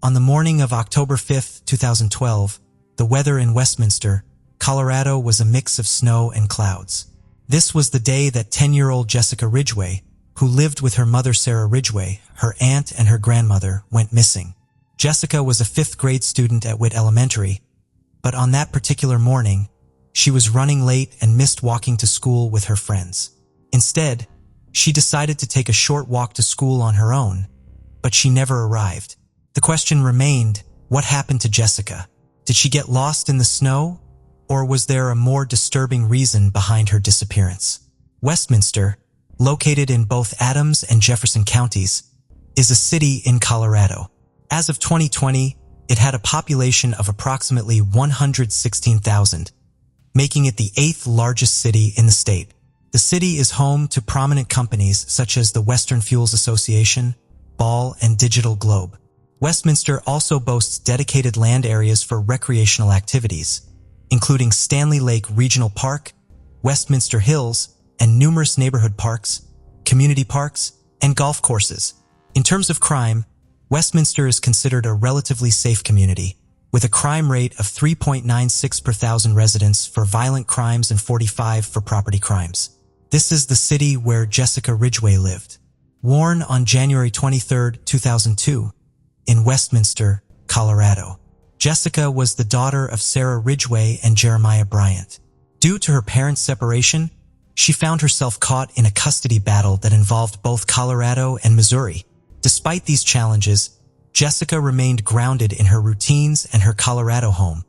On the morning of October 5, 2012, the weather in Westminster, Colorado was a mix of snow and clouds. This was the day that 10-year-old Jessica Ridgway, who lived with her mother Sarah Ridgway, her aunt and her grandmother, went missing. Jessica was a 5th grade student at Witt Elementary, but on that particular morning, she was running late and missed walking to school with her friends. Instead, she decided to take a short walk to school on her own, but she never arrived. The question remained, what happened to Jessica? Did she get lost in the snow, or was there a more disturbing reason behind her disappearance? Westminster, located in both Adams and Jefferson counties, is a city in Colorado. As of 2020, it had a population of approximately 116,000, making it the 8th largest city in the state. The city is home to prominent companies such as the Western Fuels Association, Ball, and Digital Globe. Westminster also boasts dedicated land areas for recreational activities, including Stanley Lake Regional Park, Westminster Hills, and numerous neighborhood parks, community parks, and golf courses. In terms of crime, Westminster is considered a relatively safe community, with a crime rate of 3.96 per thousand residents for violent crimes and 45 for property crimes. This is the city where Jessica Ridgway lived. Born on January 23, 2002, in Westminster, Colorado. Jessica was the daughter of Sarah Ridgway and Jeremiah Bryant. Due to her parents' separation, she found herself caught in a custody battle that involved both Colorado and Missouri. Despite these challenges, Jessica remained grounded in her routines and her Colorado home,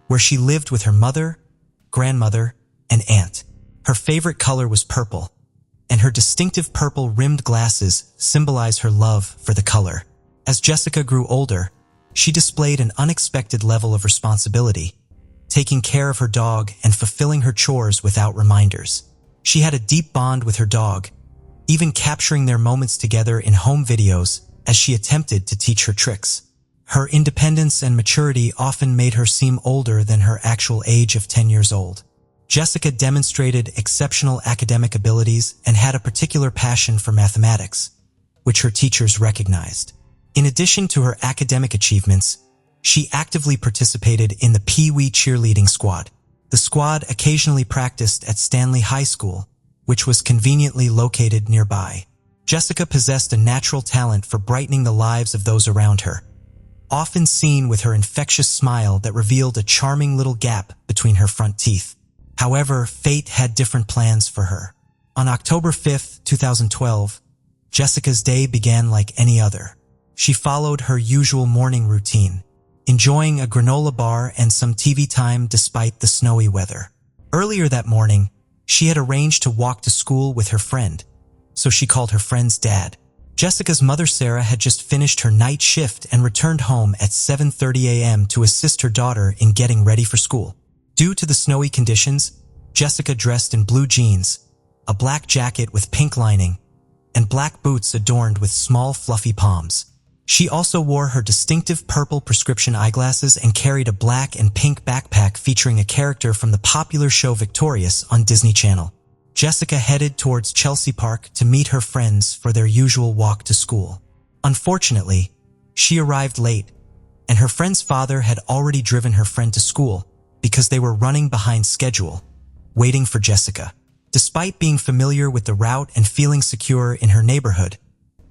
where she lived with her mother, grandmother, and aunt. Her favorite color was purple, and her distinctive purple-rimmed glasses symbolize her love for the color. As Jessica grew older, she displayed an unexpected level of responsibility, taking care of her dog and fulfilling her chores without reminders. She had a deep bond with her dog, even capturing their moments together in home videos as she attempted to teach her tricks. Her independence and maturity often made her seem older than her actual age of 10 years old. Jessica demonstrated exceptional academic abilities and had a particular passion for mathematics, which her teachers recognized. In addition to her academic achievements, she actively participated in the Pee Wee cheerleading squad. The squad occasionally practiced at Stanley High School, which was conveniently located nearby. Jessica possessed a natural talent for brightening the lives of those around her, often seen with her infectious smile that revealed a charming little gap between her front teeth. However, fate had different plans for her. On October 5, 2012, Jessica's day began like any other. She followed her usual morning routine, enjoying a granola bar and some TV time despite the snowy weather. Earlier that morning, she had arranged to walk to school with her friend, so she called her friend's dad. Jessica's mother Sarah had just finished her night shift and returned home at 7:30 a.m. to assist her daughter in getting ready for school. Due to the snowy conditions, Jessica dressed in blue jeans, a black jacket with pink lining, and black boots adorned with small fluffy palms. She also wore her distinctive purple prescription eyeglasses and carried a black and pink backpack featuring a character from the popular show Victorious on Disney Channel. Jessica headed towards Chelsea Park to meet her friends for their usual walk to school. Unfortunately, she arrived late, and her friend's father had already driven her friend to school because they were running behind schedule, waiting for Jessica. Despite being familiar with the route and feeling secure in her neighborhood,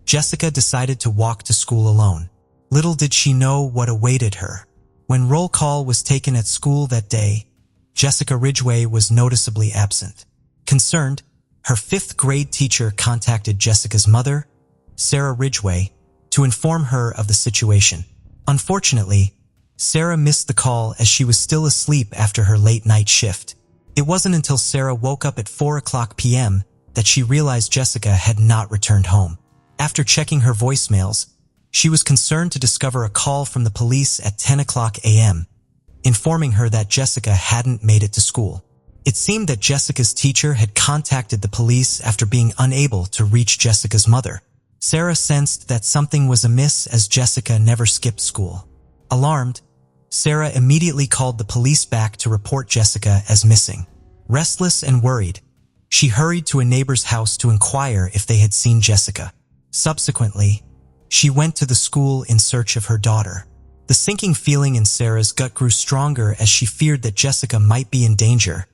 Jessica decided to walk to school alone. Little did she know what awaited her. When roll call was taken at school that day, Jessica Ridgway was noticeably absent. Concerned, her 5th grade teacher contacted Jessica's mother, Sarah Ridgway, to inform her of the situation. Unfortunately, Sarah missed the call as she was still asleep after her late night shift. It wasn't until Sarah woke up at 4:00 p.m. that she realized Jessica had not returned home. After checking her voicemails, she was concerned to discover a call from the police at 10:00 a.m., informing her that Jessica hadn't made it to school. It seemed that Jessica's teacher had contacted the police after being unable to reach Jessica's mother. Sarah sensed that something was amiss as Jessica never skipped school. Alarmed, Sarah immediately called the police back to report Jessica as missing. Restless and worried, she hurried to a neighbor's house to inquire if they had seen Jessica. Subsequently, she went to the school in search of her daughter. The sinking feeling in Sarah's gut grew stronger as she feared that Jessica might be in danger,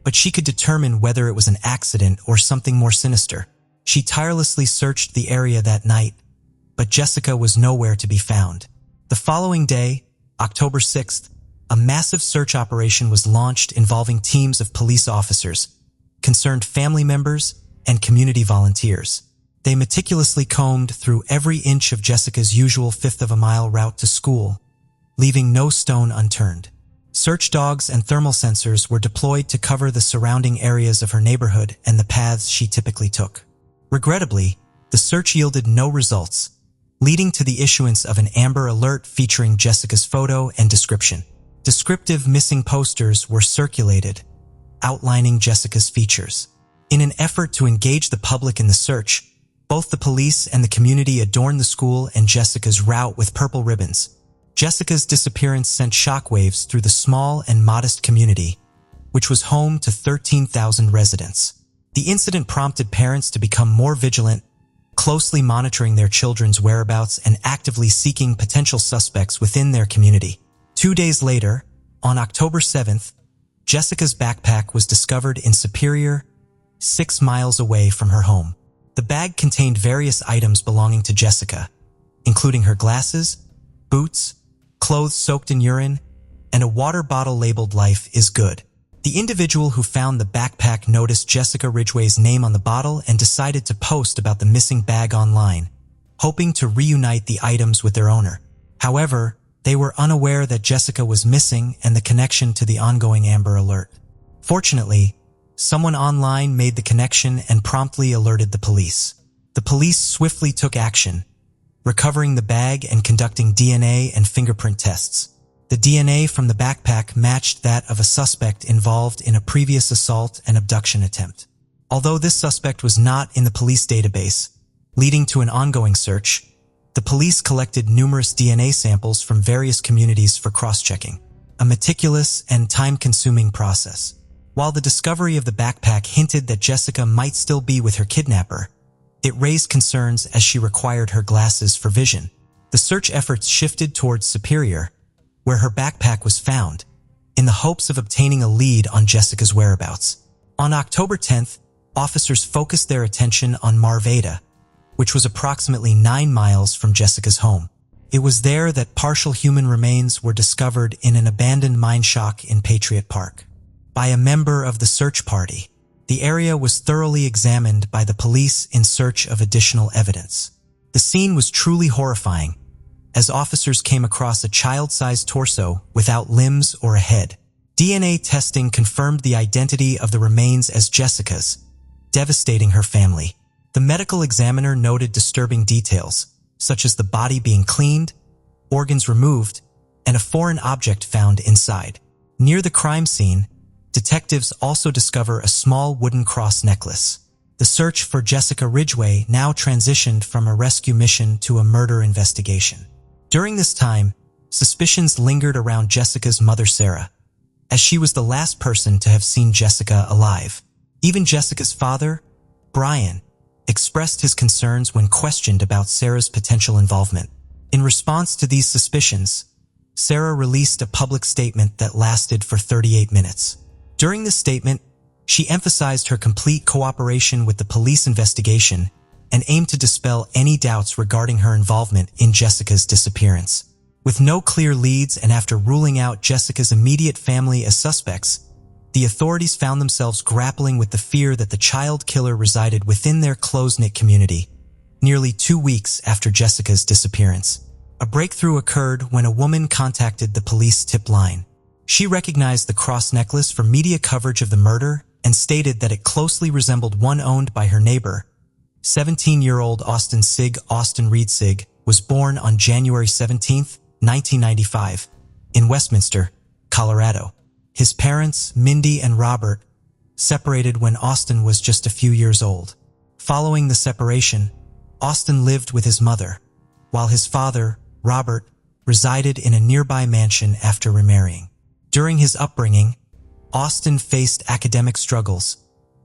but she could determine whether it was an accident or something more sinister. She tirelessly searched the area that night, but Jessica was nowhere to be found. The following day, October 6th, a massive search operation was launched involving teams of police officers, concerned family members, and community volunteers. They meticulously combed through every inch of Jessica's usual fifth-of-a-mile route to school, leaving no stone unturned. Search dogs and thermal sensors were deployed to cover the surrounding areas of her neighborhood and the paths she typically took. Regrettably, the search yielded no results, leading to the issuance of an Amber Alert featuring Jessica's photo and description. Descriptive missing posters were circulated, outlining Jessica's features. In an effort to engage the public in the search, both the police and the community adorned the school and Jessica's route with purple ribbons. Jessica's disappearance sent shockwaves through the small and modest community, which was home to 13,000 residents. The incident prompted parents to become more vigilant, closely monitoring their children's whereabouts and actively seeking potential suspects within their community. 2 days later, on October 7th, Jessica's backpack was discovered in Superior, 6 miles away from her home. The bag contained various items belonging to Jessica, including her glasses, boots, clothes soaked in urine, and a water bottle labeled "Life is Good." The individual who found the backpack noticed Jessica Ridgway's name on the bottle and decided to post about the missing bag online, hoping to reunite the items with their owner. However, they were unaware that Jessica was missing and the connection to the ongoing Amber Alert. Fortunately, someone online made the connection and promptly alerted the police. The police swiftly took action, recovering the bag and conducting DNA and fingerprint tests. The DNA from the backpack matched that of a suspect involved in a previous assault and abduction attempt. Although this suspect was not in the police database, leading to an ongoing search, the police collected numerous DNA samples from various communities for cross-checking, a meticulous and time-consuming process. While the discovery of the backpack hinted that Jessica might still be with her kidnapper, it raised concerns as she required her glasses for vision. The search efforts shifted towards Superior, where her backpack was found, in the hopes of obtaining a lead on Jessica's whereabouts. On October 10th, officers focused their attention on Marvada, which was approximately 9 miles from Jessica's home. It was there that partial human remains were discovered in an abandoned mine shack in Patriot Park. By a member of the search party, the area was thoroughly examined by the police in search of additional evidence. The scene was truly horrifying, as officers came across a child-sized torso without limbs or a head. DNA testing confirmed the identity of the remains as Jessica's, devastating her family. The medical examiner noted disturbing details, such as the body being cleaned, organs removed, and a foreign object found inside. Near the crime scene, detectives also discover a small wooden cross necklace. The search for Jessica Ridgway now transitioned from a rescue mission to a murder investigation. During this time, suspicions lingered around Jessica's mother, Sarah, as she was the last person to have seen Jessica alive. Even Jessica's father, Brian, expressed his concerns when questioned about Sarah's potential involvement. In response to these suspicions, Sarah released a public statement that lasted for 38 minutes. During the statement, she emphasized her complete cooperation with the police investigation and aimed to dispel any doubts regarding her involvement in Jessica's disappearance. With no clear leads and after ruling out Jessica's immediate family as suspects, the authorities found themselves grappling with the fear that the child killer resided within their close-knit community, nearly 2 weeks after Jessica's disappearance. A breakthrough occurred when a woman contacted the police tip line. She recognized the cross necklace from media coverage of the murder and stated that it closely resembled one owned by her neighbor. 17-year-old Austin Reed Sig was born on January 17, 1995, in Westminster, Colorado. His parents, Mindy and Robert, separated when Austin was just a few years old. Following the separation, Austin lived with his mother, while his father, Robert, resided in a nearby mansion after remarrying. During his upbringing, Austin faced academic struggles,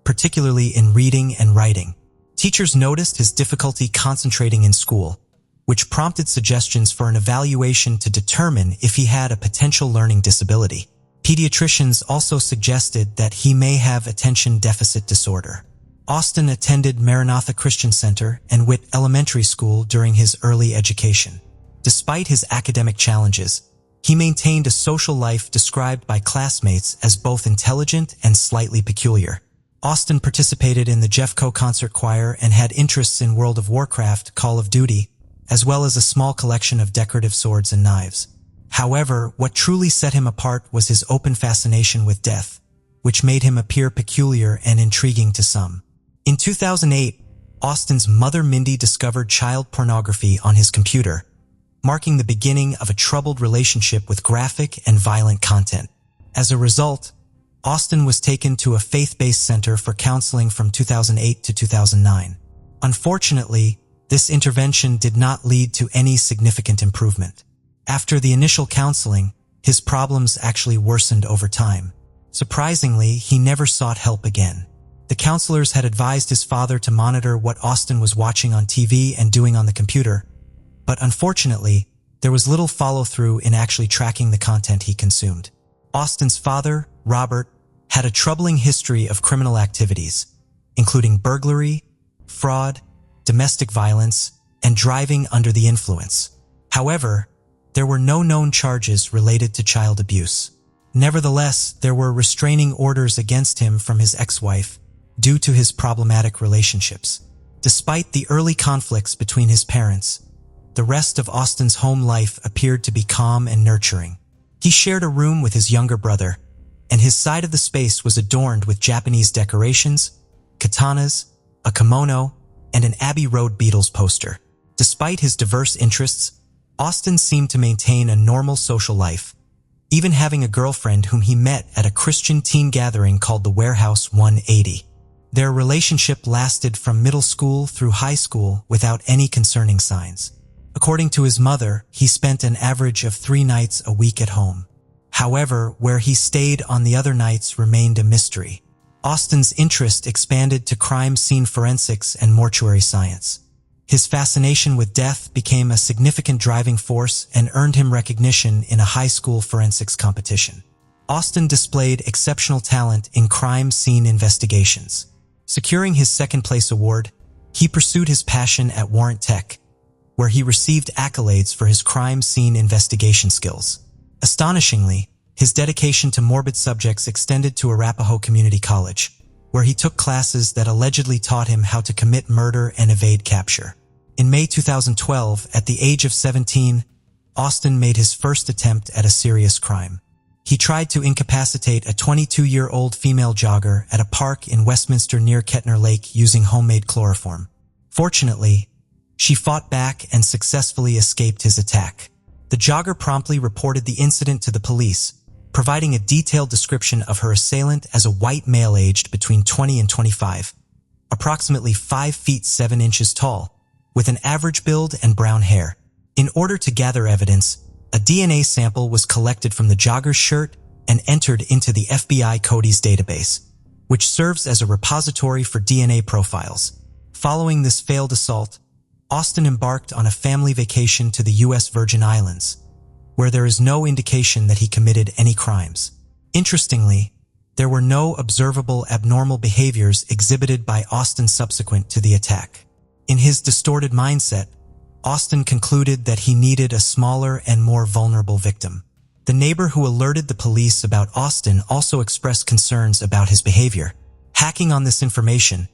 particularly in reading and writing. Teachers noticed his difficulty concentrating in school, which prompted suggestions for an evaluation to determine if he had a potential learning disability. Pediatricians also suggested that he may have attention deficit disorder. Austin attended Maranatha Christian Center and Witt Elementary School during his early education. Despite his academic challenges, he maintained a social life described by classmates as both intelligent and slightly peculiar. Austin participated in the Jeffco concert choir and had interests in World of Warcraft, Call of Duty, as well as a small collection of decorative swords and knives. However, what truly set him apart was his open fascination with death, which made him appear peculiar and intriguing to some. In 2008, Austin's mother Mindy discovered child pornography on his computer, marking the beginning of a troubled relationship with graphic and violent content. As a result, Austin was taken to a faith-based center for counseling from 2008 to 2009. Unfortunately, this intervention did not lead to any significant improvement. After the initial counseling, his problems actually worsened over time. Surprisingly, he never sought help again. The counselors had advised his father to monitor what Austin was watching on TV and doing on the computer, but unfortunately, there was little follow-through in actually tracking the content he consumed. Austin's father, Robert, had a troubling history of criminal activities, including burglary, fraud, domestic violence, and driving under the influence. However, there were no known charges related to child abuse. Nevertheless, there were restraining orders against him from his ex-wife due to his problematic relationships. Despite the early conflicts between his parents, the rest of Austin's home life appeared to be calm and nurturing. He shared a room with his younger brother, and his side of the space was adorned with Japanese decorations, katanas, a kimono, and an Abbey Road Beatles poster. Despite his diverse interests, Austin seemed to maintain a normal social life, even having a girlfriend whom he met at a Christian teen gathering called the Warehouse 180. Their relationship lasted from middle school through high school without any concerning signs. According to his mother, he spent an average of 3 nights a week at home. However, where he stayed on the other nights remained a mystery. Austin's interest expanded to crime scene forensics and mortuary science. His fascination with death became a significant driving force and earned him recognition in a high school forensics competition. Austin displayed exceptional talent in crime scene investigations. Securing his second-place award, he pursued his passion at Warrant Tech, where he received accolades for his crime scene investigation skills. Astonishingly, his dedication to morbid subjects extended to Arapahoe Community College, where he took classes that allegedly taught him how to commit murder and evade capture. In May 2012, at the age of 17, Austin made his first attempt at a serious crime. He tried to incapacitate a 22-year-old female jogger at a park in Westminster near Kettner Lake using homemade chloroform. Fortunately, she fought back and successfully escaped his attack. The jogger promptly reported the incident to the police, providing a detailed description of her assailant as a white male aged between 20 and 25, approximately 5 feet 7 inches tall, with an average build and brown hair. In order to gather evidence, a DNA sample was collected from the jogger's shirt and entered into the FBI CODIS database, which serves as a repository for DNA profiles. Following this failed assault, Austin embarked on a family vacation to the U.S. Virgin Islands, where there is no indication that he committed any crimes. Interestingly, there were no observable abnormal behaviors exhibited by Austin subsequent to the attack. In his distorted mindset, Austin concluded that he needed a smaller and more vulnerable victim. The neighbor who alerted the police about Austin also expressed concerns about his behavior. Hacking on this information,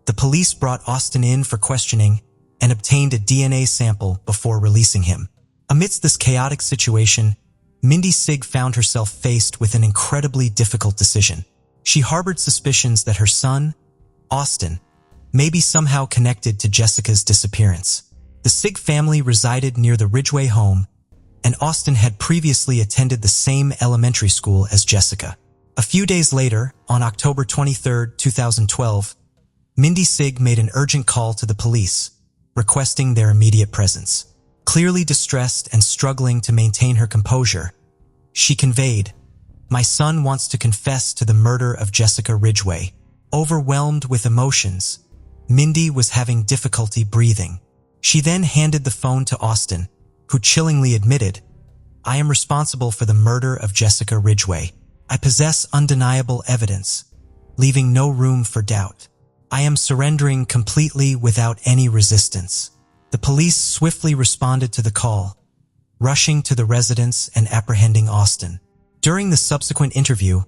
the police brought Austin in for questioning and obtained a DNA sample before releasing him. Amidst this chaotic situation, Mindy Sigg found herself faced with an incredibly difficult decision. She harbored suspicions that her son, Austin, may be somehow connected to Jessica's disappearance. The Sigg family resided near the Ridgeway home, and Austin had previously attended the same elementary school as Jessica. A few days later, on October 23, 2012, Mindy Sigg made an urgent call to the police, requesting their immediate presence. Clearly distressed and struggling to maintain her composure, she conveyed, "My son wants to confess to the murder of Jessica Ridgeway." Overwhelmed with emotions, Mindy was having difficulty breathing. She then handed the phone to Austin, who chillingly admitted, "I am responsible for the murder of Jessica Ridgway. I possess undeniable evidence, leaving no room for doubt. I am surrendering completely without any resistance." The police swiftly responded to the call, rushing to the residence and apprehending Austin. During the subsequent interview,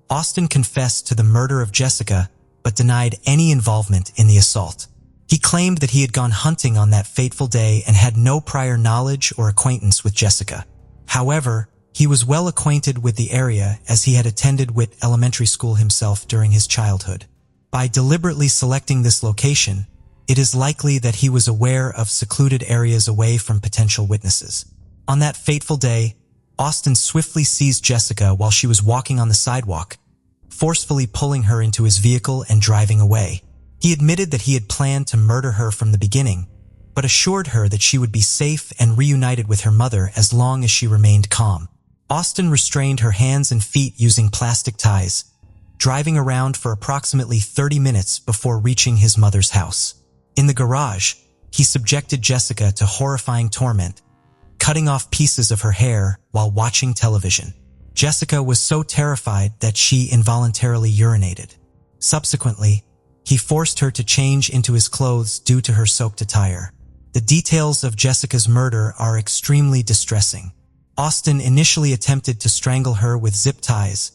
Austin confessed to the murder of Jessica but denied any involvement in the assault. He claimed that he had gone hunting on that fateful day and had no prior knowledge or acquaintance with Jessica. However, he was well acquainted with the area as he had attended Witt Elementary School himself during his childhood. By deliberately selecting this location, it is likely that he was aware of secluded areas away from potential witnesses. On that fateful day, Austin swiftly seized Jessica while she was walking on the sidewalk, forcefully pulling her into his vehicle and driving away. He admitted that he had planned to murder her from the beginning, but assured her that she would be safe and reunited with her mother as long as she remained calm. Austin restrained her hands and feet using plastic ties, driving around for approximately 30 minutes before reaching his mother's house. In the garage, he subjected Jessica to horrifying torment, cutting off pieces of her hair while watching television. Jessica was so terrified that she involuntarily urinated. Subsequently, he forced her to change into his clothes due to her soaked attire. The details of Jessica's murder are extremely distressing. Austin initially attempted to strangle her with zip ties,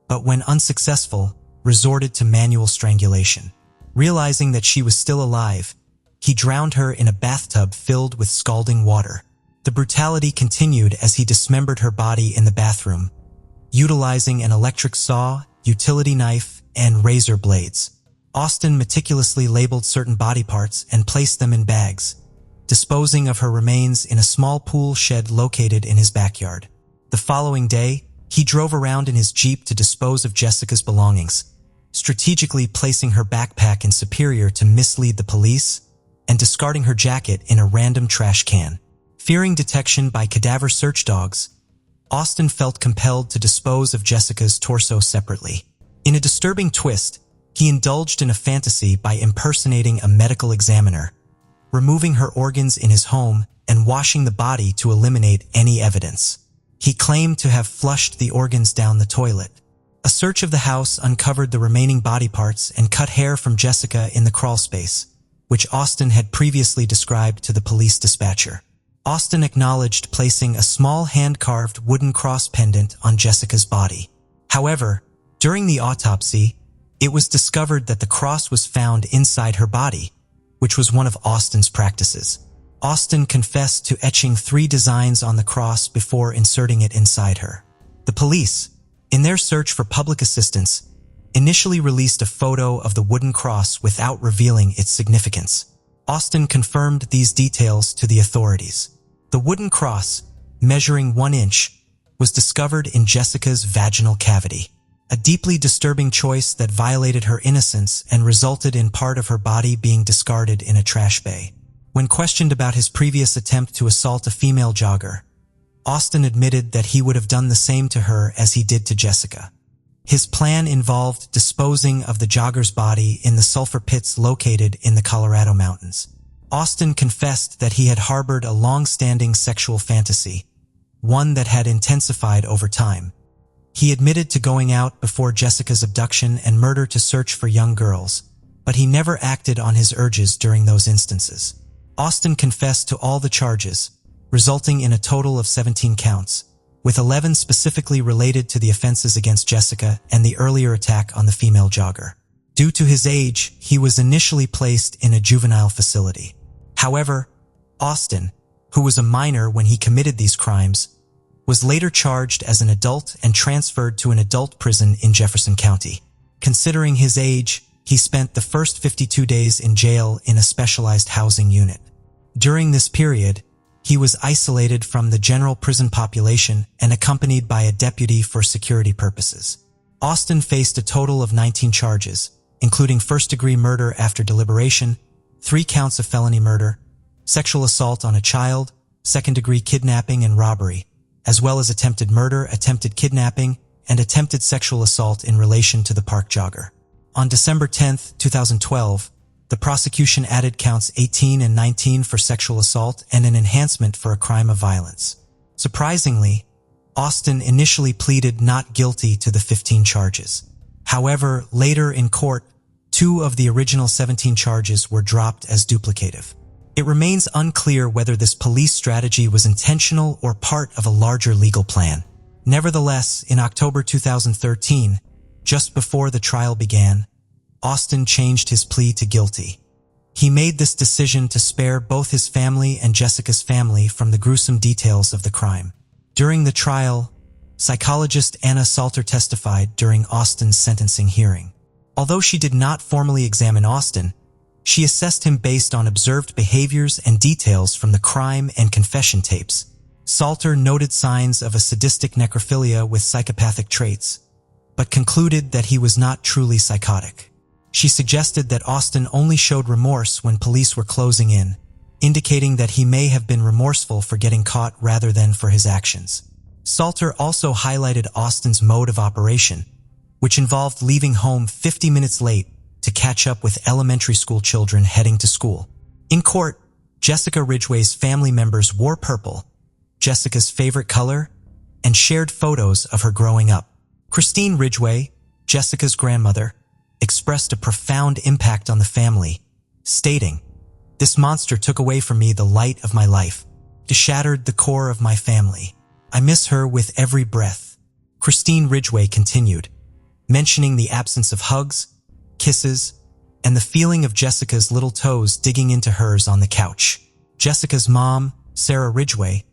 but when unsuccessful, resorted to manual strangulation. Realizing that she was still alive, he drowned her in a bathtub filled with scalding water. The brutality continued as he dismembered her body in the bathroom, utilizing an electric saw, utility knife, and razor blades. Austin meticulously labeled certain body parts and placed them in bags, disposing of her remains in a small pool shed located in his backyard. The following day, he drove around in his Jeep to dispose of Jessica's belongings, strategically placing her backpack in Superior to mislead the police and discarding her jacket in a random trash can. Fearing detection by cadaver search dogs, Austin felt compelled to dispose of Jessica's torso separately. In a disturbing twist, he indulged in a fantasy by impersonating a medical examiner, removing her organs in his home and washing the body to eliminate any evidence. He claimed to have flushed the organs down the toilet. A search of the house uncovered the remaining body parts and cut hair from Jessica in the crawlspace, which Austin had previously described to the police dispatcher. Austin acknowledged placing a small hand-carved wooden cross pendant on Jessica's body. However, during the autopsy, it was discovered that the cross was found inside her body, which was one of Austin's practices. Austin confessed to etching 3 designs on the cross before inserting it inside her. The police, in their search for public assistance, initially released a photo of the wooden cross without revealing its significance. Austin confirmed these details to the authorities. The wooden cross, measuring 1 inch, was discovered in Jessica's vaginal cavity, a deeply disturbing choice that violated her innocence and resulted in part of her body being discarded in a trash bay. When questioned about his previous attempt to assault a female jogger, Austin admitted that he would have done the same to her as he did to Jessica. His plan involved disposing of the jogger's body in the sulfur pits located in the Colorado mountains. Austin confessed that he had harbored a long-standing sexual fantasy, one that had intensified over time. He admitted to going out before Jessica's abduction and murder to search for young girls, but he never acted on his urges during those instances. Austin confessed to all the charges, resulting in a total of 17 counts, with 11 specifically related to the offenses against Jessica and the earlier attack on the female jogger. Due to his age, he was initially placed in a juvenile facility. However, Austin, who was a minor when he committed these crimes, was later charged as an adult and transferred to an adult prison in Jefferson County. Considering his age, he spent the first 52 days in jail in a specialized housing unit. During this period, he was isolated from the general prison population and accompanied by a deputy for security purposes. Austin faced a total of 19 charges, including first-degree murder after deliberation, 3 counts of felony murder, sexual assault on a child, second-degree kidnapping and robbery, as well as attempted murder, attempted kidnapping, and attempted sexual assault in relation to the park jogger. On December 10, 2012, The prosecution added counts 18 and 19 for sexual assault and an enhancement for a crime of violence. Surprisingly, Austin initially pleaded not guilty to the 15 charges. However, later in court, 2 of the original 17 charges were dropped as duplicative. It remains unclear whether this police strategy was intentional or part of a larger legal plan. Nevertheless, in October 2013, just before the trial began, Austin changed his plea to guilty. He made this decision to spare both his family and Jessica's family from the gruesome details of the crime. During the trial, psychologist Anna Salter testified during Austin's sentencing hearing. Although she did not formally examine Austin, she assessed him based on observed behaviors and details from the crime and confession tapes. Salter noted signs of a sadistic necrophilia with psychopathic traits, but concluded that he was not truly psychotic. She suggested that Austin only showed remorse when police were closing in, indicating that he may have been remorseful for getting caught rather than for his actions. Salter also highlighted Austin's mode of operation, which involved leaving home 50 minutes late to catch up with elementary school children heading to school. In court, Jessica Ridgway's family members wore purple, Jessica's favorite color, and shared photos of her growing up. Christine Ridgway, Jessica's grandmother, expressed a profound impact on the family, stating, "This monster took away from me the light of my life. It shattered the core of my family. I miss her with every breath." Christine Ridgway continued, mentioning the absence of hugs, kisses, and the feeling of Jessica's little toes digging into hers on the couch. Jessica's mom, Sarah Ridgway,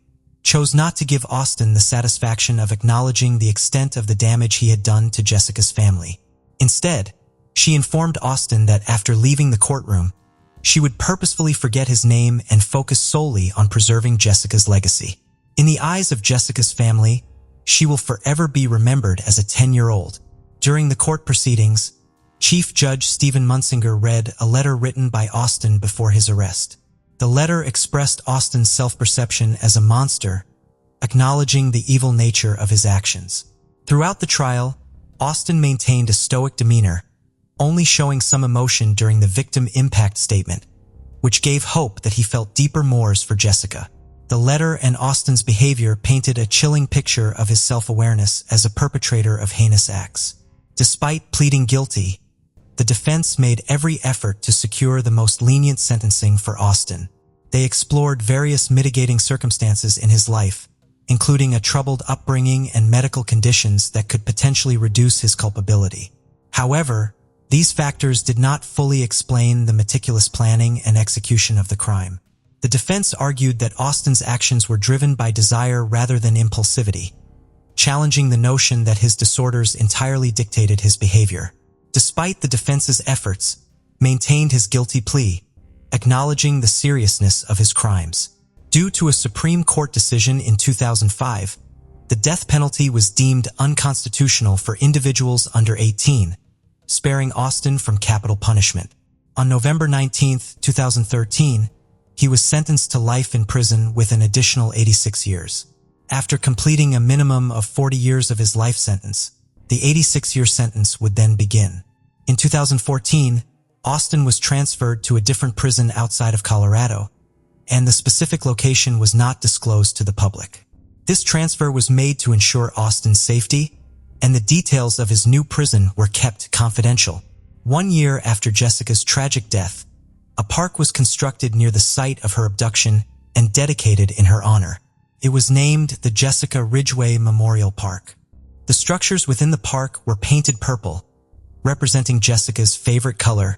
chose not to give Austin the satisfaction of acknowledging the extent of the damage he had done to Jessica's family. Instead, she informed Austin that after leaving the courtroom, she would purposefully forget his name and focus solely on preserving Jessica's legacy. In the eyes of Jessica's family, she will forever be remembered as a 10-year-old. During the court proceedings, Chief Judge Stephen Munsinger read a letter written by Austin before his arrest. The letter expressed Austin's self-perception as a monster, acknowledging the evil nature of his actions. Throughout the trial, Austin maintained a stoic demeanor, only showing some emotion during the victim impact statement, which gave hope that he felt deeper remorse for Jessica. The letter and Austin's behavior painted a chilling picture of his self-awareness as a perpetrator of heinous acts. Despite pleading guilty, the defense made every effort to secure the most lenient sentencing for Austin. They explored various mitigating circumstances in his life, including a troubled upbringing and medical conditions that could potentially reduce his culpability. However, these factors did not fully explain the meticulous planning and execution of the crime. The defense argued that Austin's actions were driven by desire rather than impulsivity, challenging the notion that his disorders entirely dictated his behavior. Despite the defense's efforts, maintained his guilty plea, acknowledging the seriousness of his crimes. Due to a Supreme Court decision in 2005, the death penalty was deemed unconstitutional for individuals under 18, sparing Austin from capital punishment. On November 19, 2013, he was sentenced to life in prison with an additional 86 years. After completing a minimum of 40 years of his life sentence, the 86-year sentence would then begin. In 2014, Austin was transferred to a different prison outside of Colorado, and the specific location was not disclosed to the public. This transfer was made to ensure Austin's safety, and the details of his new prison were kept confidential. 1 year after Jessica's tragic death, a park was constructed near the site of her abduction and dedicated in her honor. It was named the Jessica Ridgway Memorial Park. The structures within the park were painted purple, representing Jessica's favorite color,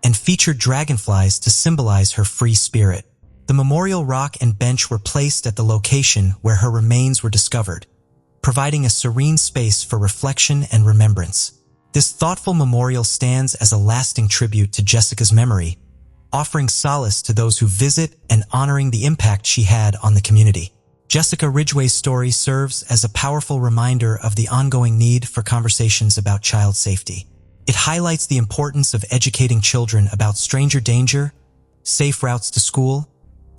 and featured dragonflies to symbolize her free spirit. The memorial rock and bench were placed at the location where her remains were discovered, providing a serene space for reflection and remembrance. This thoughtful memorial stands as a lasting tribute to Jessica's memory, offering solace to those who visit and honoring the impact she had on the community. Jessica Ridgway's story serves as a powerful reminder of the ongoing need for conversations about child safety. It highlights the importance of educating children about stranger danger, safe routes to school,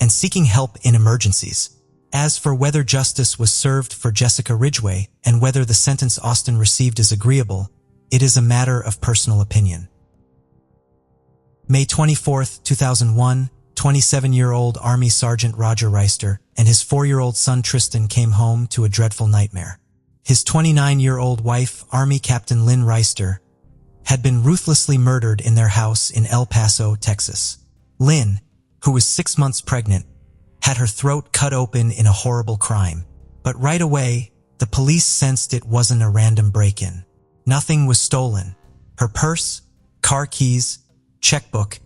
and seeking help in emergencies. As for whether justice was served for Jessica Ridgway and whether the sentence Austin received is agreeable, it is a matter of personal opinion. May 24, 2001, 27-year-old Army Sergeant Roger Reister and his 4-year-old son Tristan came home to a dreadful nightmare. His 29-year-old wife, Army Captain Lynn Reister, had been ruthlessly murdered in their house in El Paso, Texas. Lynn, who was 6 months pregnant, had her throat cut open in a horrible crime. But right away, the police sensed it wasn't a random break-in. Nothing was stolen. Her purse, car keys, checkbook,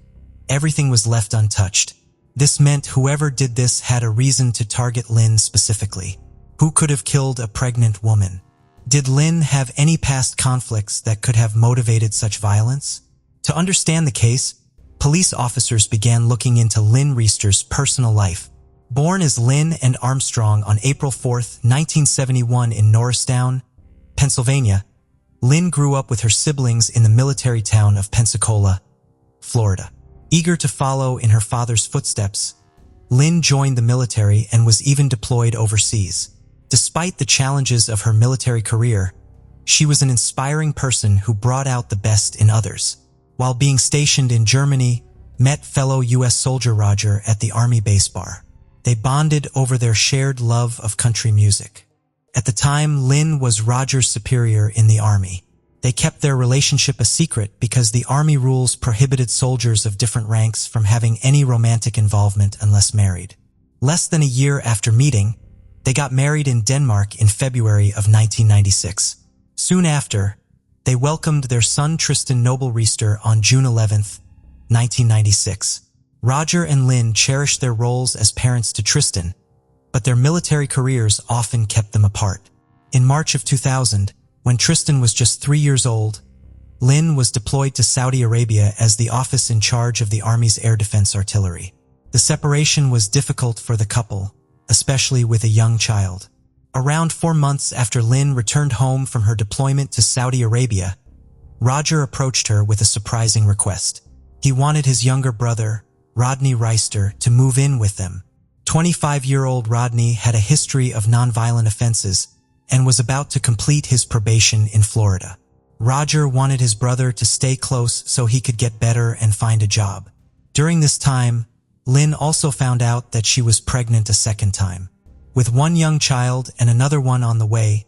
everything was left untouched. This meant whoever did this had a reason to target Lynn specifically. Who could have killed a pregnant woman? Did Lynn have any past conflicts that could have motivated such violence? To understand the case, police officers began looking into Lynn Reister's personal life. Born as Lynn and Armstrong on April 4, 1971 in Norristown, Pennsylvania, Lynn grew up with her siblings in the military town of Pensacola, Florida. Eager to follow in her father's footsteps, Lynn joined the military and was even deployed overseas. Despite the challenges of her military career, she was an inspiring person who brought out the best in others. While being stationed in Germany, met fellow U.S. soldier Roger at the Army base bar. They bonded over their shared love of country music. At the time, Lynn was Roger's superior in the Army. They kept their relationship a secret because the Army rules prohibited soldiers of different ranks from having any romantic involvement unless married. Less than a year after meeting, they got married in Denmark in February of 1996. Soon after, they welcomed their son Tristan Noble Reister on June 11, 1996. Roger and Lynn cherished their roles as parents to Tristan, but their military careers often kept them apart. In March of 2000, when Tristan was just 3 years old, Lynn was deployed to Saudi Arabia as the officer in charge of the Army's air defense artillery. The separation was difficult for the couple, especially with a young child. Around 4 months after Lynn returned home from her deployment to Saudi Arabia, Roger approached her with a surprising request. He wanted his younger brother, Rodney Reister, to move in with them. 25-year-old Rodney had a history of nonviolent offenses and was about to complete his probation in Florida. Roger wanted his brother to stay close so he could get better and find a job. During this time, Lynn also found out that she was pregnant a second time. With one young child and another one on the way,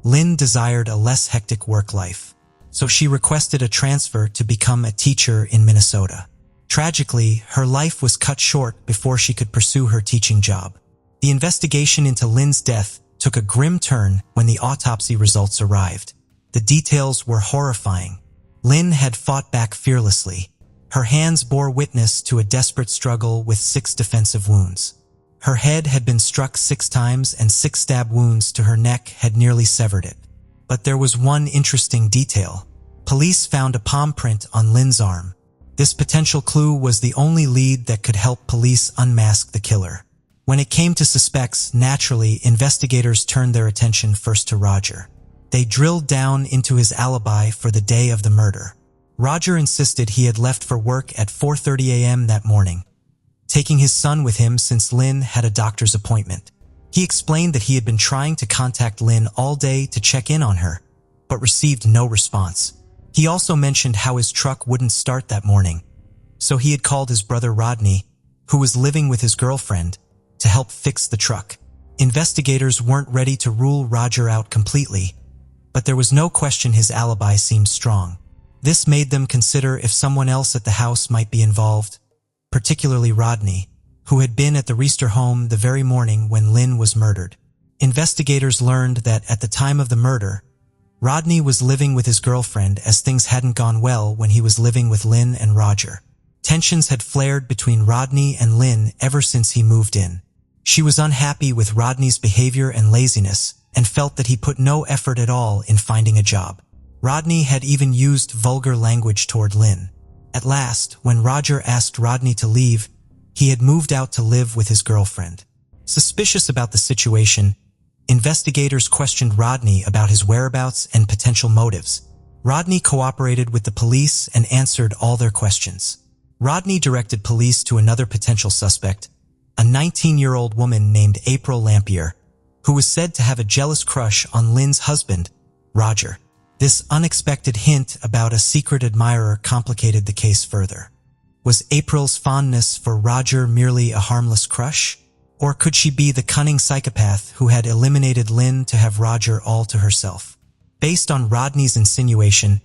Lynn desired a less hectic work life, so she requested a transfer to become a teacher in Minnesota. Tragically, her life was cut short before she could pursue her teaching job. The investigation into Lynn's death took a grim turn when the autopsy results arrived. The details were horrifying. Lynn had fought back fearlessly. Her hands bore witness to a desperate struggle with 6 defensive wounds. Her head had been struck 6 times and 6 stab wounds to her neck had nearly severed it. But there was one interesting detail. Police found a palm print on Lynn's arm. This potential clue was the only lead that could help police unmask the killer. When it came to suspects, naturally, investigators turned their attention first to Roger. They drilled down into his alibi for the day of the murder. Roger insisted he had left for work at 4:30 a.m. that morning, taking his son with him since Lynn had a doctor's appointment. He explained that he had been trying to contact Lynn all day to check in on her, but received no response. He also mentioned how his truck wouldn't start that morning, so he had called his brother Rodney, who was living with his girlfriend, to help fix the truck. Investigators weren't ready to rule Roger out completely, but there was no question his alibi seemed strong. This made them consider if someone else at the house might be involved, particularly Rodney, who had been at the Reister home the very morning when Lynn was murdered. Investigators learned that at the time of the murder, Rodney was living with his girlfriend as things hadn't gone well when he was living with Lynn and Roger. Tensions had flared between Rodney and Lynn ever since he moved in. She was unhappy with Rodney's behavior and laziness and felt that he put no effort at all in finding a job. Rodney had even used vulgar language toward Lynn. At last, when Roger asked Rodney to leave, he had moved out to live with his girlfriend. Suspicious about the situation, investigators questioned Rodney about his whereabouts and potential motives. Rodney cooperated with the police and answered all their questions. Rodney directed police to another potential suspect, a 19-year-old woman named April Lampier, who was said to have a jealous crush on Lynn's husband, Roger. This unexpected hint about a secret admirer complicated the case further. Was April's fondness for Roger merely a harmless crush? Or could she be the cunning psychopath who had eliminated Lynn to have Roger all to herself? Based on Rodney's insinuation,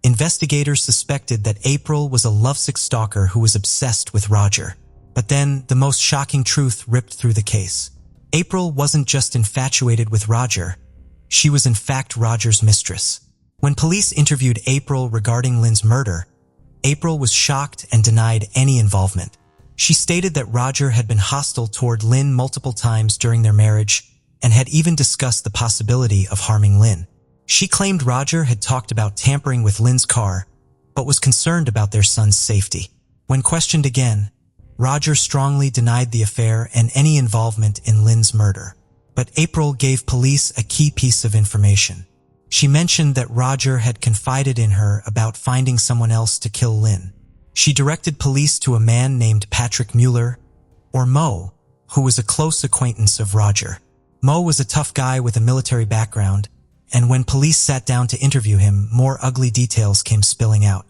investigators suspected that April was a lovesick stalker who was obsessed with Roger. But then, the most shocking truth ripped through the case. April wasn't just infatuated with Roger. She was in fact Roger's mistress. When police interviewed April regarding Lynn's murder, April was shocked and denied any involvement. She stated that Roger had been hostile toward Lynn multiple times during their marriage and had even discussed the possibility of harming Lynn. She claimed Roger had talked about tampering with Lynn's car, but was concerned about their son's safety. When questioned again, Roger strongly denied the affair and any involvement in Lynn's murder. But April gave police a key piece of information. She mentioned that Roger had confided in her about finding someone else to kill Lynn. She directed police to a man named Patrick Mueller, or Mo, who was a close acquaintance of Roger. Mo was a tough guy with a military background, and when police sat down to interview him, more ugly details came spilling out.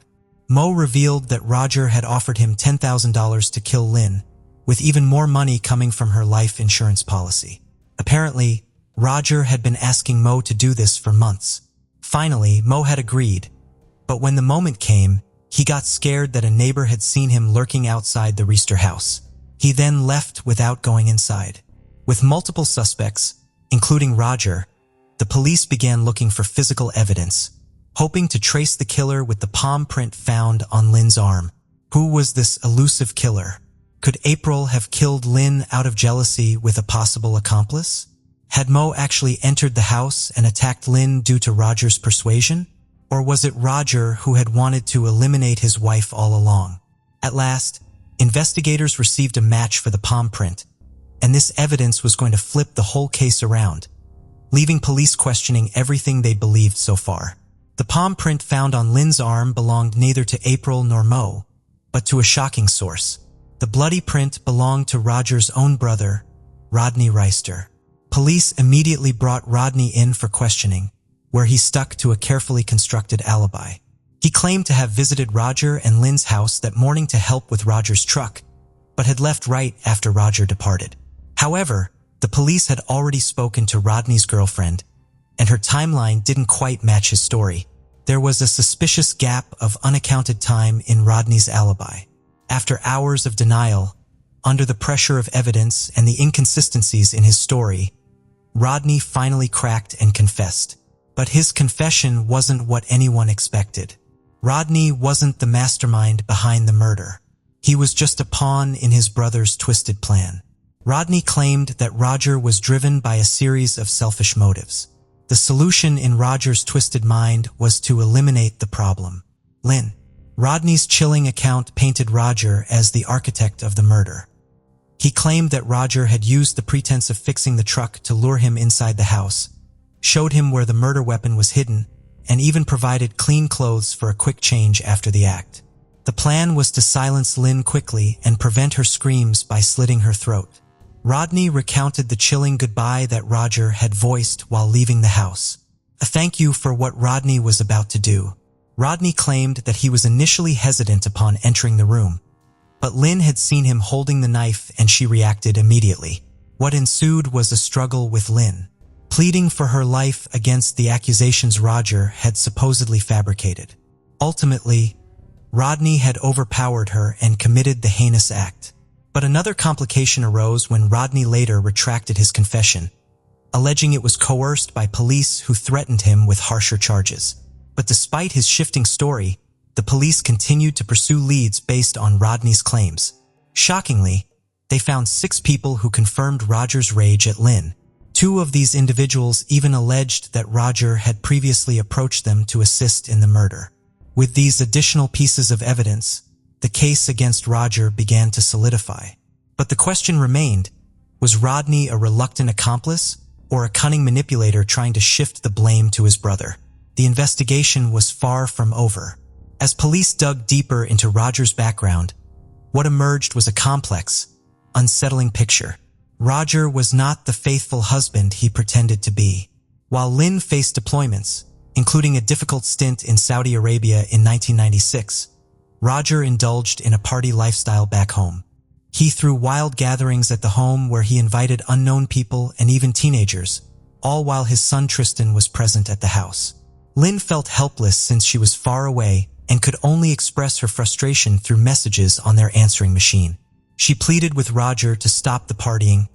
Mo revealed that Roger had offered him $10,000 to kill Lynn, with even more money coming from her life insurance policy. Apparently, Roger had been asking Mo to do this for months. Finally, Mo had agreed, but when the moment came, he got scared that a neighbor had seen him lurking outside the Reister house. He then left without going inside. With multiple suspects, including Roger, the police began looking for physical evidence, hoping to trace the killer with the palm print found on Lynn's arm. Who was this elusive killer? Could April have killed Lynn out of jealousy with a possible accomplice? Had Mo actually entered the house and attacked Lynn due to Roger's persuasion? Or was it Roger who had wanted to eliminate his wife all along? At last, investigators received a match for the palm print, and this evidence was going to flip the whole case around, leaving police questioning everything they believed so far. The palm print found on Lynn's arm belonged neither to April nor Mo, but to a shocking source. The bloody print belonged to Roger's own brother, Rodney Reister. Police immediately brought Rodney in for questioning, where he stuck to a carefully constructed alibi. He claimed to have visited Roger and Lynn's house that morning to help with Roger's truck, but had left right after Roger departed. However, the police had already spoken to Rodney's girlfriend, and her timeline didn't quite match his story. There was a suspicious gap of unaccounted time in Rodney's alibi. After hours of denial, under the pressure of evidence and the inconsistencies in his story, Rodney finally cracked and confessed. But his confession wasn't what anyone expected. Rodney wasn't the mastermind behind the murder. He was just a pawn in his brother's twisted plan. Rodney claimed that Roger was driven by a series of selfish motives. The solution in Roger's twisted mind was to eliminate the problem, Lynn. Rodney's chilling account painted Roger as the architect of the murder. He claimed that Roger had used the pretense of fixing the truck to lure him inside the house, showed him where the murder weapon was hidden, and even provided clean clothes for a quick change after the act. The plan was to silence Lynn quickly and prevent her screams by slitting her throat. Rodney recounted the chilling goodbye that Roger had voiced while leaving the house, a thank you for what Rodney was about to do. Rodney claimed that he was initially hesitant upon entering the room, but Lynn had seen him holding the knife and she reacted immediately. What ensued was a struggle with Lynn, pleading for her life against the accusations Roger had supposedly fabricated. Ultimately, Rodney had overpowered her and committed the heinous act. But another complication arose when Rodney later retracted his confession, alleging it was coerced by police who threatened him with harsher charges. But despite his shifting story, the police continued to pursue leads based on Rodney's claims. Shockingly, they found 6 people who confirmed Roger's rage at Lynn. 2 of these individuals even alleged that Roger had previously approached them to assist in the murder. With these additional pieces of evidence, the case against Roger began to solidify. But the question remained, was Rodney a reluctant accomplice or a cunning manipulator trying to shift the blame to his brother? The investigation was far from over. As police dug deeper into Roger's background, what emerged was a complex, unsettling picture. Roger was not the faithful husband he pretended to be. While Lynn faced deployments, including a difficult stint in Saudi Arabia in 1996, Roger indulged in a party lifestyle back home. He threw wild gatherings at the home where he invited unknown people and even teenagers, all while his son Tristan was present at the house. Lynn felt helpless since she was far away and could only express her frustration through messages on their answering machine. She pleaded with Roger to stop the partying,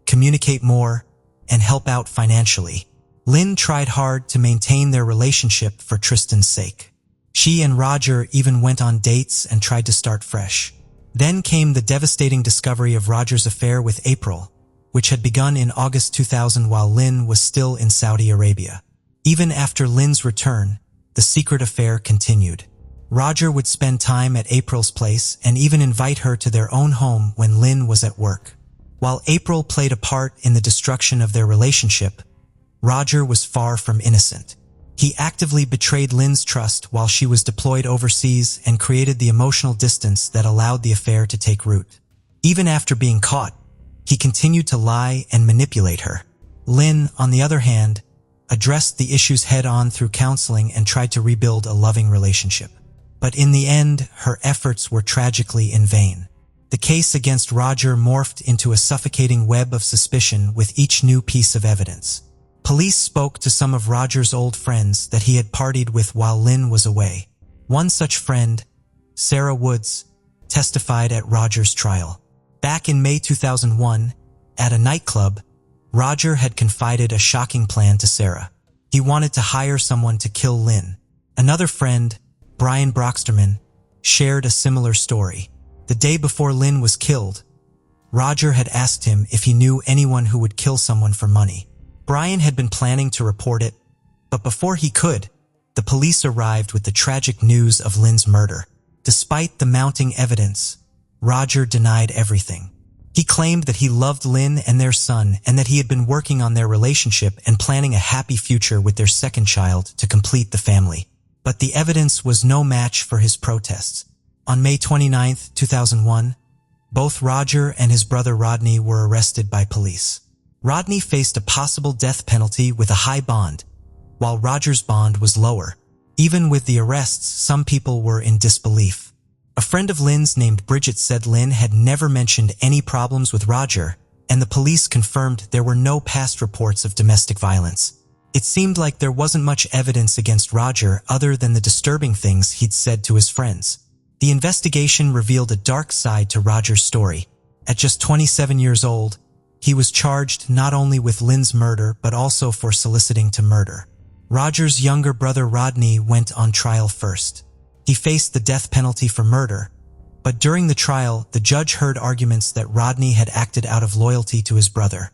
communicate more, and help out financially. Lynn tried hard to maintain their relationship for Tristan's sake. She and Roger even went on dates and tried to start fresh. Then came the devastating discovery of Roger's affair with April, which had begun in August 2000 while Lynn was still in Saudi Arabia. Even after Lynn's return, the secret affair continued. Roger would spend time at April's place and even invite her to their own home when Lynn was at work. While April played a part in the destruction of their relationship, Roger was far from innocent. He actively betrayed Lynn's trust while she was deployed overseas and created the emotional distance that allowed the affair to take root. Even after being caught, he continued to lie and manipulate her. Lynn, on the other hand, addressed the issues head-on through counseling and tried to rebuild a loving relationship. But in the end, her efforts were tragically in vain. The case against Roger morphed into a suffocating web of suspicion with each new piece of evidence. Police spoke to some of Roger's old friends that he had partied with while Lynn was away. One such friend, Sarah Woods, testified at Roger's trial. Back in May 2001, at a nightclub, Roger had confided a shocking plan to Sarah. He wanted to hire someone to kill Lynn. Another friend, Brian Broxterman, shared a similar story. The day before Lynn was killed, Roger had asked him if he knew anyone who would kill someone for money. Brian had been planning to report it, but before he could, the police arrived with the tragic news of Lynn's murder. Despite the mounting evidence, Roger denied everything. He claimed that he loved Lynn and their son and that he had been working on their relationship and planning a happy future with their second child to complete the family. But the evidence was no match for his protests. On May 29, 2001, both Roger and his brother Rodney were arrested by police. Rodney faced a possible death penalty with a high bond, while Roger's bond was lower. Even with the arrests, some people were in disbelief. A friend of Lynn's named Bridget said Lynn had never mentioned any problems with Roger, and the police confirmed there were no past reports of domestic violence. It seemed like there wasn't much evidence against Roger other than the disturbing things he'd said to his friends. The investigation revealed a dark side to Roger's story. At just 27 years old, he was charged not only with Lynn's murder but also for soliciting to murder. Roger's younger brother Rodney went on trial first. He faced the death penalty for murder, but during the trial, the judge heard arguments that Rodney had acted out of loyalty to his brother,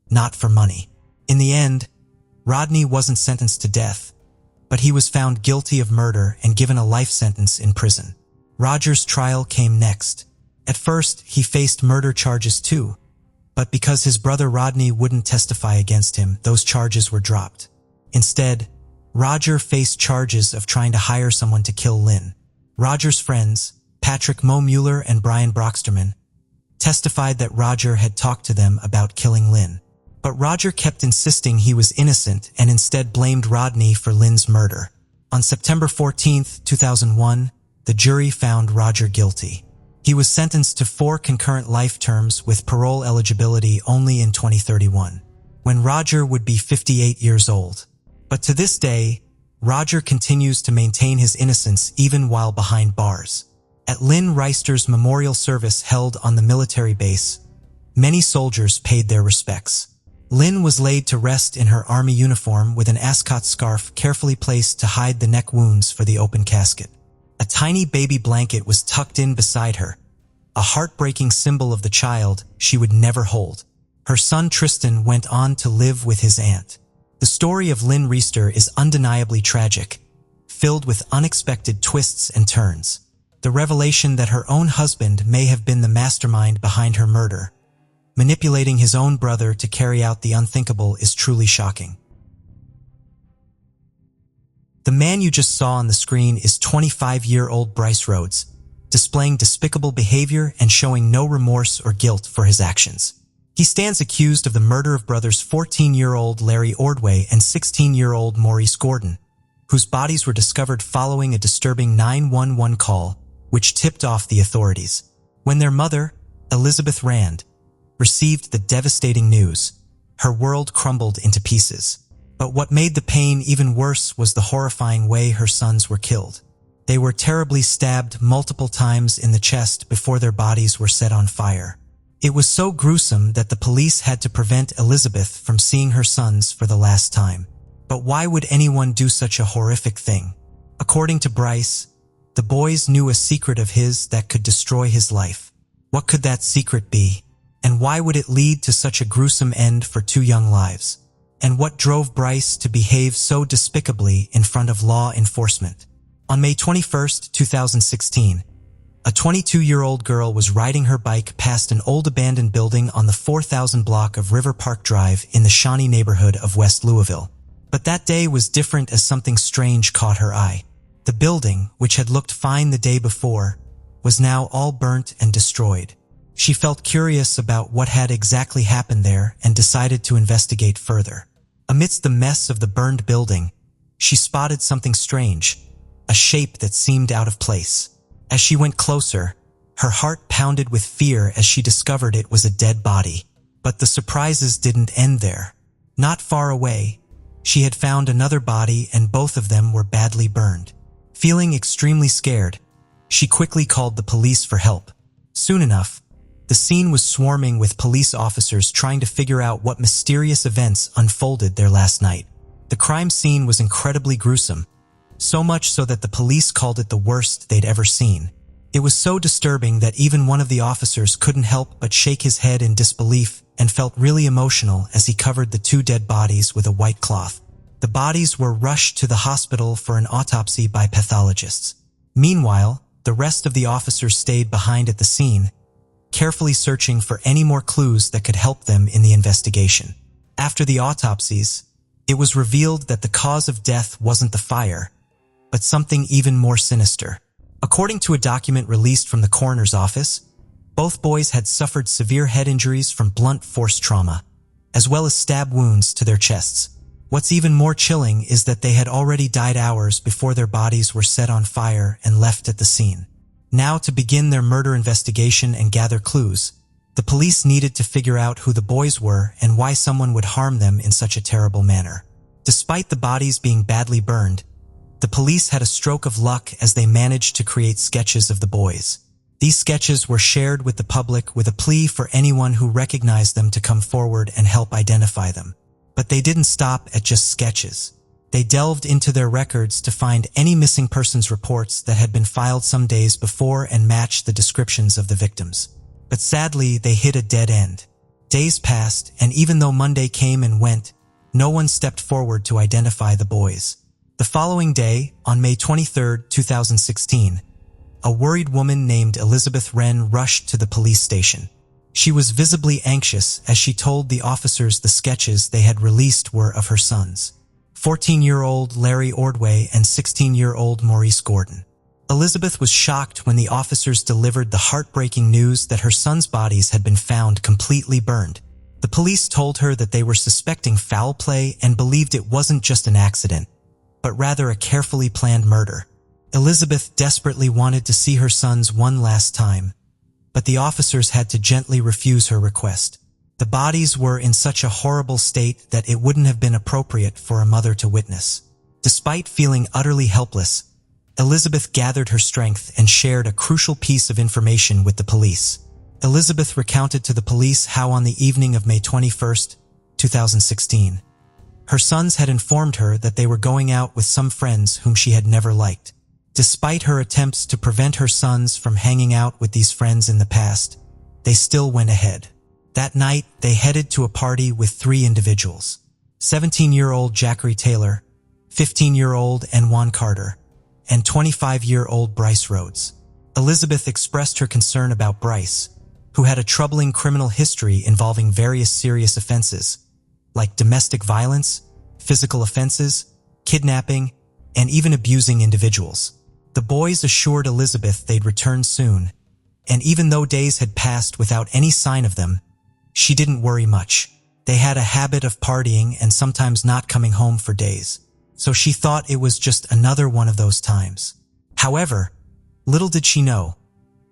not for money. In the end, Rodney wasn't sentenced to death, but he was found guilty of murder and given a life sentence in prison. Roger's trial came next. At first, he faced murder charges too, but because his brother Rodney wouldn't testify against him, those charges were dropped. Instead, Roger faced charges of trying to hire someone to kill Lynn. Roger's friends, Patrick Mo Mueller and Brian Broxterman, testified that Roger had talked to them about killing Lynn. But Roger kept insisting he was innocent and instead blamed Rodney for Lynn's murder. On September 14, 2001, the jury found Roger guilty. He was sentenced to 4 concurrent life terms with parole eligibility only in 2031, when Roger would be 58 years old. But to this day, Roger continues to maintain his innocence even while behind bars. At Lynn Reister's memorial service held on the military base, many soldiers paid their respects. Lynn was laid to rest in her army uniform with an ascot scarf carefully placed to hide the neck wounds for the open casket. A tiny baby blanket was tucked in beside her, a heartbreaking symbol of the child she would never hold. Her son Tristan went on to live with his aunt. The story of Lynn Reister is undeniably tragic, filled with unexpected twists and turns. The revelation that her own husband may have been the mastermind behind her murder, manipulating his own brother to carry out the unthinkable, is truly shocking. The man you just saw on the screen is 25-year-old Bryce Rhodes, displaying despicable behavior and showing no remorse or guilt for his actions. He stands accused of the murder of brothers 14-year-old Larry Ordway and 16-year-old Maurice Gordon, whose bodies were discovered following a disturbing 911 call, which tipped off the authorities. When their mother, Elizabeth Rand, received the devastating news, her world crumbled into pieces. But what made the pain even worse was the horrifying way her sons were killed. They were terribly stabbed multiple times in the chest before their bodies were set on fire. It was so gruesome that the police had to prevent Elizabeth from seeing her sons for the last time. But why would anyone do such a horrific thing? According to Bryce, the boys knew a secret of his that could destroy his life. What could that secret be? And why would it lead to such a gruesome end for two young lives? And what drove Bryce to behave so despicably in front of law enforcement? On May 21, 2016, a 22-year-old girl was riding her bike past an old abandoned building on the 4,000 block of River Park Drive in the Shawnee neighborhood of West Louisville. But that day was different as something strange caught her eye. The building, which had looked fine the day before, was now all burnt and destroyed. She felt curious about what had exactly happened there and decided to investigate further. Amidst the mess of the burned building, she spotted something strange, a shape that seemed out of place. As she went closer, her heart pounded with fear as she discovered it was a dead body. But the surprises didn't end there. Not far away, she had found another body and both of them were badly burned. Feeling extremely scared, she quickly called the police for help. Soon enough, the scene was swarming with police officers trying to figure out what mysterious events unfolded there last night. The crime scene was incredibly gruesome, so much so that the police called it the worst they'd ever seen. It was so disturbing that even one of the officers couldn't help but shake his head in disbelief and felt really emotional as he covered the two dead bodies with a white cloth. The bodies were rushed to the hospital for an autopsy by pathologists. Meanwhile, the rest of the officers stayed behind at the scene, carefully searching for any more clues that could help them in the investigation. After the autopsies, it was revealed that the cause of death wasn't the fire, but something even more sinister. According to a document released from the coroner's office, both boys had suffered severe head injuries from blunt force trauma, as well as stab wounds to their chests. What's even more chilling is that they had already died hours before their bodies were set on fire and left at the scene. Now, to begin their murder investigation and gather clues, the police needed to figure out who the boys were and why someone would harm them in such a terrible manner. Despite the bodies being badly burned, the police had a stroke of luck as they managed to create sketches of the boys. These sketches were shared with the public with a plea for anyone who recognized them to come forward and help identify them. But they didn't stop at just sketches. They delved into their records to find any missing persons reports that had been filed some days before and matched the descriptions of the victims. But sadly, they hit a dead end. Days passed, and even though Monday came and went, no one stepped forward to identify the boys. The following day, on May 23, 2016, a worried woman named Elizabeth Wren rushed to the police station. She was visibly anxious as she told the officers the sketches they had released were of her sons, 14-year-old Larry Ordway and 16-year-old Maurice Gordon. Elizabeth was shocked when the officers delivered the heartbreaking news that her sons' bodies had been found completely burned. The police told her that they were suspecting foul play and believed it wasn't just an accident, but rather a carefully planned murder. Elizabeth desperately wanted to see her sons one last time, but the officers had to gently refuse her request. The bodies were in such a horrible state that it wouldn't have been appropriate for a mother to witness. Despite feeling utterly helpless, Elizabeth gathered her strength and shared a crucial piece of information with the police. Elizabeth recounted to the police how on the evening of May 21, 2016, her sons had informed her that they were going out with some friends whom she had never liked. Despite her attempts to prevent her sons from hanging out with these friends in the past, they still went ahead. That night, they headed to a party with three individuals: 17-year-old Jackery Taylor, 15-year-old Anwan Carter, and 25-year-old Bryce Rhodes. Elizabeth expressed her concern about Bryce, who had a troubling criminal history involving various serious offenses, like domestic violence, physical offenses, kidnapping, and even abusing individuals. The boys assured Elizabeth they'd return soon, and even though days had passed without any sign of them, she didn't worry much. They had a habit of partying and sometimes not coming home for days, so she thought it was just another one of those times. However, Little did she know,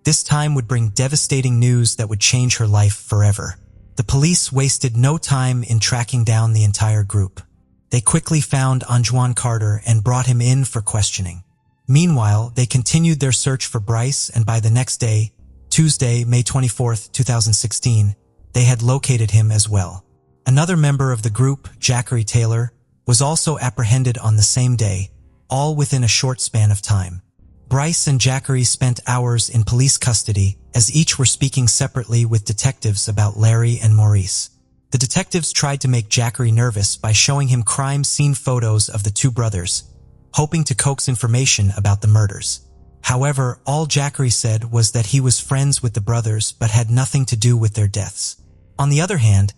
this time would bring devastating news that would change her life forever. The police wasted no time in tracking down the entire group. They quickly found Antoine Carter and brought him in for questioning. Meanwhile, they continued their search for Bryce, and by the next day, Tuesday, May 24, 2016, they had located him as well. Another member of the group, Jackery Taylor, was also apprehended on the same day, all within a short span of time. Bryce and Jackery spent hours in police custody as each were speaking separately with detectives about Larry and Maurice. The detectives tried to make Jackery nervous by showing him crime scene photos of the two brothers, hoping to coax information about the murders. However, all Jackery said was that he was friends with the brothers but had nothing to do with their deaths. On the other hand,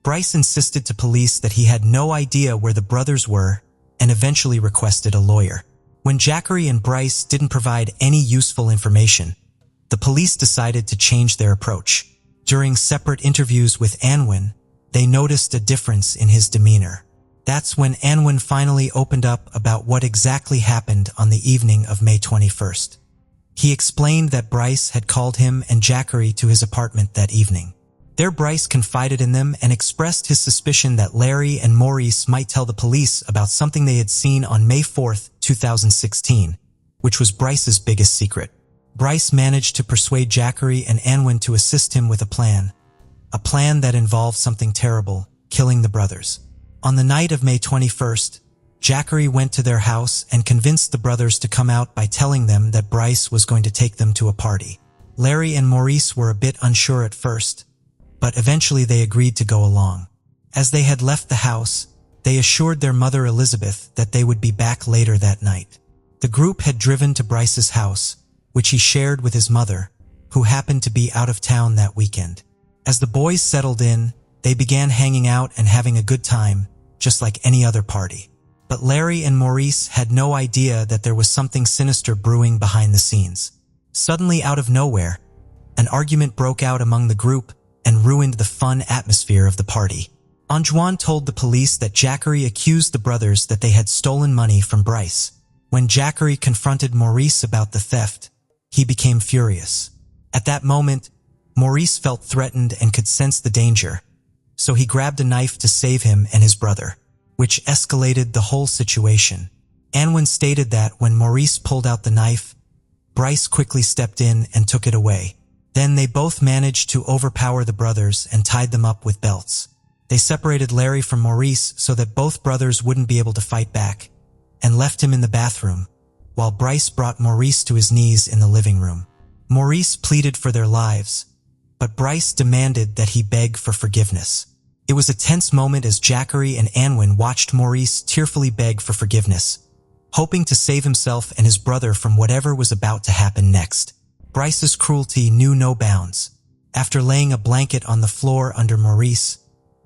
Bryce insisted to police that he had no idea where the brothers were and eventually requested a lawyer. When Jackery and Bryce didn't provide any useful information, the police decided to change their approach. During separate interviews with Anwin, they noticed a difference in his demeanor. That's when Anwin finally opened up about what exactly happened on the evening of May 21st. He explained that Bryce had called him and Jackery to his apartment that evening. There, Bryce confided in them and expressed his suspicion that Larry and Maurice might tell the police about something they had seen on May 4, 2016, which was Bryce's biggest secret. Bryce managed to persuade Jackery and Anwin to assist him with a plan that involved something terrible, killing the brothers. On the night of May 21st, Jackery went to their house and convinced the brothers to come out by telling them that Bryce was going to take them to a party. Larry and Maurice were a bit unsure at first, but eventually they agreed to go along. As they had left the house, they assured their mother Elizabeth that they would be back later that night. The group had driven to Bryce's house, which he shared with his mother, who happened to be out of town that weekend. As the boys settled in, they began hanging out and having a good time, just like any other party. But Larry and Maurice had no idea that there was something sinister brewing behind the scenes. Suddenly, out of nowhere, an argument broke out among the group and ruined the fun atmosphere of the party. Antoine told the police that Jackery accused the brothers that they had stolen money from Bryce. When Jackery confronted Maurice about the theft, he became furious. At that moment, Maurice felt threatened and could sense the danger, so he grabbed a knife to save him and his brother, which escalated the whole situation. Anwin stated that when Maurice pulled out the knife, Bryce quickly stepped in and took it away. Then they both managed to overpower the brothers and tied them up with belts. They separated Larry from Maurice so that both brothers wouldn't be able to fight back, and left him in the bathroom, while Bryce brought Maurice to his knees in the living room. Maurice pleaded for their lives, but Bryce demanded that he beg for forgiveness. It was a tense moment as Jackery and Anwin watched Maurice tearfully beg for forgiveness, hoping to save himself and his brother from whatever was about to happen next. Bryce's cruelty knew no bounds. After laying a blanket on the floor under Maurice,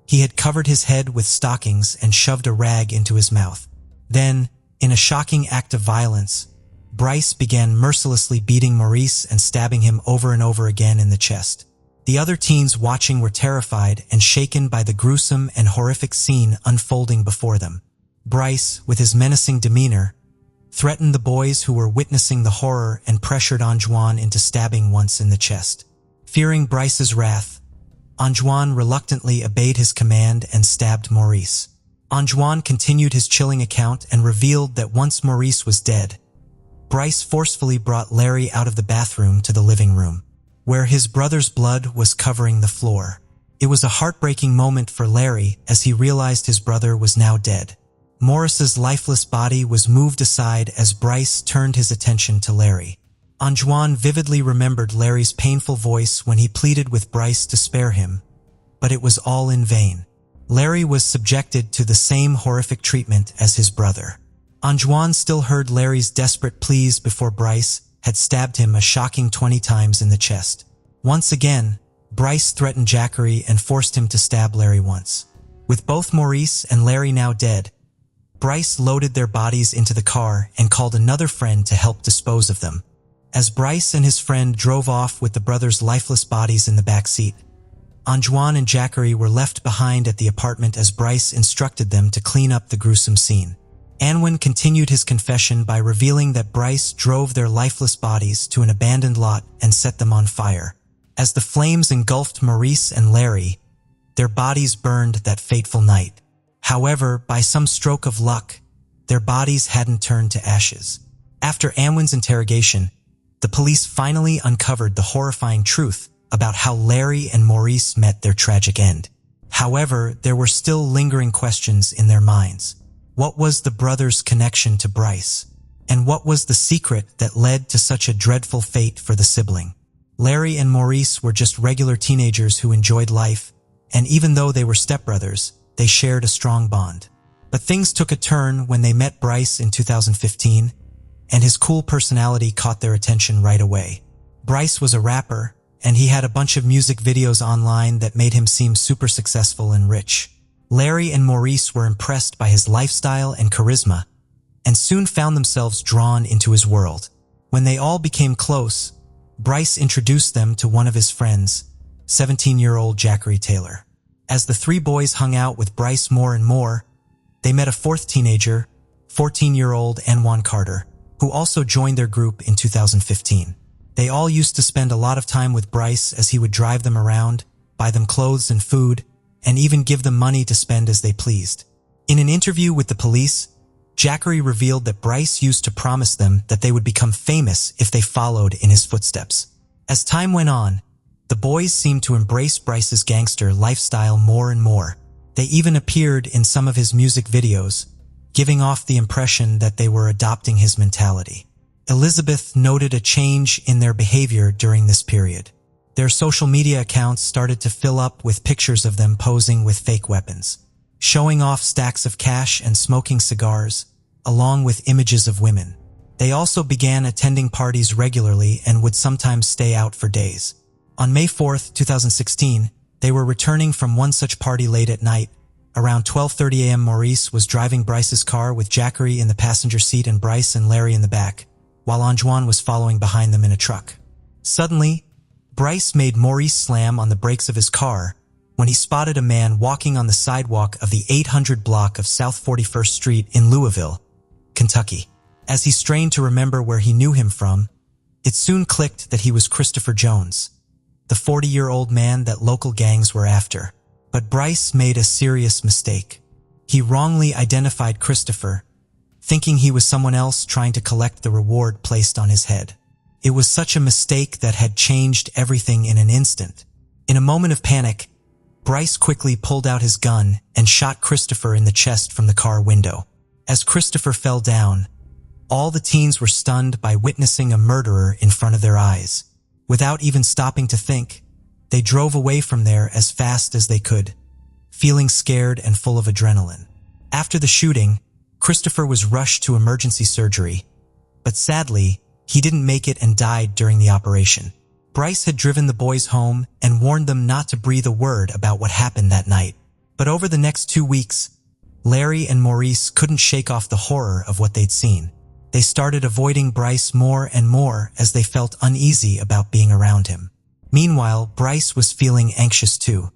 he had covered his head with stockings and shoved a rag into his mouth. Then, in a shocking act of violence, Bryce began mercilessly beating Maurice and stabbing him over and over again in the chest. The other teens watching were terrified and shaken by the gruesome and horrific scene unfolding before them. Bryce, with his menacing demeanor, threatened the boys who were witnessing the horror and pressured Antoine into stabbing once in the chest. Fearing Bryce's wrath, Antoine reluctantly obeyed his command and stabbed Maurice. Antoine continued his chilling account and revealed that once Maurice was dead, Bryce forcefully brought Larry out of the bathroom to the living room, where his brother's blood was covering the floor. It was a heartbreaking moment for Larry as he realized his brother was now dead. Maurice's lifeless body was moved aside as Bryce turned his attention to Larry. Antoine vividly remembered Larry's painful voice when he pleaded with Bryce to spare him, but it was all in vain. Larry was subjected to the same horrific treatment as his brother. Antoine still heard Larry's desperate pleas before Bryce had stabbed him a shocking 20 times in the chest. Once again, Bryce threatened Jackery and forced him to stab Larry once. With both Maurice and Larry now dead, Bryce loaded their bodies into the car and called another friend to help dispose of them. As Bryce and his friend drove off with the brothers' lifeless bodies in the back seat, Antoine and Jackery were left behind at the apartment as Bryce instructed them to clean up the gruesome scene. Anwin continued his confession by revealing that Bryce drove their lifeless bodies to an abandoned lot and set them on fire. As the flames engulfed Maurice and Larry, their bodies burned that fateful night. However, by some stroke of luck, their bodies hadn't turned to ashes. After Anwin's interrogation, the police finally uncovered the horrifying truth about how Larry and Maurice met their tragic end. However, there were still lingering questions in their minds. What was the brothers' connection to Bryce? And what was the secret that led to such a dreadful fate for the sibling? Larry and Maurice were just regular teenagers who enjoyed life, and even though they were stepbrothers, they shared a strong bond. But things took a turn when they met Bryce in 2015, and his cool personality caught their attention right away. Bryce was a rapper, and he had a bunch of music videos online that made him seem super successful and rich. Larry and Maurice were impressed by his lifestyle and charisma, and soon found themselves drawn into his world. When they all became close, Bryce introduced them to one of his friends, 17-year-old Jackery Taylor. As the three boys hung out with Bryce more and more, they met a fourth teenager, 14-year-old Anwan Carter, who also joined their group in 2015. They all used to spend a lot of time with Bryce as he would drive them around, buy them clothes and food, and even give them money to spend as they pleased. In an interview with the police, Jackery revealed that Bryce used to promise them that they would become famous if they followed in his footsteps. As time went on, the boys seemed to embrace Bryce's gangster lifestyle more and more. They even appeared in some of his music videos, giving off the impression that they were adopting his mentality. Elizabeth noted a change in their behavior during this period. Their social media accounts started to fill up with pictures of them posing with fake weapons, showing off stacks of cash and smoking cigars, along with images of women. They also began attending parties regularly and would sometimes stay out for days. On May 4, 2016, they were returning from one such party late at night. Around 12:30 a.m. Maurice was driving Bryce's car with Jackery in the passenger seat and Bryce and Larry in the back, while Anjuan was following behind them in a truck. Suddenly, Bryce made Maurice slam on the brakes of his car when he spotted a man walking on the sidewalk of the 800 block of South 41st Street in Louisville, Kentucky. As he strained to remember where he knew him from, it soon clicked that he was Christopher Jones, the 40-year-old man that local gangs were after. But Bryce made a serious mistake. He wrongly identified Christopher, thinking he was someone else trying to collect the reward placed on his head. It was such a mistake that had changed everything in an instant. In a moment of panic, Bryce quickly pulled out his gun and shot Christopher in the chest from the car window. As Christopher fell down, all the teens were stunned by witnessing a murderer in front of their eyes. Without even stopping to think, they drove away from there as fast as they could, feeling scared and full of adrenaline. After the shooting, Christopher was rushed to emergency surgery, but sadly, he didn't make it and died during the operation. Bryce had driven the boys home and warned them not to breathe a word about what happened that night. But over the next 2 weeks, Larry and Maurice couldn't shake off the horror of what they'd seen. They started avoiding Bryce more and more as they felt uneasy about being around him. Meanwhile, Bryce was feeling anxious too.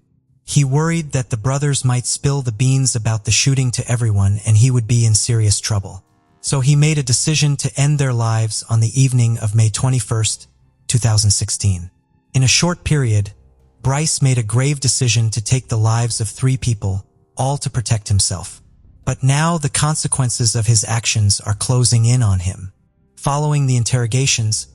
He worried that the brothers might spill the beans about the shooting to everyone and he would be in serious trouble. So he made a decision to end their lives on the evening of May 21st, 2016. In a short period, Bryce made a grave decision to take the lives of 3 people, all to protect himself. But now the consequences of his actions are closing in on him. Following the interrogations,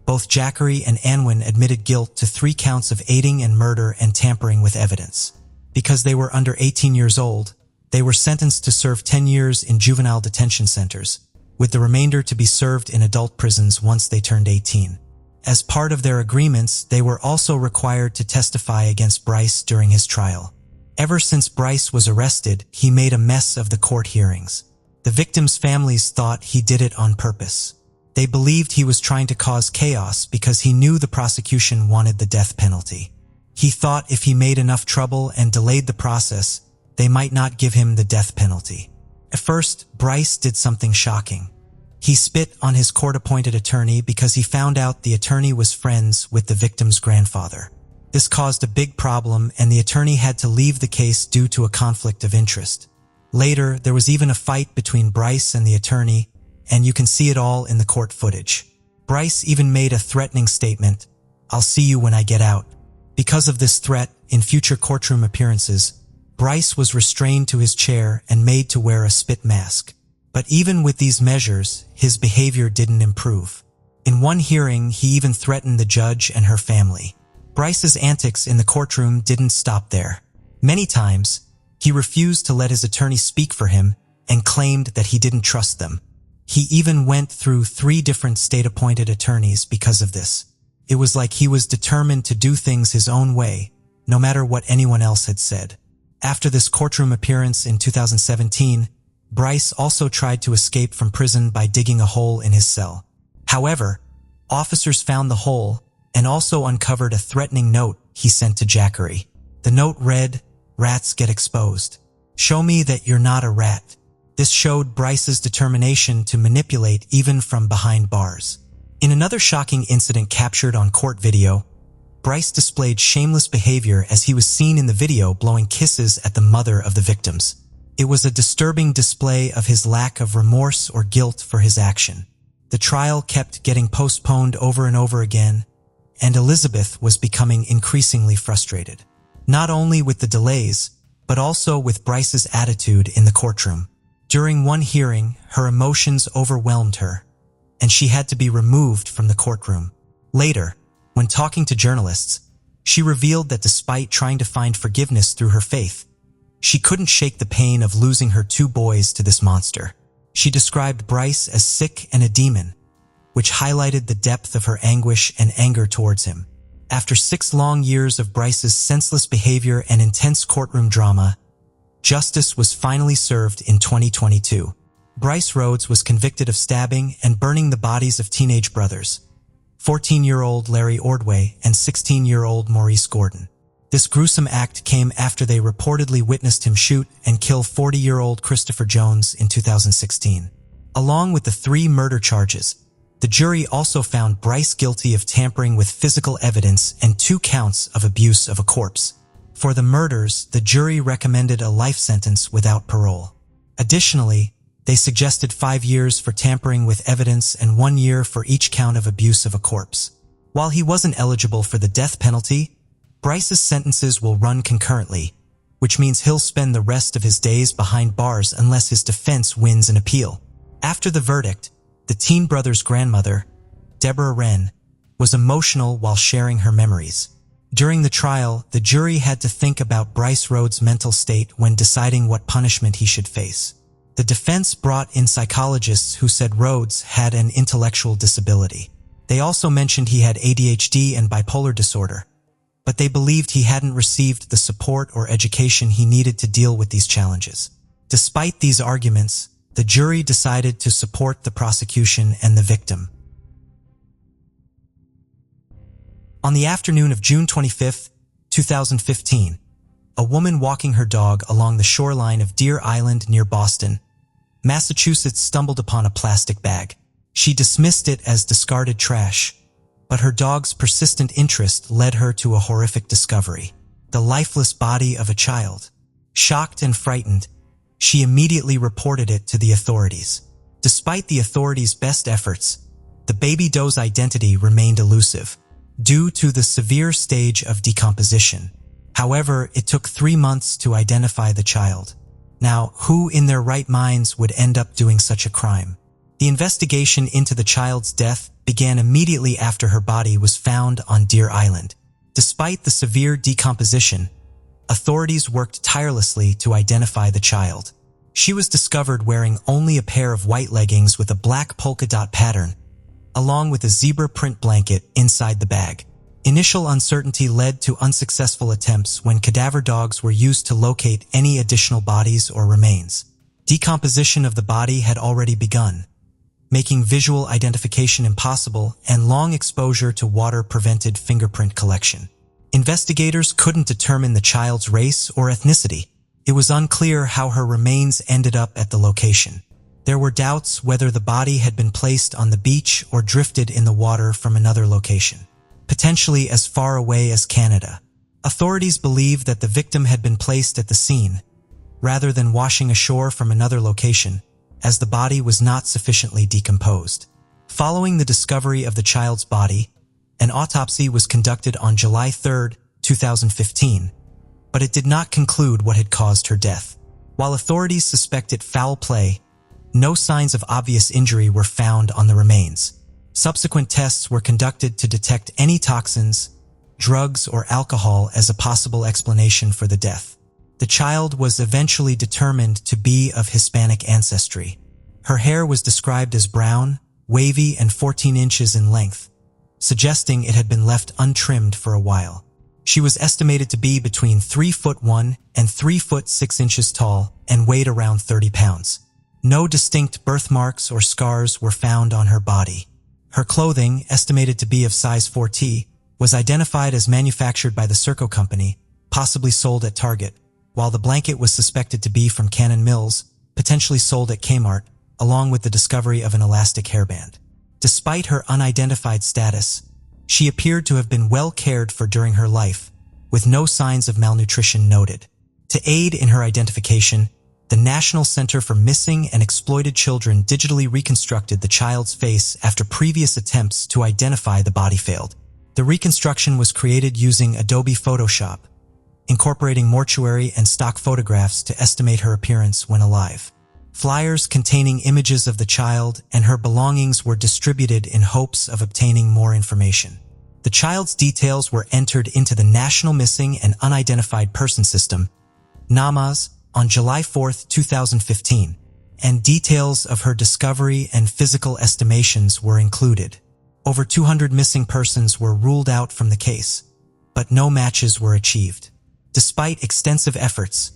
both Jackery and Anwin admitted guilt to 3 counts of aiding and murder and tampering with evidence. Because they were under 18 years old, they were sentenced to serve 10 years in juvenile detention centers, with the remainder to be served in adult prisons once they turned 18. As part of their agreements, they were also required to testify against Bryce during his trial. Ever since Bryce was arrested, he made a mess of the court hearings. The victims' families thought he did it on purpose. They believed he was trying to cause chaos because he knew the prosecution wanted the death penalty. He thought if he made enough trouble and delayed the process, they might not give him the death penalty. At first, Bryce did something shocking. He spit on his court-appointed attorney because he found out the attorney was friends with the victim's grandfather. This caused a big problem and the attorney had to leave the case due to a conflict of interest. Later, there was even a fight between Bryce and the attorney, and you can see it all in the court footage. Bryce even made a threatening statement, "I'll see you when I get out." Because of this threat, in future courtroom appearances, Bryce was restrained to his chair and made to wear a spit mask. But even with these measures, his behavior didn't improve. In one hearing, he even threatened the judge and her family. Bryce's antics in the courtroom didn't stop there. Many times, he refused to let his attorney speak for him and claimed that he didn't trust them. He even went through 3 different state-appointed attorneys because of this. It was like he was determined to do things his own way, no matter what anyone else had said. After this courtroom appearance in 2017, Bryce also tried to escape from prison by digging a hole in his cell. However, officers found the hole and also uncovered a threatening note he sent to Jackery. The note read, "Rats get exposed. Show me that you're not a rat." This showed Bryce's determination to manipulate even from behind bars. In another shocking incident captured on court video, Bryce displayed shameless behavior as he was seen in the video blowing kisses at the mother of the victims. It was a disturbing display of his lack of remorse or guilt for his action. The trial kept getting postponed over and over again, and Elizabeth was becoming increasingly frustrated. Not only with the delays, but also with Bryce's attitude in the courtroom. During one hearing, her emotions overwhelmed her, and she had to be removed from the courtroom. Later, when talking to journalists, she revealed that despite trying to find forgiveness through her faith, she couldn't shake the pain of losing her 2 boys to this monster. She described Bryce as sick and a demon, which highlighted the depth of her anguish and anger towards him. After 6 long years of Bryce's senseless behavior and intense courtroom drama, justice was finally served in 2022. Bryce Rhodes was convicted of stabbing and burning the bodies of teenage brothers, 14-year-old Larry Ordway and 16-year-old Maurice Gordon. This gruesome act came after they reportedly witnessed him shoot and kill 40-year-old Christopher Jones in 2016. Along with the 3 murder charges, the jury also found Bryce guilty of tampering with physical evidence and 2 counts of abuse of a corpse. For the murders, the jury recommended a life sentence without parole. Additionally, they suggested 5 years for tampering with evidence and 1 year for each count of abuse of a corpse. While he wasn't eligible for the death penalty, Bryce's sentences will run concurrently, which means he'll spend the rest of his days behind bars unless his defense wins an appeal. After the verdict, the teen brother's grandmother, Deborah Wren, was emotional while sharing her memories. During the trial, the jury had to think about Bryce Rhodes' mental state when deciding what punishment he should face. The defense brought in psychologists who said Rhodes had an intellectual disability. They also mentioned he had ADHD and bipolar disorder, but they believed he hadn't received the support or education he needed to deal with these challenges. Despite these arguments, the jury decided to support the prosecution and the victim. On the afternoon of June 25, 2015, a woman walking her dog along the shoreline of Deer Island near Boston, Massachusetts stumbled upon a plastic bag. She dismissed it as discarded trash, but her dog's persistent interest led her to a horrific discovery: the lifeless body of a child. Shocked and frightened, she immediately reported it to the authorities. Despite the authorities' best efforts, the baby doe's identity remained elusive, due to the severe stage of decomposition. However, it took 3 months to identify the child. Now, who in their right minds would end up doing such a crime? The investigation into the child's death began immediately after her body was found on Deer Island. Despite the severe decomposition, authorities worked tirelessly to identify the child. She was discovered wearing only a pair of white leggings with a black polka dot pattern, along with a zebra print blanket inside the bag. Initial uncertainty led to unsuccessful attempts when cadaver dogs were used to locate any additional bodies or remains. Decomposition of the body had already begun, making visual identification impossible, and long exposure to water prevented fingerprint collection. Investigators couldn't determine the child's race or ethnicity. It was unclear how her remains ended up at the location. There were doubts whether the body had been placed on the beach or drifted in the water from another location, potentially as far away as Canada. Authorities believe that the victim had been placed at the scene, rather than washing ashore from another location, as the body was not sufficiently decomposed. Following the discovery of the child's body, an autopsy was conducted on July 3, 2015, but it did not conclude what had caused her death. While authorities suspected foul play, no signs of obvious injury were found on the remains. Subsequent tests were conducted to detect any toxins, drugs, or alcohol as a possible explanation for the death. The child was eventually determined to be of Hispanic ancestry. Her hair was described as brown, wavy, and 14 inches in length, suggesting it had been left untrimmed for a while. She was estimated to be between 3'1" and 3'6" tall and weighed around 30 pounds. No distinct birthmarks or scars were found on her body. Her clothing, estimated to be of size 4T, was identified as manufactured by the Serco Company, possibly sold at Target, while the blanket was suspected to be from Cannon Mills, potentially sold at Kmart, along with the discovery of an elastic hairband. Despite her unidentified status, she appeared to have been well cared for during her life, with no signs of malnutrition noted. To aid in her identification, the National Center for Missing and Exploited Children digitally reconstructed the child's face after previous attempts to identify the body failed. The reconstruction was created using Adobe Photoshop, incorporating mortuary and stock photographs to estimate her appearance when alive. Flyers containing images of the child and her belongings were distributed in hopes of obtaining more information. The child's details were entered into the National Missing and Unidentified Person System, NAMAS, on July 4, 2015, and details of her discovery and physical estimations were included. Over 200 missing persons were ruled out from the case, but no matches were achieved. Despite extensive efforts,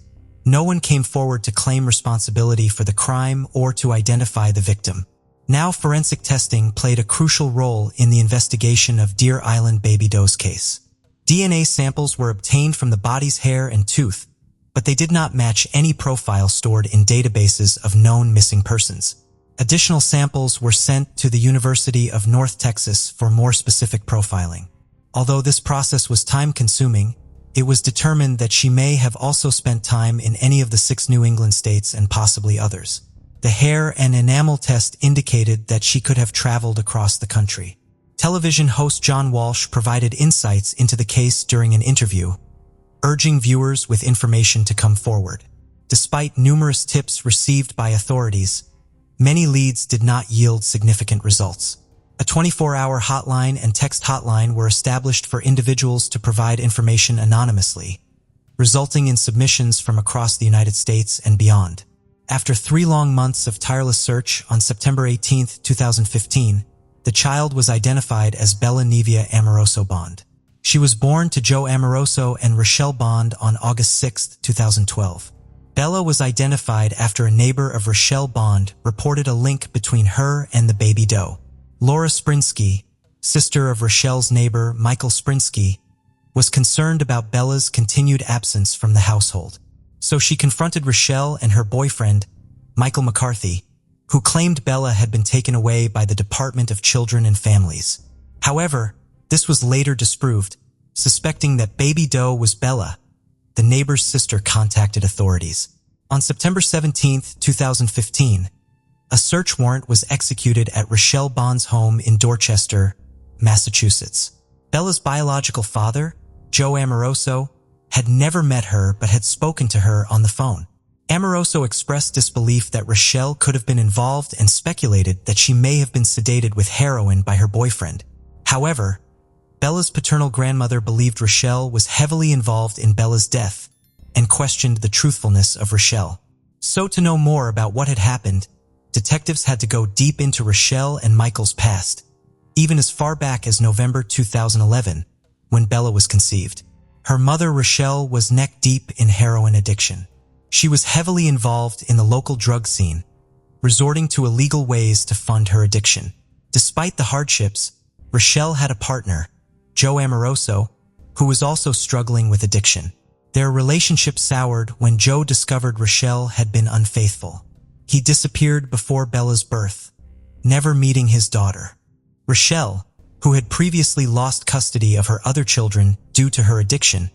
no one came forward to claim responsibility for the crime or to identify the victim. Now, forensic testing played a crucial role in the investigation of Deer Island Baby Doe's case. DNA samples were obtained from the body's hair and tooth, but they did not match any profile stored in databases of known missing persons. Additional samples were sent to the University of North Texas for more specific profiling. Although this process was time-consuming, it was determined that she may have also spent time in any of the 6 New England states and possibly others. The hair and enamel test indicated that she could have traveled across the country. Television host John Walsh provided insights into the case during an interview, urging viewers with information to come forward. Despite numerous tips received by authorities, many leads did not yield significant results. A 24-hour hotline and text hotline were established for individuals to provide information anonymously, resulting in submissions from across the United States and beyond. After 3 long months of tireless search, on September 18, 2015, the child was identified as Bella Nevia Amoroso Bond. She was born to Joe Amoroso and Rochelle Bond on August 6, 2012. Bella was identified after a neighbor of Rochelle Bond reported a link between her and the baby doe. Laura Sprinsky, sister of Rochelle's neighbor Michael Sprinsky, was concerned about Bella's continued absence from the household. So she confronted Rochelle and her boyfriend, Michael McCarthy, who claimed Bella had been taken away by the Department of Children and Families. However, this was later disproved. Suspecting that baby doe was Bella, the neighbor's sister contacted authorities. On September 17, 2015, a search warrant was executed at Rochelle Bond's home in Dorchester, Massachusetts. Bella's biological father, Joe Amoroso, had never met her but had spoken to her on the phone. Amoroso expressed disbelief that Rochelle could have been involved and speculated that she may have been sedated with heroin by her boyfriend. However, Bella's paternal grandmother believed Rochelle was heavily involved in Bella's death and questioned the truthfulness of Rochelle. So to know more about what had happened, detectives had to go deep into Rochelle and Michael's past, even as far back as November 2011, when Bella was conceived. Her mother, Rochelle, was neck-deep in heroin addiction. She was heavily involved in the local drug scene, resorting to illegal ways to fund her addiction. Despite the hardships, Rochelle had a partner, Joe Amoroso, who was also struggling with addiction. Their relationship soured when Joe discovered Rochelle had been unfaithful. He disappeared before Bella's birth, never meeting his daughter. Rochelle, who had previously lost custody of her other children due to her addiction,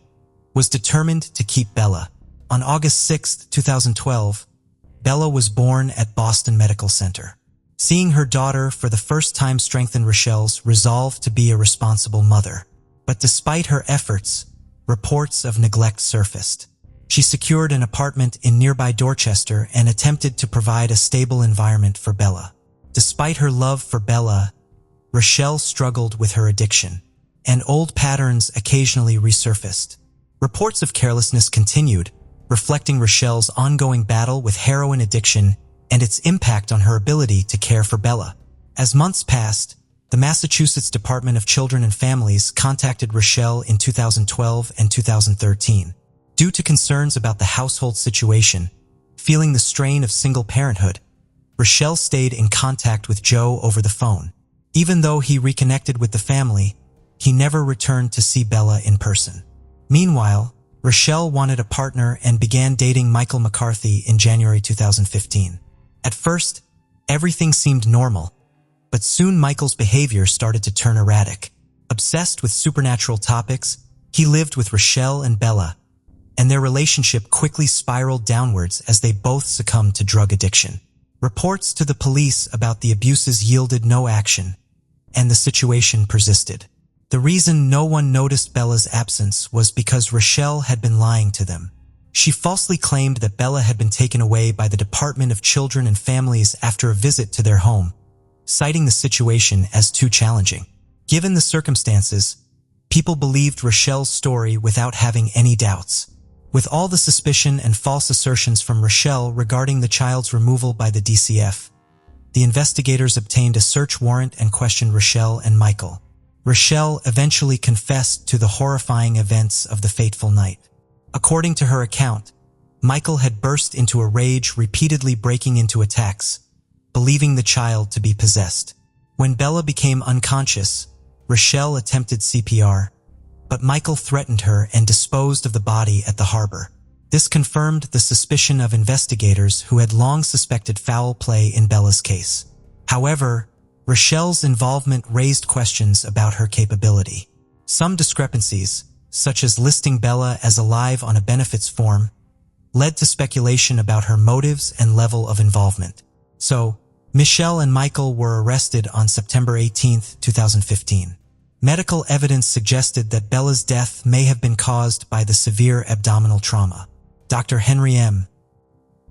was determined to keep Bella. On August 6, 2012, Bella was born at Boston Medical Center. Seeing her daughter for the first time strengthened Rochelle's resolve to be a responsible mother. But despite her efforts, reports of neglect surfaced. She secured an apartment in nearby Dorchester and attempted to provide a stable environment for Bella. Despite her love for Bella, Rochelle struggled with her addiction, and old patterns occasionally resurfaced. Reports of carelessness continued, reflecting Rochelle's ongoing battle with heroin addiction and its impact on her ability to care for Bella. As months passed, the Massachusetts Department of Children and Families contacted Rochelle in 2012 and 2013. Due to concerns about the household situation, feeling the strain of single parenthood, Rochelle stayed in contact with Joe over the phone. Even though he reconnected with the family, he never returned to see Bella in person. Meanwhile, Rochelle wanted a partner and began dating Michael McCarthy in January 2015. At first, everything seemed normal, but soon Michael's behavior started to turn erratic. Obsessed with supernatural topics, he lived with Rochelle and Bella, and their relationship quickly spiraled downwards as they both succumbed to drug addiction. Reports to the police about the abuses yielded no action, and the situation persisted. The reason no one noticed Bella's absence was because Rochelle had been lying to them. She falsely claimed that Bella had been taken away by the Department of Children and Families after a visit to their home, citing the situation as too challenging. Given the circumstances, people believed Rochelle's story without having any doubts. With all the suspicion and false assertions from Rochelle regarding the child's removal by the DCF, the investigators obtained a search warrant and questioned Rochelle and Michael. Rochelle eventually confessed to the horrifying events of the fateful night. According to her account, Michael had burst into a rage, repeatedly breaking into attacks, believing the child to be possessed. When Bella became unconscious, Rochelle attempted CPR, but Michael threatened her and disposed of the body at the harbor. This confirmed the suspicion of investigators who had long suspected foul play in Bella's case. However, Rochelle's involvement raised questions about her capability. Some discrepancies, such as listing Bella as alive on a benefits form, led to speculation about her motives and level of involvement. So, Michelle and Michael were arrested on September 18, 2015. Medical evidence suggested that Bella's death may have been caused by the severe abdominal trauma. Dr. Henry M.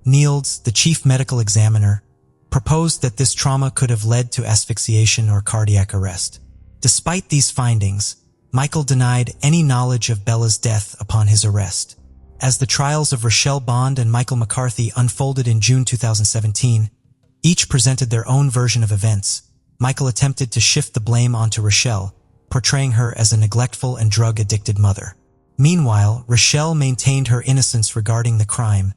Nields, the chief medical examiner, proposed that this trauma could have led to asphyxiation or cardiac arrest. Despite these findings, Michael denied any knowledge of Bella's death upon his arrest. As the trials of Rochelle Bond and Michael McCarthy unfolded in June 2017, each presented their own version of events. Michael attempted to shift the blame onto Rochelle, portraying her as a neglectful and drug-addicted mother. Meanwhile, Rochelle maintained her innocence regarding the crime,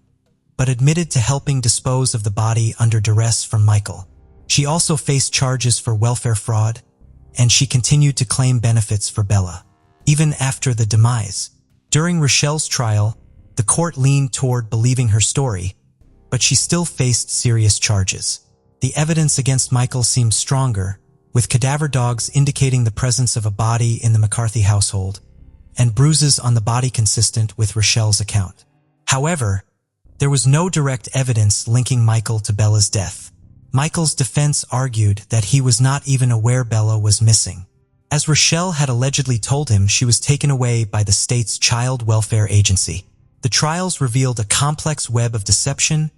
but admitted to helping dispose of the body under duress from Michael. She also faced charges for welfare fraud, and she continued to claim benefits for Bella, even after the demise. During Rochelle's trial, the court leaned toward believing her story, but she still faced serious charges. The evidence against Michael seemed stronger, with cadaver dogs indicating the presence of a body in the McCarthy household, and bruises on the body consistent with Rochelle's account. However, there was no direct evidence linking Michael to Bella's death. Michael's defense argued that he was not even aware Bella was missing, as Rochelle had allegedly told him she was taken away by the state's child welfare agency. The trials revealed a complex web of deception,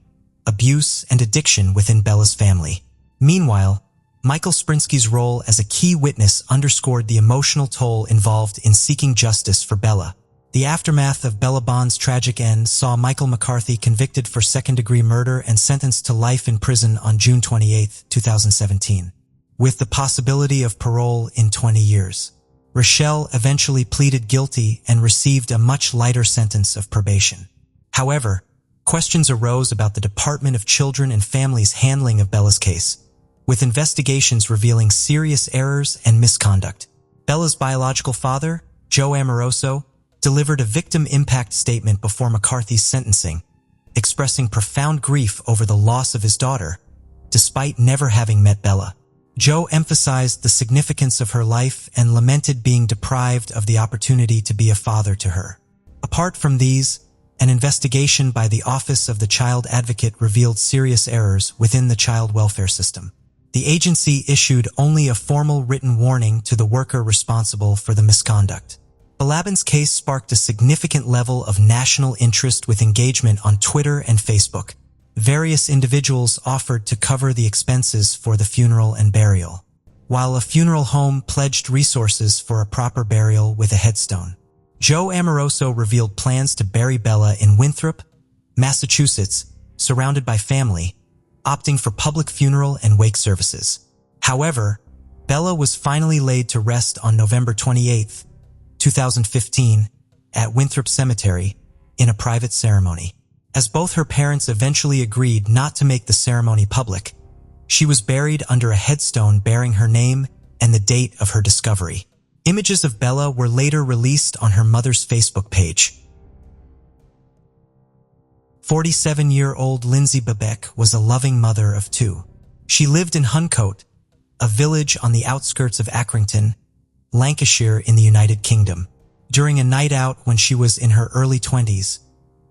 abuse, and addiction within Bella's family. Meanwhile, Michael Sprinsky's role as a key witness underscored the emotional toll involved in seeking justice for Bella. The aftermath of Bella Bond's tragic end saw Michael McCarthy convicted for second-degree murder and sentenced to life in prison on June 28, 2017, with the possibility of parole in 20 years. Rochelle eventually pleaded guilty and received a much lighter sentence of probation. However, questions arose about the Department of Children and Families' handling of Bella's case, with investigations revealing serious errors and misconduct. Bella's biological father, Joe Amoroso, delivered a victim impact statement before McCarthy's sentencing, expressing profound grief over the loss of his daughter, despite never having met Bella. Joe emphasized the significance of her life and lamented being deprived of the opportunity to be a father to her. Apart from these, An investigation by the Office of the Child Advocate revealed serious errors within the child welfare system. The agency issued only a formal written warning to the worker responsible for the misconduct. Balabin's case sparked a significant level of national interest with engagement on Twitter and Facebook. Various individuals offered to cover the expenses for the funeral and burial, while a funeral home pledged resources for a proper burial with a headstone. Joe Amoroso revealed plans to bury Bella in Winthrop, Massachusetts, surrounded by family, opting for public funeral and wake services. However, Bella was finally laid to rest on November 28, 2015, at Winthrop Cemetery in a private ceremony. As both her parents eventually agreed not to make the ceremony public, she was buried under a headstone bearing her name and the date of her discovery. Images of Bella were later released on her mother's Facebook page. 47-year-old Lindsay Bebeck was a loving mother of two. She lived in Huncote, a village on the outskirts of Accrington, Lancashire in the United Kingdom. During a night out when she was in her early 20s,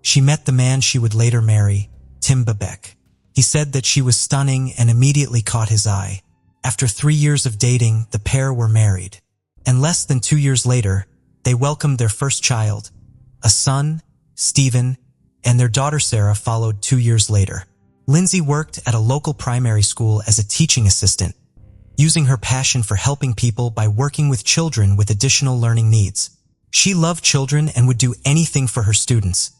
she met the man she would later marry, Tim Bebeck. He said that she was stunning and immediately caught his eye. After 3 years of dating, the pair were married. And less than 2 years later, they welcomed their first child, a son, Stephen, and their daughter Sarah followed 2 years later. Lindsay worked at a local primary school as a teaching assistant, using her passion for helping people by working with children with additional learning needs. She loved children and would do anything for her students,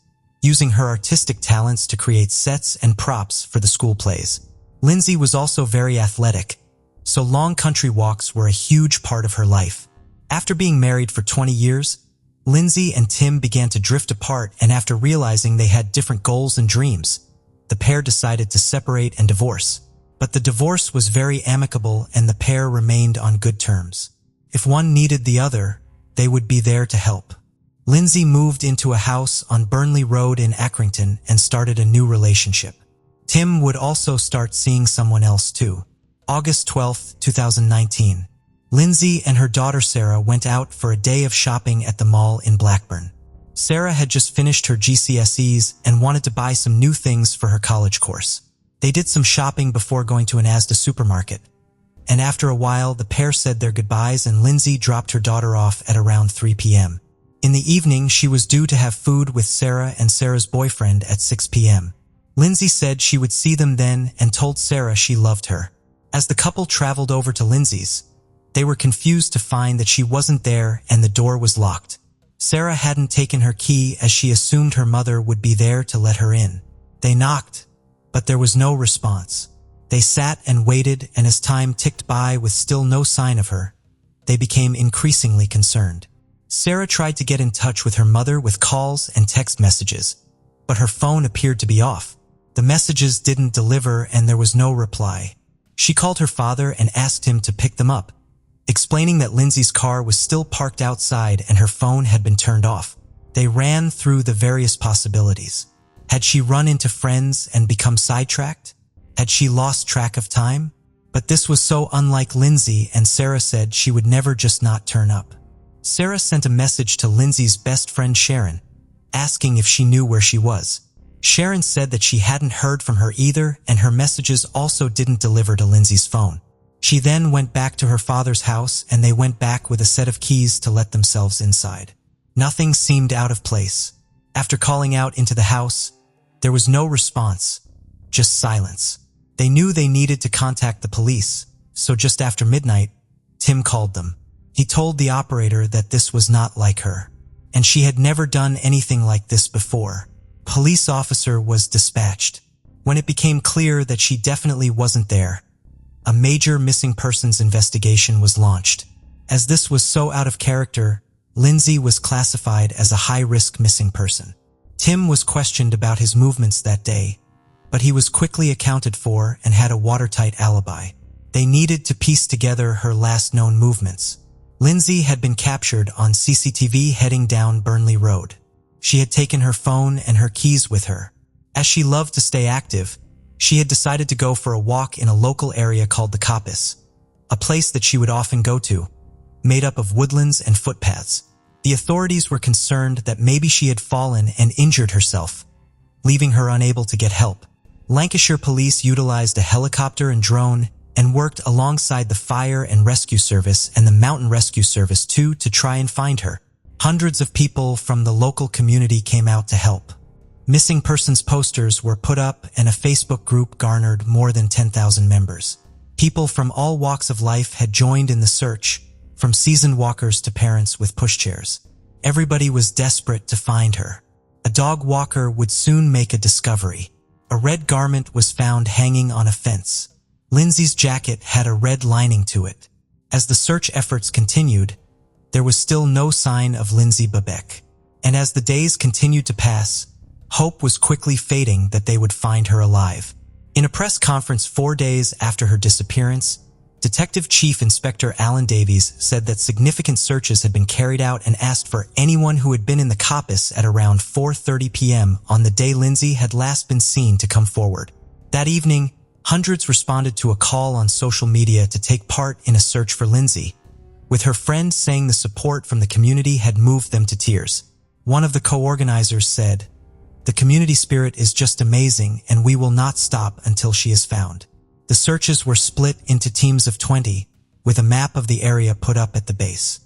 using her artistic talents to create sets and props for the school plays. Lindsay was also very athletic, so long country walks were a huge part of her life. After being married for 20 years, Lindsay and Tim began to drift apart, and after realizing they had different goals and dreams, the pair decided to separate and divorce. But the divorce was very amicable and the pair remained on good terms. If one needed the other, they would be there to help. Lindsay moved into a house on Burnley Road in Accrington and started a new relationship. Tim would also start seeing someone else too. August 12, 2019. Lindsay and her daughter Sarah went out for a day of shopping at the mall in Blackburn. Sarah had just finished her GCSEs and wanted to buy some new things for her college course. They did some shopping before going to an Asda supermarket, and after a while the pair said their goodbyes and Lindsay dropped her daughter off at around 3 p.m. In the evening, she was due to have food with Sarah and Sarah's boyfriend at 6 p.m. Lindsay said she would see them then and told Sarah she loved her. As the couple traveled over to Lindsay's, they were confused to find that she wasn't there and the door was locked. Sarah hadn't taken her key as she assumed her mother would be there to let her in. They knocked, but there was no response. They sat and waited, and as time ticked by with still no sign of her, they became increasingly concerned. Sarah tried to get in touch with her mother with calls and text messages, but her phone appeared to be off. The messages didn't deliver and there was no reply. She called her father and asked him to pick them up, explaining that Lindsay's car was still parked outside and her phone had been turned off. They ran through the various possibilities. Had she run into friends and become sidetracked? Had she lost track of time? But this was so unlike Lindsay, and Sarah said she would never just not turn up. Sarah sent a message to Lindsay's best friend Sharon, asking if she knew where she was. Sharon said that she hadn't heard from her either, and her messages also didn't deliver to Lindsay's phone. She then went back to her father's house, and they went back with a set of keys to let themselves inside. Nothing seemed out of place. After calling out into the house, there was no response, just silence. They knew they needed to contact the police, so just after midnight, Tim called them. He told the operator that this was not like her, and she had never done anything like this before. A police officer was dispatched. When it became clear that she definitely wasn't there, a major missing persons investigation was launched. As this was so out of character, Lindsay was classified as a high-risk missing person. Tim was questioned about his movements that day, but he was quickly accounted for and had a watertight alibi. They needed to piece together her last known movements. Lindsay had been captured on CCTV heading down Burnley Road. She had taken her phone and her keys with her. As she loved to stay active, she had decided to go for a walk in a local area called the Coppice, a place that she would often go to, made up of woodlands and footpaths. The authorities were concerned that maybe she had fallen and injured herself, leaving her unable to get help. Lancashire police utilized a helicopter and drone and worked alongside the fire and rescue service and the mountain rescue service too to try and find her. Hundreds of people from the local community came out to help. Missing persons posters were put up and a Facebook group garnered more than 10,000 members. People from all walks of life had joined in the search, from seasoned walkers to parents with pushchairs. Everybody was desperate to find her. A dog walker would soon make a discovery. A red garment was found hanging on a fence. Lindsay's jacket had a red lining to it. As the search efforts continued, there was still no sign of Lindsay Bebeck. And as the days continued to pass, hope was quickly fading that they would find her alive. In a press conference 4 days after her disappearance, Detective Chief Inspector Alan Davies said that significant searches had been carried out and asked for anyone who had been in the coppice at around 4:30 p.m. on the day Lindsay had last been seen to come forward. That evening, hundreds responded to a call on social media to take part in a search for Lindsay, with her friends saying the support from the community had moved them to tears. One of the co-organizers said, "The community spirit is just amazing and we will not stop until she is found." The searches were split into teams of 20, with a map of the area put up at the base.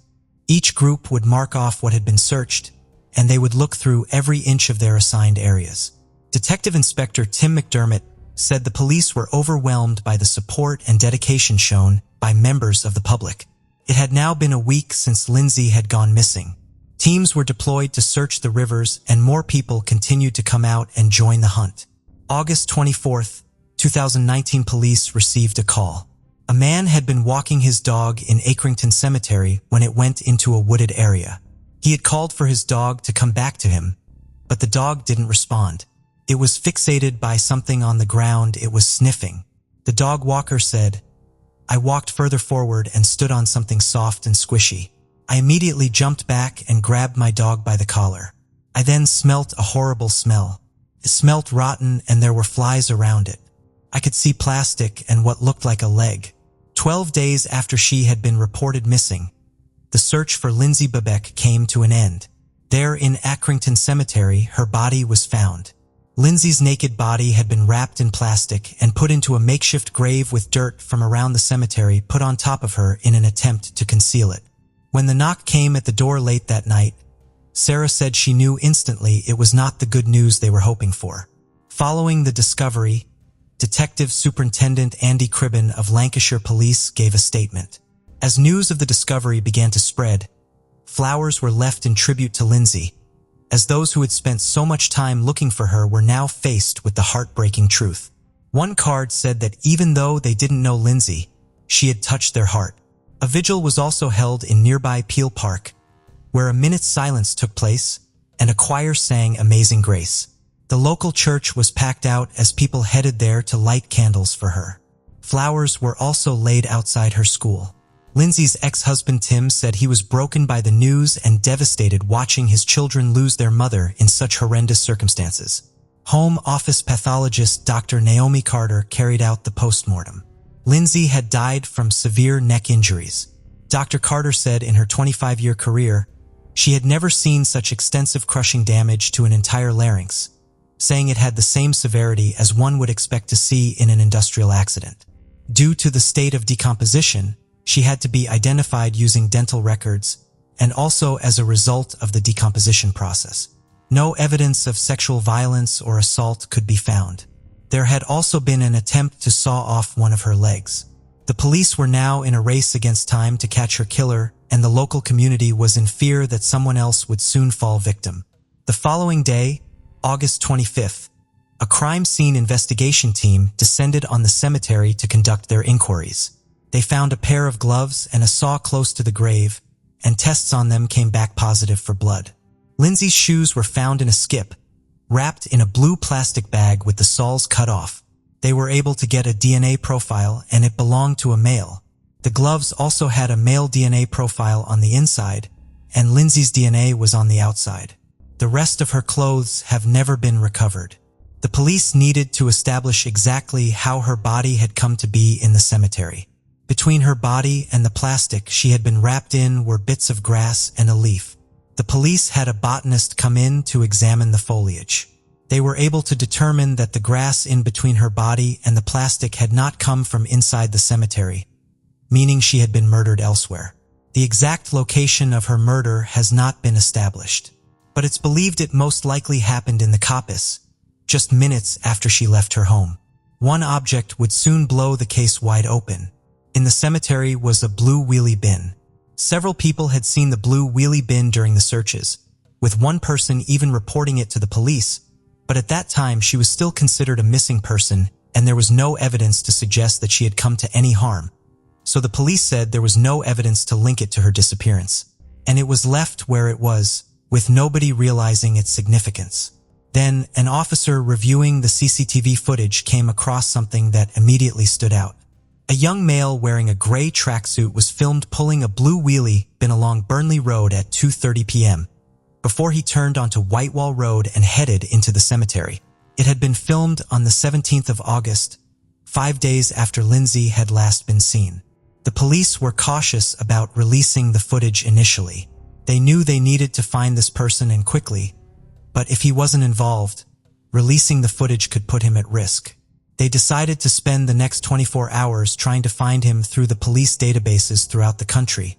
Each group would mark off what had been searched, and they would look through every inch of their assigned areas. Detective Inspector Tim McDermott said the police were overwhelmed by the support and dedication shown by members of the public. It had now been a week since Lindsay had gone missing. Teams were deployed to search the rivers and more people continued to come out and join the hunt. August 24th, 2019 police received a call. A man had been walking his dog in Accrington Cemetery when it went into a wooded area. He had called for his dog to come back to him, but the dog didn't respond. It was fixated by something on the ground it was sniffing. The dog walker said, "I walked further forward and stood on something soft and squishy. I immediately jumped back and grabbed my dog by the collar. I then smelt a horrible smell. It smelt rotten and there were flies around it. I could see plastic and what looked like a leg." 12 days after she had been reported missing, the search for Lindsay Bebeck came to an end. There in Accrington Cemetery, her body was found. Lindsay's naked body had been wrapped in plastic and put into a makeshift grave with dirt from around the cemetery put on top of her in an attempt to conceal it. When the knock came at the door late that night, Sarah said she knew instantly it was not the good news they were hoping for. Following the discovery, Detective Superintendent Andy Cribben of Lancashire Police gave a statement. As news of the discovery began to spread, flowers were left in tribute to Lindsay, as those who had spent so much time looking for her were now faced with the heartbreaking truth. One card said that even though they didn't know Lindsay, she had touched their heart. A vigil was also held in nearby Peel Park, where a minute's silence took place and a choir sang Amazing Grace. The local church was packed out as people headed there to light candles for her. Flowers were also laid outside her school. Lindsay's ex-husband Tim said he was broken by the news and devastated watching his children lose their mother in such horrendous circumstances. Home office pathologist Dr. Naomi Carter carried out the postmortem. Lindsay had died from severe neck injuries. Dr. Carter said in her 25-year career, she had never seen such extensive crushing damage to an entire larynx, saying it had the same severity as one would expect to see in an industrial accident. Due to the state of decomposition, she had to be identified using dental records and also as a result of the decomposition process. No evidence of sexual violence or assault could be found. There had also been an attempt to saw off one of her legs. The police were now in a race against time to catch her killer, and the local community was in fear that someone else would soon fall victim. The following day, August 25th, a crime scene investigation team descended on the cemetery to conduct their inquiries. They found a pair of gloves and a saw close to the grave, and tests on them came back positive for blood. Lindsay's shoes were found in a skip, wrapped in a blue plastic bag with the soles cut off. They were able to get a DNA profile and it belonged to a male. The gloves also had a male DNA profile on the inside, and Lindsay's DNA was on the outside. The rest of her clothes have never been recovered. The police needed to establish exactly how her body had come to be in the cemetery. Between her body and the plastic she had been wrapped in were bits of grass and a leaf. The police had a botanist come in to examine the foliage. They were able to determine that the grass in between her body and the plastic had not come from inside the cemetery, meaning she had been murdered elsewhere. The exact location of her murder has not been established, but it's believed it most likely happened in the coppice, just minutes after she left her home. One object would soon blow the case wide open. In the cemetery was a blue wheelie bin. Several people had seen the blue wheelie bin during the searches, with one person even reporting it to the police, but at that time she was still considered a missing person and there was no evidence to suggest that she had come to any harm. So the police said there was no evidence to link it to her disappearance, and it was left where it was, with nobody realizing its significance. Then, an officer reviewing the CCTV footage came across something that immediately stood out. A young male wearing a gray tracksuit was filmed pulling a blue wheelie bin along Burnley Road at 2:30 p.m. before he turned onto Whitewall Road and headed into the cemetery. It had been filmed on the 17th of August, 5 days after Lindsay had last been seen. The police were cautious about releasing the footage initially. They knew they needed to find this person and quickly, but if he wasn't involved, releasing the footage could put him at risk. They decided to spend the next 24 hours trying to find him through the police databases throughout the country,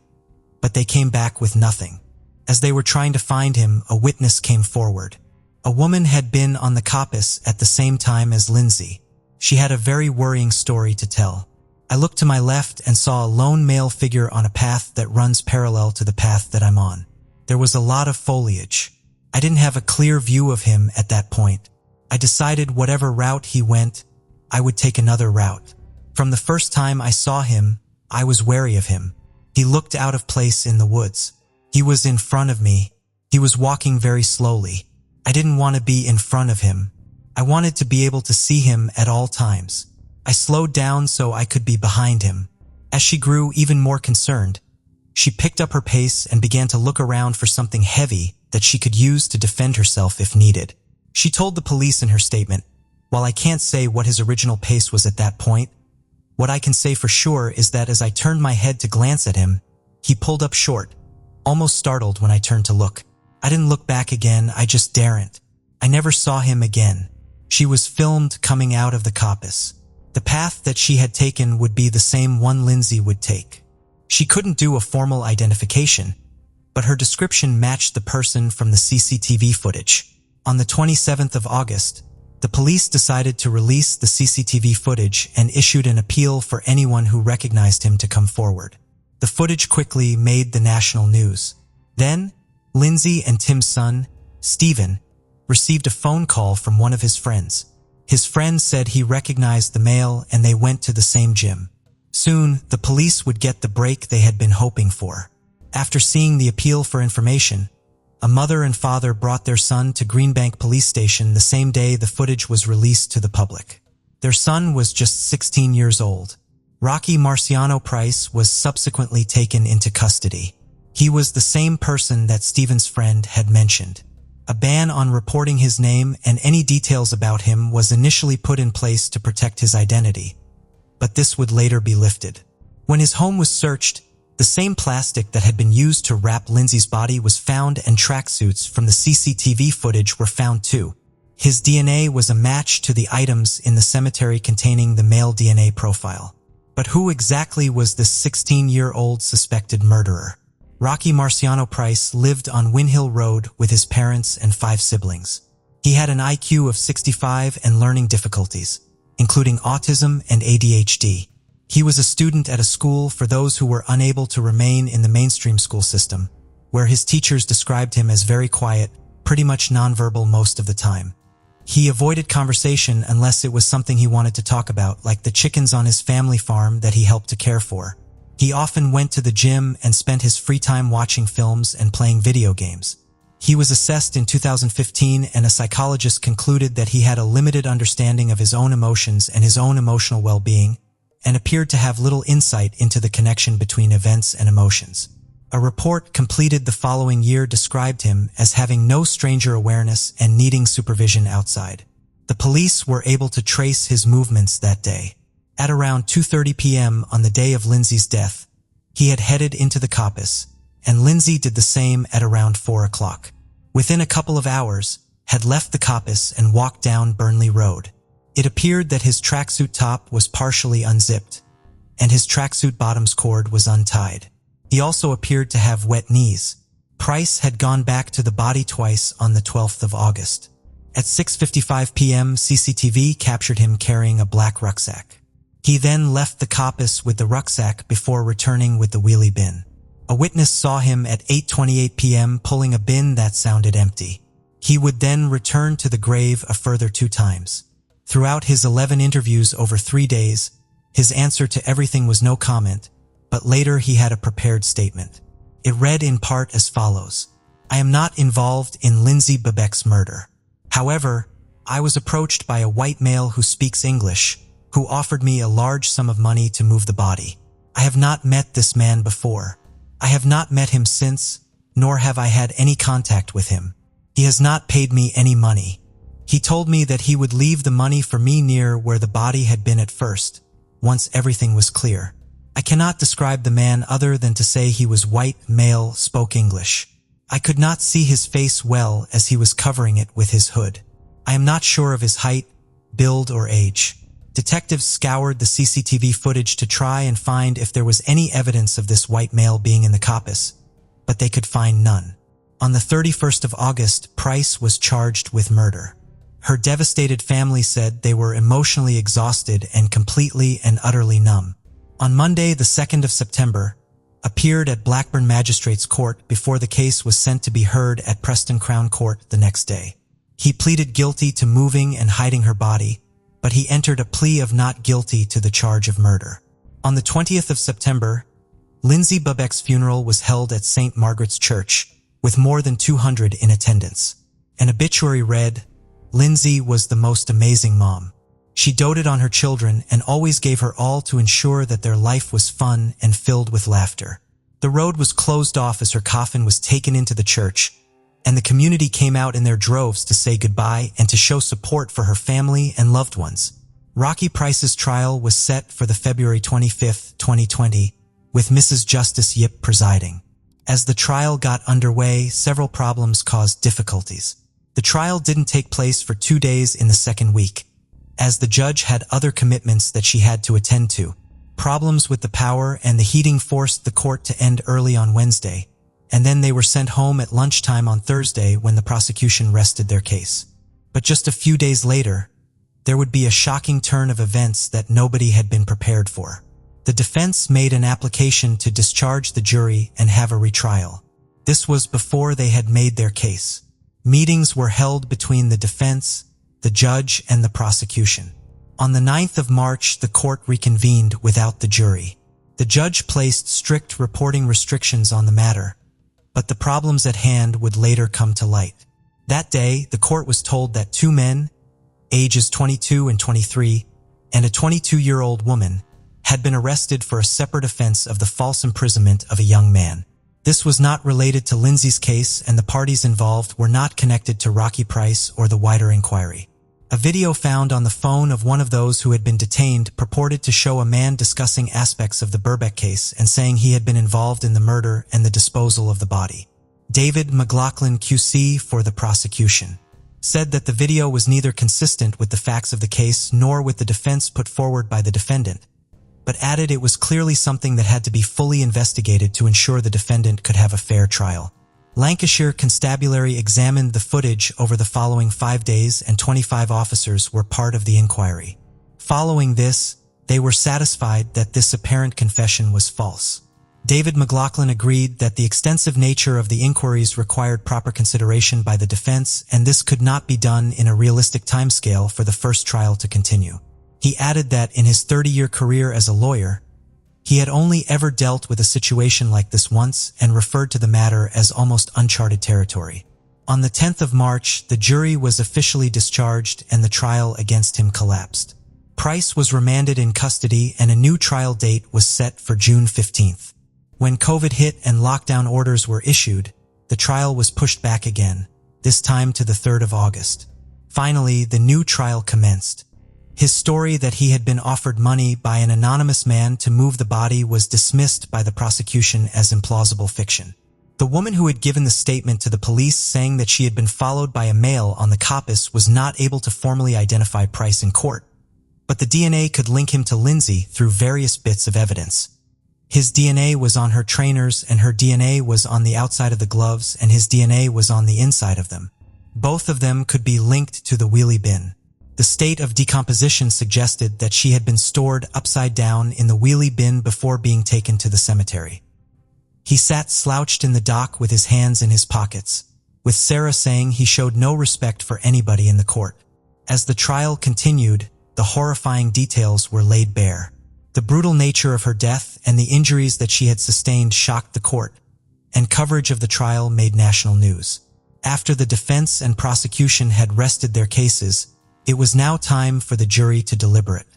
but they came back with nothing. As they were trying to find him, a witness came forward. A woman had been on the coppice at the same time as Lindsay. She had a very worrying story to tell. I looked to my left and saw a lone male figure on a path that runs parallel to the path that I'm on. There was a lot of foliage. I didn't have a clear view of him at that point. I decided whatever route he went, I would take another route. From the first time I saw him, I was wary of him. He looked out of place in the woods. He was in front of me. He was walking very slowly. I didn't want to be in front of him. I wanted to be able to see him at all times. I slowed down so I could be behind him. As she grew even more concerned, she picked up her pace and began to look around for something heavy that she could use to defend herself if needed. She told the police in her statement, "While I can't say what his original pace was at that point, what I can say for sure is that as I turned my head to glance at him, he pulled up short, almost startled when I turned to look. I didn't look back again, I just daren't. I never saw him again." She was filmed coming out of the coppice. The path that she had taken would be the same one Lindsay would take. She couldn't do a formal identification, but her description matched the person from the CCTV footage. On the 27th of August, the police decided to release the CCTV footage and issued an appeal for anyone who recognized him to come forward. The footage quickly made the national news. Then, Lindsay and Tim's son, Stephen, received a phone call from one of his friends. His friend said he recognized the male and they went to the same gym. Soon, the police would get the break they had been hoping for. After seeing the appeal for information, a mother and father brought their son to Greenbank Police Station the same day the footage was released to the public. Their son was just 16 years old. Rocky Marciano Price was subsequently taken into custody. He was the same person that Stephen's friend had mentioned. A ban on reporting his name and any details about him was initially put in place to protect his identity, but this would later be lifted. When his home was searched, the same plastic that had been used to wrap Lindsay's body was found and tracksuits from the CCTV footage were found too. His DNA was a match to the items in the cemetery containing the male DNA profile. But who exactly was this 16-year-old suspected murderer? Rocky Marciano Price lived on Windhill Road with his parents and 5 siblings. He had an IQ of 65 and learning difficulties, including autism and ADHD. He was a student at a school for those who were unable to remain in the mainstream school system, where his teachers described him as very quiet, pretty much nonverbal most of the time. He avoided conversation unless it was something he wanted to talk about, like the chickens on his family farm that he helped to care for. He often went to the gym and spent his free time watching films and playing video games. He was assessed in 2015 and a psychologist concluded that he had a limited understanding of his own emotions and his own emotional well-being, and appeared to have little insight into the connection between events and emotions. A report completed the following year described him as having no stranger awareness and needing supervision outside. The police were able to trace his movements that day. At around 2:30 p.m. on the day of Lindsay's death, he had headed into the coppice, and Lindsay did the same at around 4 o'clock. Within a couple of hours, had left the coppice and walked down Burnley Road. It appeared that his tracksuit top was partially unzipped, and his tracksuit bottom's cord was untied. He also appeared to have wet knees. Price had gone back to the body twice on the 12th of August. At 6:55 p.m., CCTV captured him carrying a black rucksack. He then left the coppice with the rucksack before returning with the wheelie bin. A witness saw him at 8:28 p.m. pulling a bin that sounded empty. He would then return to the grave a further 2 times. Throughout his 11 interviews over 3 days, his answer to everything was no comment, but later he had a prepared statement. It read in part as follows: "I am not involved in Lindsay Bebek's murder. However, I was approached by a white male who speaks English, who offered me a large sum of money to move the body. I have not met this man before. I have not met him since, nor have I had any contact with him. He has not paid me any money. He told me that he would leave the money for me near where the body had been at first, once everything was clear. I cannot describe the man other than to say he was white, male, spoke English. I could not see his face well as he was covering it with his hood. I am not sure of his height, build, or age." Detectives scoured the CCTV footage to try and find if there was any evidence of this white male being in the coppice, but they could find none. On the 31st of August, Price was charged with murder. Her devastated family said they were emotionally exhausted and completely and utterly numb. On Monday, the 2nd of September, appeared at Blackburn Magistrates Court before the case was sent to be heard at Preston Crown Court the next day. He pleaded guilty to moving and hiding her body, but he entered a plea of not guilty to the charge of murder. On the 20th of September, Lindsay Bebek's funeral was held at St. Margaret's Church, with more than 200 in attendance. An obituary read, "Lindsay was the most amazing mom. She doted on her children and always gave her all to ensure that their life was fun and filled with laughter." The road was closed off as her coffin was taken into the church, and the community came out in their droves to say goodbye and to show support for her family and loved ones. Rocky Price's trial was set for the February 25, 2020, with Mrs. Justice Yip presiding. As the trial got underway, several problems caused difficulties. The trial didn't take place for 2 days in the second week, as the judge had other commitments that she had to attend to. Problems with the power and the heating forced the court to end early on Wednesday, and then they were sent home at lunchtime on Thursday when the prosecution rested their case. But just a few days later, there would be a shocking turn of events that nobody had been prepared for. The defense made an application to discharge the jury and have a retrial. This was before they had made their case. Meetings were held between the defense, the judge, and the prosecution. On the 9th of March, the court reconvened without the jury. The judge placed strict reporting restrictions on the matter, but the problems at hand would later come to light. That day, the court was told that 2 men, ages 22 and 23, and a 22-year-old woman, had been arrested for a separate offense of the false imprisonment of a young man. This was not related to Lindsay's case, and the parties involved were not connected to Rocky Price or the wider inquiry. A video found on the phone of one of those who had been detained purported to show a man discussing aspects of the Bebek case and saying he had been involved in the murder and the disposal of the body. David McLaughlin, QC for the prosecution, said that the video was neither consistent with the facts of the case nor with the defense put forward by the defendant, but added it was clearly something that had to be fully investigated to ensure the defendant could have a fair trial. Lancashire Constabulary examined the footage over the following 5 days, and 25 officers were part of the inquiry. Following this, they were satisfied that this apparent confession was false. David McLaughlin agreed that the extensive nature of the inquiries required proper consideration by the defense, and this could not be done in a realistic timescale for the first trial to continue. He added that in his 30-year career as a lawyer, he had only ever dealt with a situation like this once and referred to the matter as almost uncharted territory. On the 10th of March, the jury was officially discharged and the trial against him collapsed. Price was remanded in custody and a new trial date was set for June 15th. When COVID hit and lockdown orders were issued, the trial was pushed back again, this time to the 3rd of August. Finally, the new trial commenced. His story that he had been offered money by an anonymous man to move the body was dismissed by the prosecution as implausible fiction. The woman who had given the statement to the police saying that she had been followed by a male on the coppice was not able to formally identify Price in court, but the DNA could link him to Lindsay through various bits of evidence. His DNA was on her trainers and her DNA was on the outside of the gloves and his DNA was on the inside of them. Both of them could be linked to the wheelie bin. The state of decomposition suggested that she had been stored upside down in the wheelie bin before being taken to the cemetery. He sat slouched in the dock with his hands in his pockets, with Sarah saying he showed no respect for anybody in the court. As the trial continued, the horrifying details were laid bare. The brutal nature of her death and the injuries that she had sustained shocked the court, and coverage of the trial made national news. After the defense and prosecution had rested their cases, it was now time for the jury to deliberate.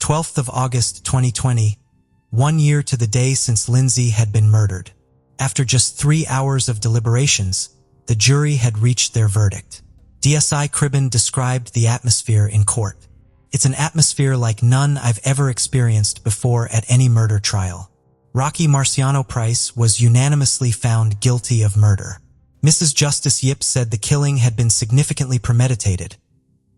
12th of August 2020, 1 year to the day since Lindsay had been murdered. After just 3 hours of deliberations, the jury had reached their verdict. DSI Cribben described the atmosphere in court. It's an atmosphere like none I've ever experienced before at any murder trial. Rocky Marciano Price was unanimously found guilty of murder. Mrs. Justice Yip said the killing had been significantly premeditated.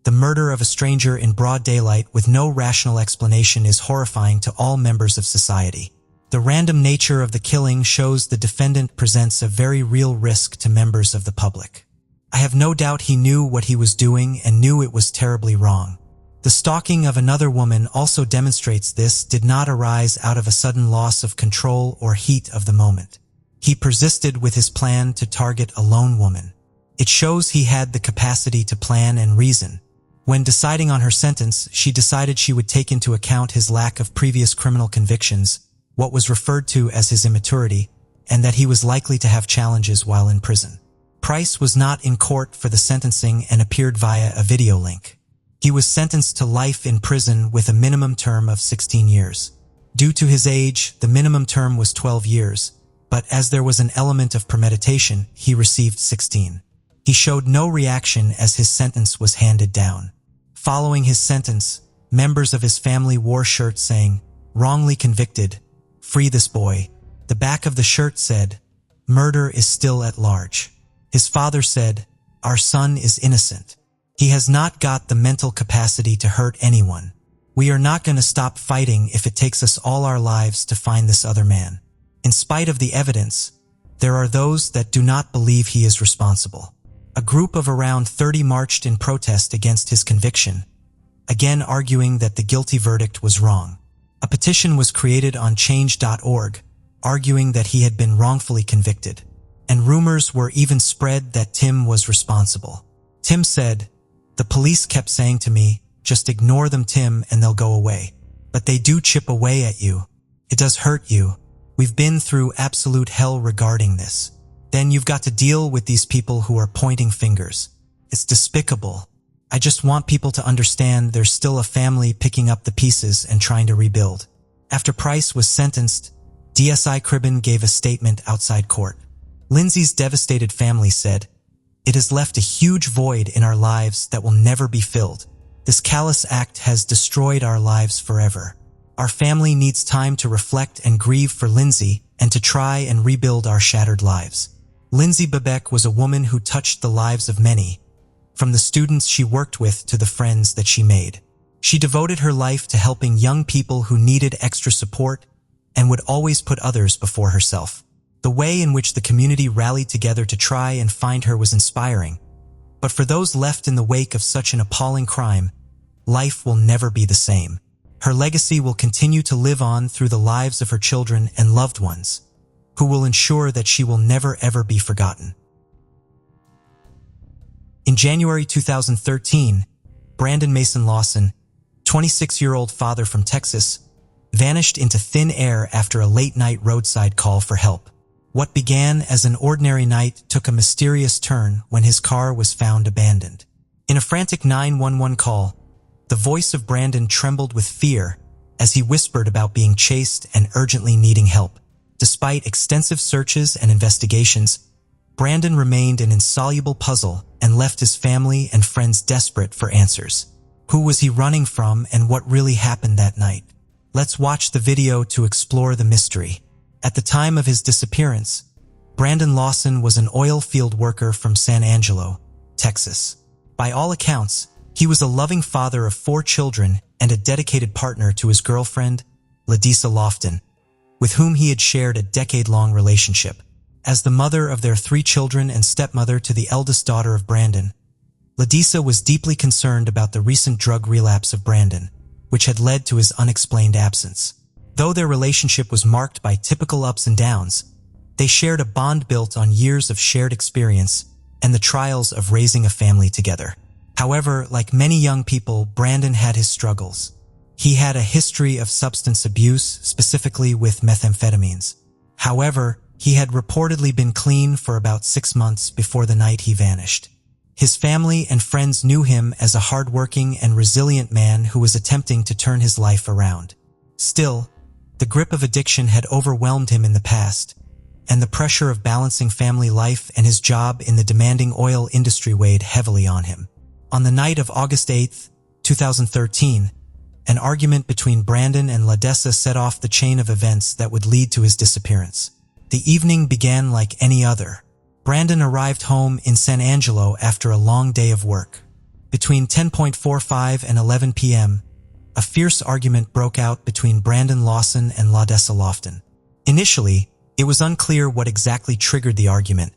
The murder of a stranger in broad daylight with no rational explanation is horrifying to all members of society. The random nature of the killing shows the defendant presents a very real risk to members of the public. I have no doubt he knew what he was doing and knew it was terribly wrong. The stalking of another woman also demonstrates this did not arise out of a sudden loss of control or heat of the moment. He persisted with his plan to target a lone woman. It shows he had the capacity to plan and reason. When deciding on her sentence, she decided she would take into account his lack of previous criminal convictions, what was referred to as his immaturity, and that he was likely to have challenges while in prison. Price was not in court for the sentencing and appeared via a video link. He was sentenced to life in prison with a minimum term of 16 years. Due to his age, the minimum term was 12 years, but as there was an element of premeditation, he received 16. He showed no reaction as his sentence was handed down. Following his sentence, members of his family wore shirts saying, "Wrongly convicted, free this boy." The back of the shirt said, "Murder is still at large." His father said, "Our son is innocent. He has not got the mental capacity to hurt anyone. We are not going to stop fighting if it takes us all our lives to find this other man." In spite of the evidence, there are those that do not believe he is responsible. A group of around 30 marched in protest against his conviction, again arguing that the guilty verdict was wrong. A petition was created on change.org, arguing that he had been wrongfully convicted, and rumors were even spread that Tim was responsible. Tim said, "The police kept saying to me, just ignore them, Tim, and they'll go away. But they do chip away at you. It does hurt you. We've been through absolute hell regarding this. Then you've got to deal with these people who are pointing fingers. It's despicable. I just want people to understand there's still a family picking up the pieces and trying to rebuild." After Price was sentenced, DSI Cribben gave a statement outside court. Lindsay's devastated family said, "It has left a huge void in our lives that will never be filled. This callous act has destroyed our lives forever. Our family needs time to reflect and grieve for Lindsay and to try and rebuild our shattered lives." Lindsay Bebek was a woman who touched the lives of many, from the students she worked with to the friends that she made. She devoted her life to helping young people who needed extra support and would always put others before herself. The way in which the community rallied together to try and find her was inspiring, but for those left in the wake of such an appalling crime, life will never be the same. Her legacy will continue to live on through the lives of her children and loved ones, who will ensure that she will never ever be forgotten. In January 2013, Brandon Mason Lawson, 26-year-old father from Texas, vanished into thin air after a late-night roadside call for help. What began as an ordinary night took a mysterious turn when his car was found abandoned. In a frantic 911 call, the voice of Brandon trembled with fear as he whispered about being chased and urgently needing help. Despite extensive searches and investigations, Brandon remained an insoluble puzzle and left his family and friends desperate for answers. Who was he running from and what really happened that night? Let's watch the video to explore the mystery. At the time of his disappearance, Brandon Lawson was an oil field worker from San Angelo, Texas. By all accounts, he was a loving father of 4 children and a dedicated partner to his girlfriend, Ladisa Lofton, with whom he had shared a decade-long relationship. As the mother of their 3 children and stepmother to the eldest daughter of Brandon, Ladisa was deeply concerned about the recent drug relapse of Brandon, which had led to his unexplained absence. Though their relationship was marked by typical ups and downs, they shared a bond built on years of shared experience and the trials of raising a family together. However, like many young people, Brandon had his struggles. He had a history of substance abuse, specifically with methamphetamines. However, he had reportedly been clean for about 6 months before the night he vanished. His family and friends knew him as a hardworking and resilient man who was attempting to turn his life around. Still, the grip of addiction had overwhelmed him in the past, and the pressure of balancing family life and his job in the demanding oil industry weighed heavily on him. On the night of August 8, 2013, an argument between Brandon and Ladisa set off the chain of events that would lead to his disappearance. The evening began like any other. Brandon arrived home in San Angelo after a long day of work. Between 10:45 and 11 p.m., a fierce argument broke out between Brandon Lawson and Ladisa Lofton. Initially, it was unclear what exactly triggered the argument,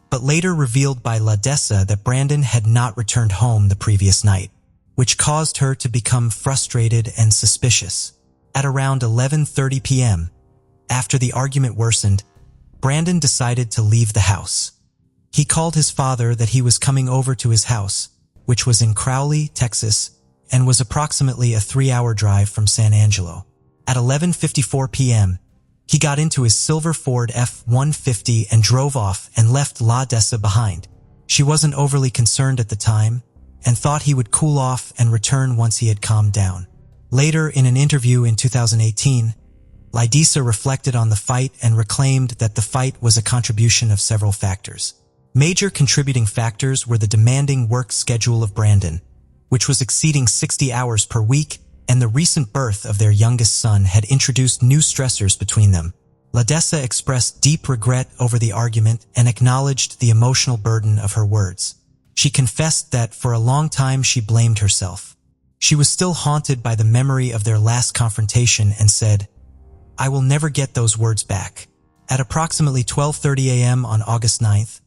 but later revealed by Ladisa that Brandon had not returned home the previous night, which caused her to become frustrated and suspicious. At around 11:30 p.m., after the argument worsened, Brandon decided to leave the house. He called his father that he was coming over to his house, which was in Crowley, Texas, and was approximately a 3-hour drive from San Angelo. At 11:54 p.m., he got into his silver Ford F-150 and drove off and left Ladisa behind. She wasn't overly concerned at the time and thought he would cool off and return once he had calmed down. Later, in an interview in 2018, Ladisa reflected on the fight and reclaimed that the fight was a contribution of several factors. Major contributing factors were the demanding work schedule of Brandon, which was exceeding 60 hours per week, and the recent birth of their youngest son had introduced new stressors between them. Ladisa expressed deep regret over the argument and acknowledged the emotional burden of her words. She confessed that for a long time she blamed herself. She was still haunted by the memory of their last confrontation and said, "I will never get those words back." At approximately 12:30 a.m. on August 9th,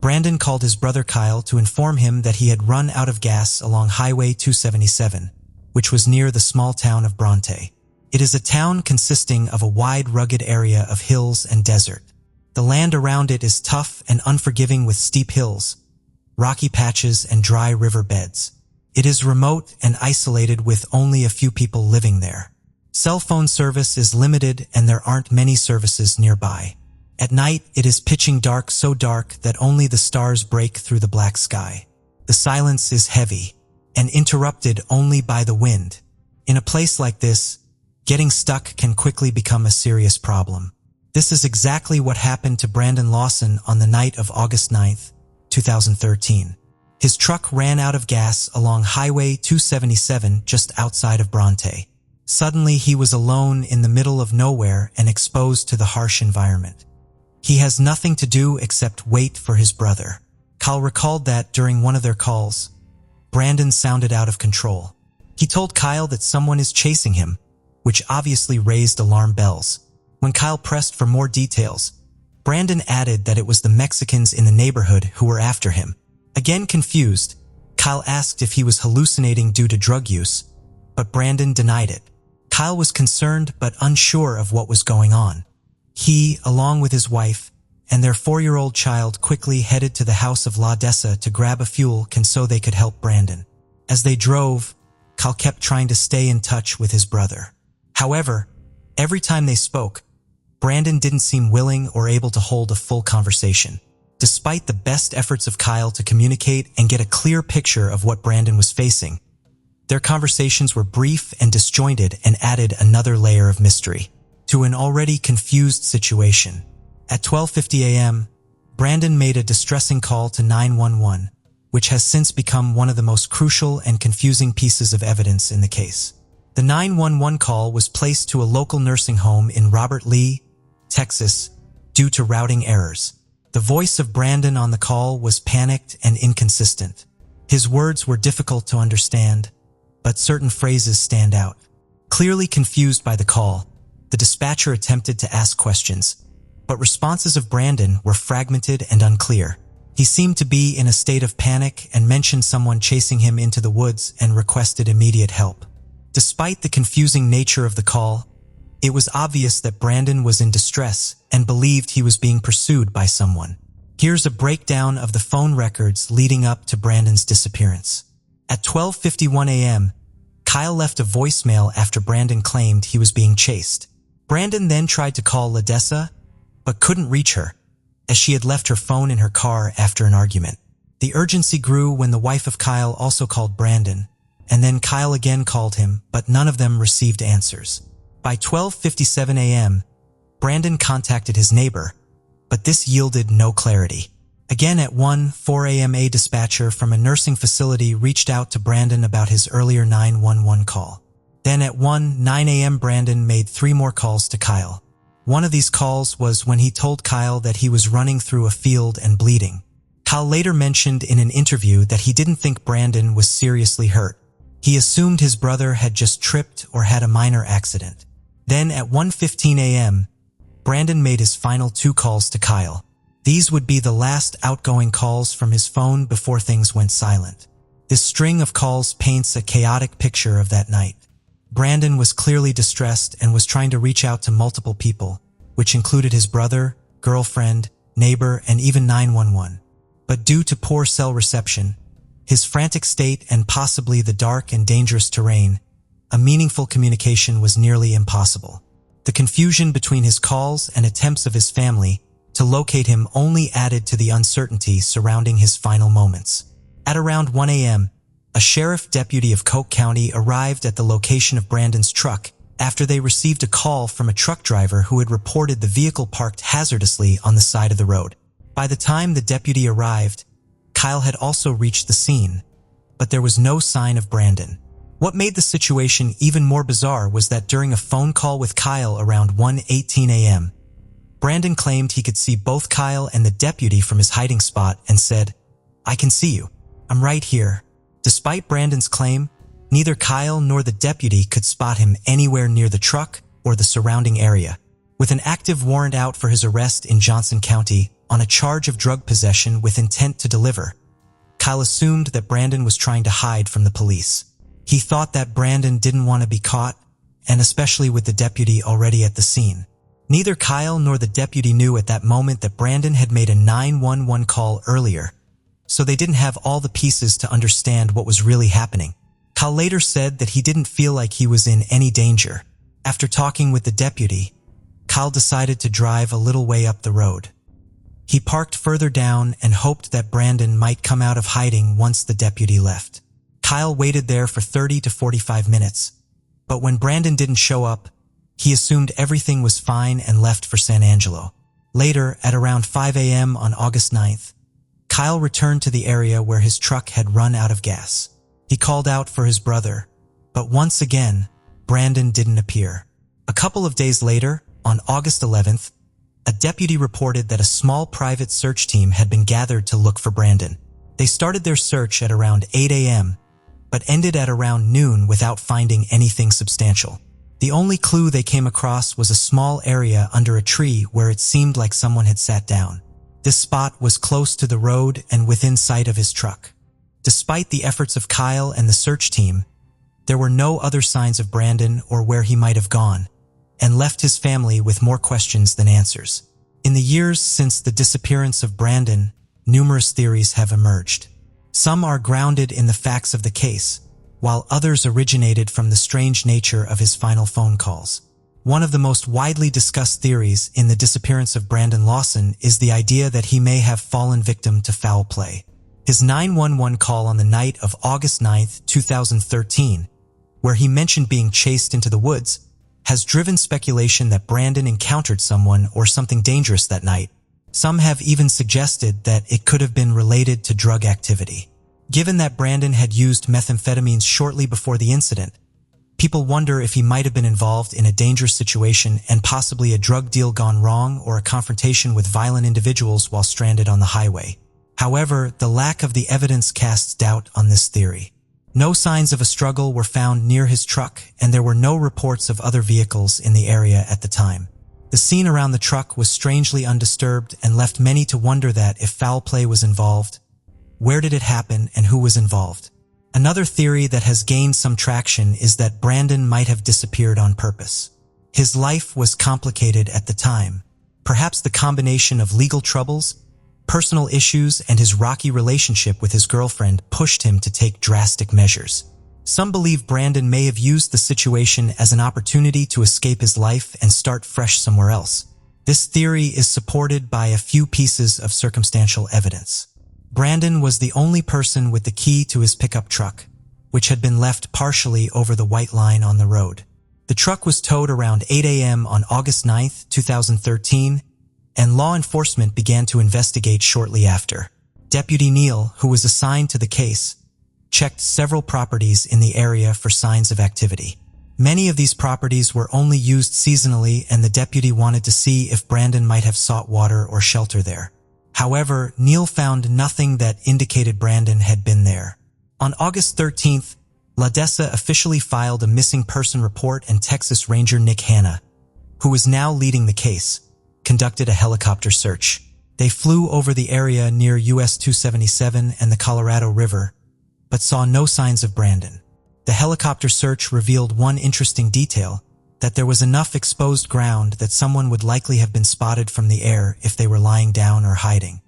Brandon called his brother Kyle to inform him that he had run out of gas along Highway 277, which was near the small town of Bronte. It is a town consisting of a wide, rugged area of hills and desert. The land around it is tough and unforgiving with steep hills, rocky patches, and dry river beds. It is remote and isolated with only a few people living there. Cell phone service is limited and there aren't many services nearby. At night, it is pitching dark, so dark that only the stars break through the black sky. The silence is heavy and interrupted only by the wind. In a place like this, getting stuck can quickly become a serious problem. This is exactly what happened to Brandon Lawson on the night of August 9th, 2013. His truck ran out of gas along Highway 277 just outside of Bronte. Suddenly, he was alone in the middle of nowhere and exposed to the harsh environment. He has nothing to do except wait for his brother. Kyle recalled that during one of their calls, Brandon sounded out of control. He told Kyle that someone is chasing him, which obviously raised alarm bells. When Kyle pressed for more details, Brandon added that it was the Mexicans in the neighborhood who were after him. Again confused, Kyle asked if he was hallucinating due to drug use, but Brandon denied it. Kyle was concerned but unsure of what was going on. He, along with his wife, and their 4-year-old child quickly headed to the house of Ladisa to grab a fuel can so they could help Brandon. As they drove, Kyle kept trying to stay in touch with his brother. However, every time they spoke, Brandon didn't seem willing or able to hold a full conversation. Despite the best efforts of Kyle to communicate and get a clear picture of what Brandon was facing, their conversations were brief and disjointed and added another layer of mystery to an already confused situation. At 12:50 a.m., Brandon made a distressing call to 911, which has since become one of the most crucial and confusing pieces of evidence in the case. The 911 call was placed to a local nursing home in Robert Lee, Texas, due to routing errors. The voice of Brandon on the call was panicked and inconsistent. His words were difficult to understand, but certain phrases stand out. Clearly confused by the call, the dispatcher attempted to ask questions, but responses of Brandon were fragmented and unclear. He seemed to be in a state of panic and mentioned someone chasing him into the woods and requested immediate help. Despite the confusing nature of the call, it was obvious that Brandon was in distress and believed he was being pursued by someone. Here's a breakdown of the phone records leading up to Brandon's disappearance. At 12:51 a.m., Kyle left a voicemail after Brandon claimed he was being chased. Brandon then tried to call Ledessa, but couldn't reach her, as she had left her phone in her car after an argument. The urgency grew when the wife of Kyle also called Brandon, and then Kyle again called him, but none of them received answers. By 12:57 a.m., Brandon contacted his neighbor, but this yielded no clarity. Again at 1:04 a.m., a dispatcher from a nursing facility reached out to Brandon about his earlier 911 call. Then at 1:09 a.m., Brandon made 3 more calls to Kyle. One of these calls was when he told Kyle that he was running through a field and bleeding. Kyle later mentioned in an interview that he didn't think Brandon was seriously hurt. He assumed his brother had just tripped or had a minor accident. Then at 1:15 a.m., Brandon made his final 2 calls to Kyle. These would be the last outgoing calls from his phone before things went silent. This string of calls paints a chaotic picture of that night. Brandon was clearly distressed and was trying to reach out to multiple people, which included his brother, girlfriend, neighbor, and even 911. But due to poor cell reception, his frantic state, and possibly the dark and dangerous terrain, a meaningful communication was nearly impossible. The confusion between his calls and attempts of his family to locate him only added to the uncertainty surrounding his final moments. At around 1 a.m., a sheriff deputy of Coke County arrived at the location of Brandon's truck after they received a call from a truck driver who had reported the vehicle parked hazardously on the side of the road. By the time the deputy arrived, Kyle had also reached the scene, but there was no sign of Brandon. What made the situation even more bizarre was that during a phone call with Kyle around 1:18 a.m., Brandon claimed he could see both Kyle and the deputy from his hiding spot and said, "I can see you. I'm right here." Despite Brandon's claim, neither Kyle nor the deputy could spot him anywhere near the truck or the surrounding area. With an active warrant out for his arrest in Johnson County on a charge of drug possession with intent to deliver, Kyle assumed that Brandon was trying to hide from the police. He thought that Brandon didn't want to be caught, and especially with the deputy already at the scene. Neither Kyle nor the deputy knew at that moment that Brandon had made a 911 call earlier, so they didn't have all the pieces to understand what was really happening. Kyle later said that he didn't feel like he was in any danger. After talking with the deputy, Kyle decided to drive a little way up the road. He parked further down and hoped that Brandon might come out of hiding once the deputy left. Kyle waited there for 30 to 45 minutes, but when Brandon didn't show up, he assumed everything was fine and left for San Angelo. Later, at around 5 a.m. on August 9th, Kyle returned to the area where his truck had run out of gas. He called out for his brother, but once again, Brandon didn't appear. A couple of days later, on August 11th, a deputy reported that a small private search team had been gathered to look for Brandon. They started their search at around 8 a.m., but ended at around noon without finding anything substantial. The only clue they came across was a small area under a tree where it seemed like someone had sat down. This spot was close to the road and within sight of his truck. Despite the efforts of Kyle and the search team, there were no other signs of Brandon or where he might have gone, and left his family with more questions than answers. In the years since the disappearance of Brandon, numerous theories have emerged. Some are grounded in the facts of the case, while others originated from the strange nature of his final phone calls. One of the most widely discussed theories in the disappearance of Brandon Lawson is the idea that he may have fallen victim to foul play. His 911 call on the night of August 9th, 2013, where he mentioned being chased into the woods, has driven speculation that Brandon encountered someone or something dangerous that night. Some have even suggested that it could have been related to drug activity. Given that Brandon had used methamphetamines shortly before the incident, People wonder if he might have been involved in a dangerous situation and possibly a drug deal gone wrong or a confrontation with violent individuals while stranded on the highway. However, the lack of the evidence casts doubt on this theory. No signs of a struggle were found near his truck, and there were no reports of other vehicles in the area at the time. The scene around the truck was strangely undisturbed and left many to wonder that if foul play was involved, where did it happen and who was involved? Another theory that has gained some traction is that Brandon might have disappeared on purpose. His life was complicated at the time. Perhaps the combination of legal troubles, personal issues, and his rocky relationship with his girlfriend pushed him to take drastic measures. Some believe Brandon may have used the situation as an opportunity to escape his life and start fresh somewhere else. This theory is supported by a few pieces of circumstantial evidence. Brandon was the only person with the key to his pickup truck, which had been left partially over the white line on the road. The truck was towed around 8 a.m. on August 9, 2013, and law enforcement began to investigate shortly after. Deputy Neal, who was assigned to the case, checked several properties in the area for signs of activity. Many of these properties were only used seasonally, and the deputy wanted to see if Brandon might have sought water or shelter there. However, Neal found nothing that indicated Brandon had been there. On August 13th, LaDessa officially filed a missing person report, and Texas Ranger Nick Hanna, who was now leading the case, conducted a helicopter search. They flew over the area near US 277 and the Colorado River, but saw no signs of Brandon. The helicopter search revealed one interesting detail, that there was enough exposed ground that someone would likely have been spotted from the air if they were lying down or hiding.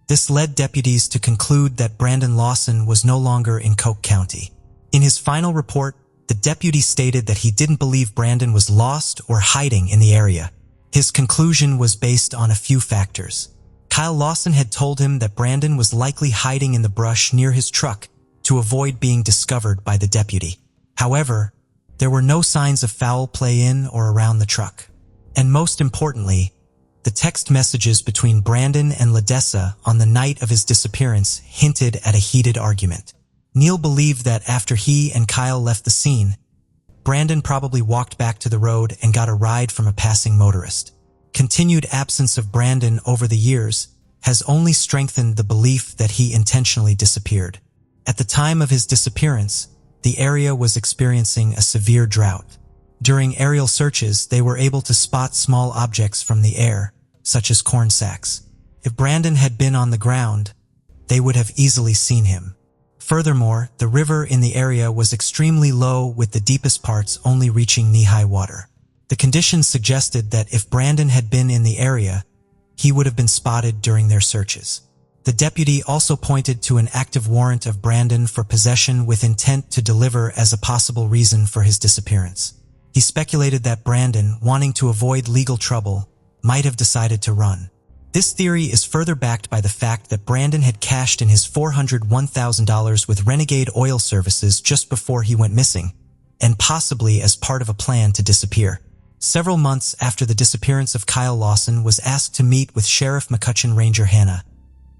This led deputies to conclude that Brandon Lawson was no longer in Coke County. In his final report, the deputy stated that he didn't believe Brandon was lost or hiding in the area. His conclusion was based on a few factors. Kyle Lawson had told him that Brandon was likely hiding in the brush near his truck to avoid being discovered by the deputy. However, there were no signs of foul play in or around the truck. And most importantly, the text messages between Brandon and LaDessa on the night of his disappearance hinted at a heated argument. Neal believed that after he and Kyle left the scene, Brandon probably walked back to the road and got a ride from a passing motorist. Continued absence of Brandon over the years has only strengthened the belief that he intentionally disappeared. At the time of his disappearance, the area was experiencing a severe drought. During aerial searches, they were able to spot small objects from the air, such as corn sacks. If Brandon had been on the ground, they would have easily seen him. Furthermore, the river in the area was extremely low, with the deepest parts only reaching knee-high water. The conditions suggested that if Brandon had been in the area, he would have been spotted during their searches. The deputy also pointed to an active warrant of Brandon for possession with intent to deliver as a possible reason for his disappearance. He speculated that Brandon, wanting to avoid legal trouble, might have decided to run. This theory is further backed by the fact that Brandon had cashed in his $401,000 with Renegade Oil Services just before he went missing, and possibly as part of a plan to disappear. Several months after the disappearance of Kyle Lawson was asked to meet with Sheriff McCutcheon Ranger Hanna,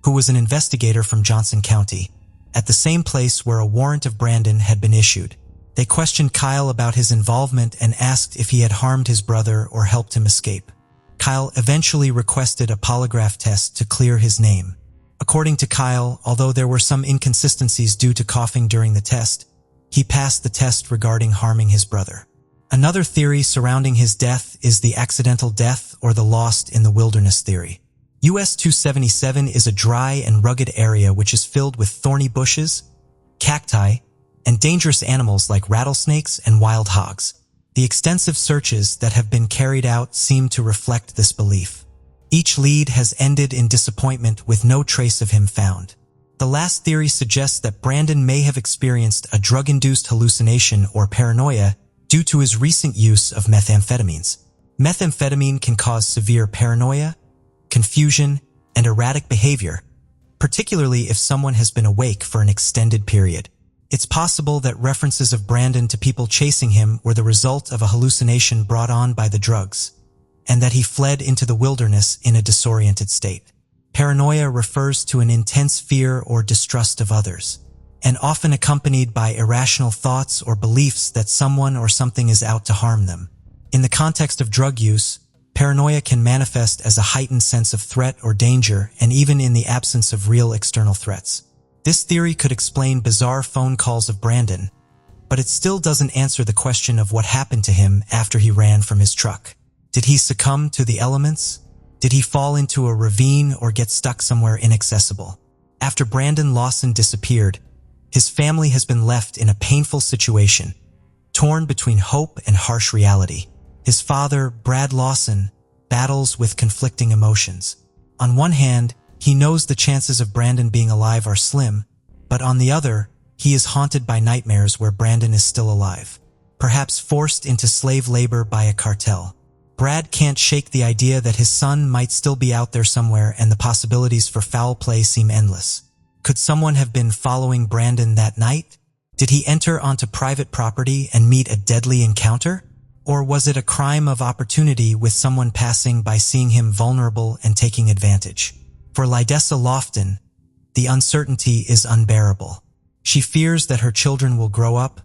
who was an investigator from Johnson County, at the same place where a warrant of Brandon had been issued. They questioned Kyle about his involvement and asked if he had harmed his brother or helped him escape. Kyle eventually requested a polygraph test to clear his name. According to Kyle, although there were some inconsistencies due to coughing during the test, he passed the test regarding harming his brother. Another theory surrounding his death is the accidental death or the lost in the wilderness theory. US 277 is a dry and rugged area which is filled with thorny bushes, cacti, and dangerous animals like rattlesnakes and wild hogs. The extensive searches that have been carried out seem to reflect this belief. Each lead has ended in disappointment with no trace of him found. The last theory suggests that Brandon may have experienced a drug-induced hallucination or paranoia due to his recent use of methamphetamines. Methamphetamine can cause severe paranoia, confusion, and erratic behavior, particularly if someone has been awake for an extended period. It's possible that references of Brandon to people chasing him were the result of a hallucination brought on by the drugs, and that he fled into the wilderness in a disoriented state. Paranoia refers to an intense fear or distrust of others. and often accompanied by irrational thoughts or beliefs that someone or something is out to harm them. In the context of drug use, paranoia can manifest as a heightened sense of threat or danger, and even in the absence of real external threats. This theory could explain bizarre phone calls of Brandon, but it still doesn't answer the question of what happened to him after he ran from his truck. Did he succumb to the elements? Did he fall into a ravine or get stuck somewhere inaccessible? After Brandon Lawson disappeared, his family has been left in a painful situation, torn between hope and harsh reality. His father, Brad Lawson, battles with conflicting emotions. On one hand, he knows the chances of Brandon being alive are slim, but on the other, he is haunted by nightmares where Brandon is still alive, perhaps forced into slave labor by a cartel. Brad can't shake the idea that his son might still be out there somewhere, and the possibilities for foul play seem endless. Could someone have been following Brandon that night? Did he enter onto private property and meet a deadly encounter? Or was it a crime of opportunity with someone passing by seeing him vulnerable and taking advantage? For Lydessa Lofton, the uncertainty is unbearable. She fears that her children will grow up,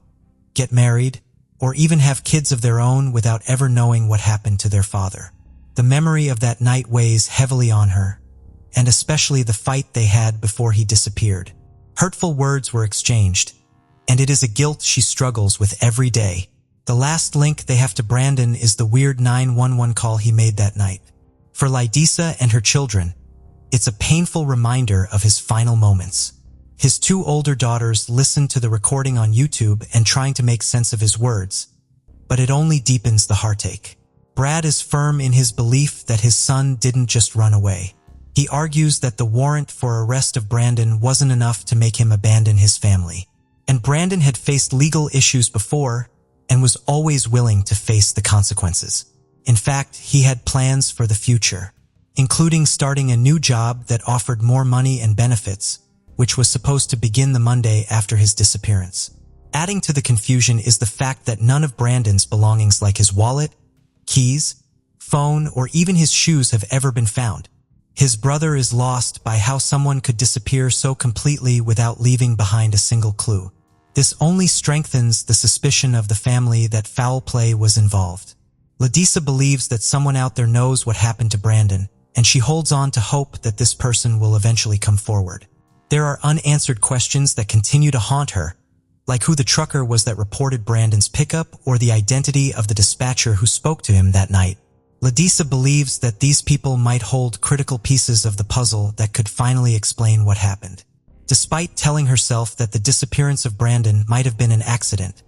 get married, or even have kids of their own without ever knowing what happened to their father. The memory of that night weighs heavily on her, and especially the fight they had before he disappeared. Hurtful words were exchanged, and it is a guilt she struggles with every day. The last link they have to Brandon is the weird 911 call he made that night. For Lydessa and her children, it's a painful reminder of his final moments. His two older daughters listen to the recording on YouTube and trying to make sense of his words, but it only deepens the heartache. Brad is firm in his belief that his son didn't just run away. He argues that the warrant for arrest of Brandon wasn't enough to make him abandon his family. And Brandon had faced legal issues before and was always willing to face the consequences. In fact, he had plans for the future, including starting a new job that offered more money and benefits, which was supposed to begin the Monday after his disappearance. Adding to the confusion is the fact that none of Brandon's belongings like his wallet, keys, phone, or even his shoes have ever been found. His brother is lost by how someone could disappear so completely without leaving behind a single clue. This only strengthens the suspicion of the family that foul play was involved. Lydessa believes that someone out there knows what happened to Brandon, and she holds on to hope that this person will eventually come forward. There are unanswered questions that continue to haunt her, like who the trucker was that reported Brandon's pickup or the identity of the dispatcher who spoke to him that night. Lydessa believes that these people might hold critical pieces of the puzzle that could finally explain what happened. Despite telling herself that the disappearance of Brandon might have been an accident,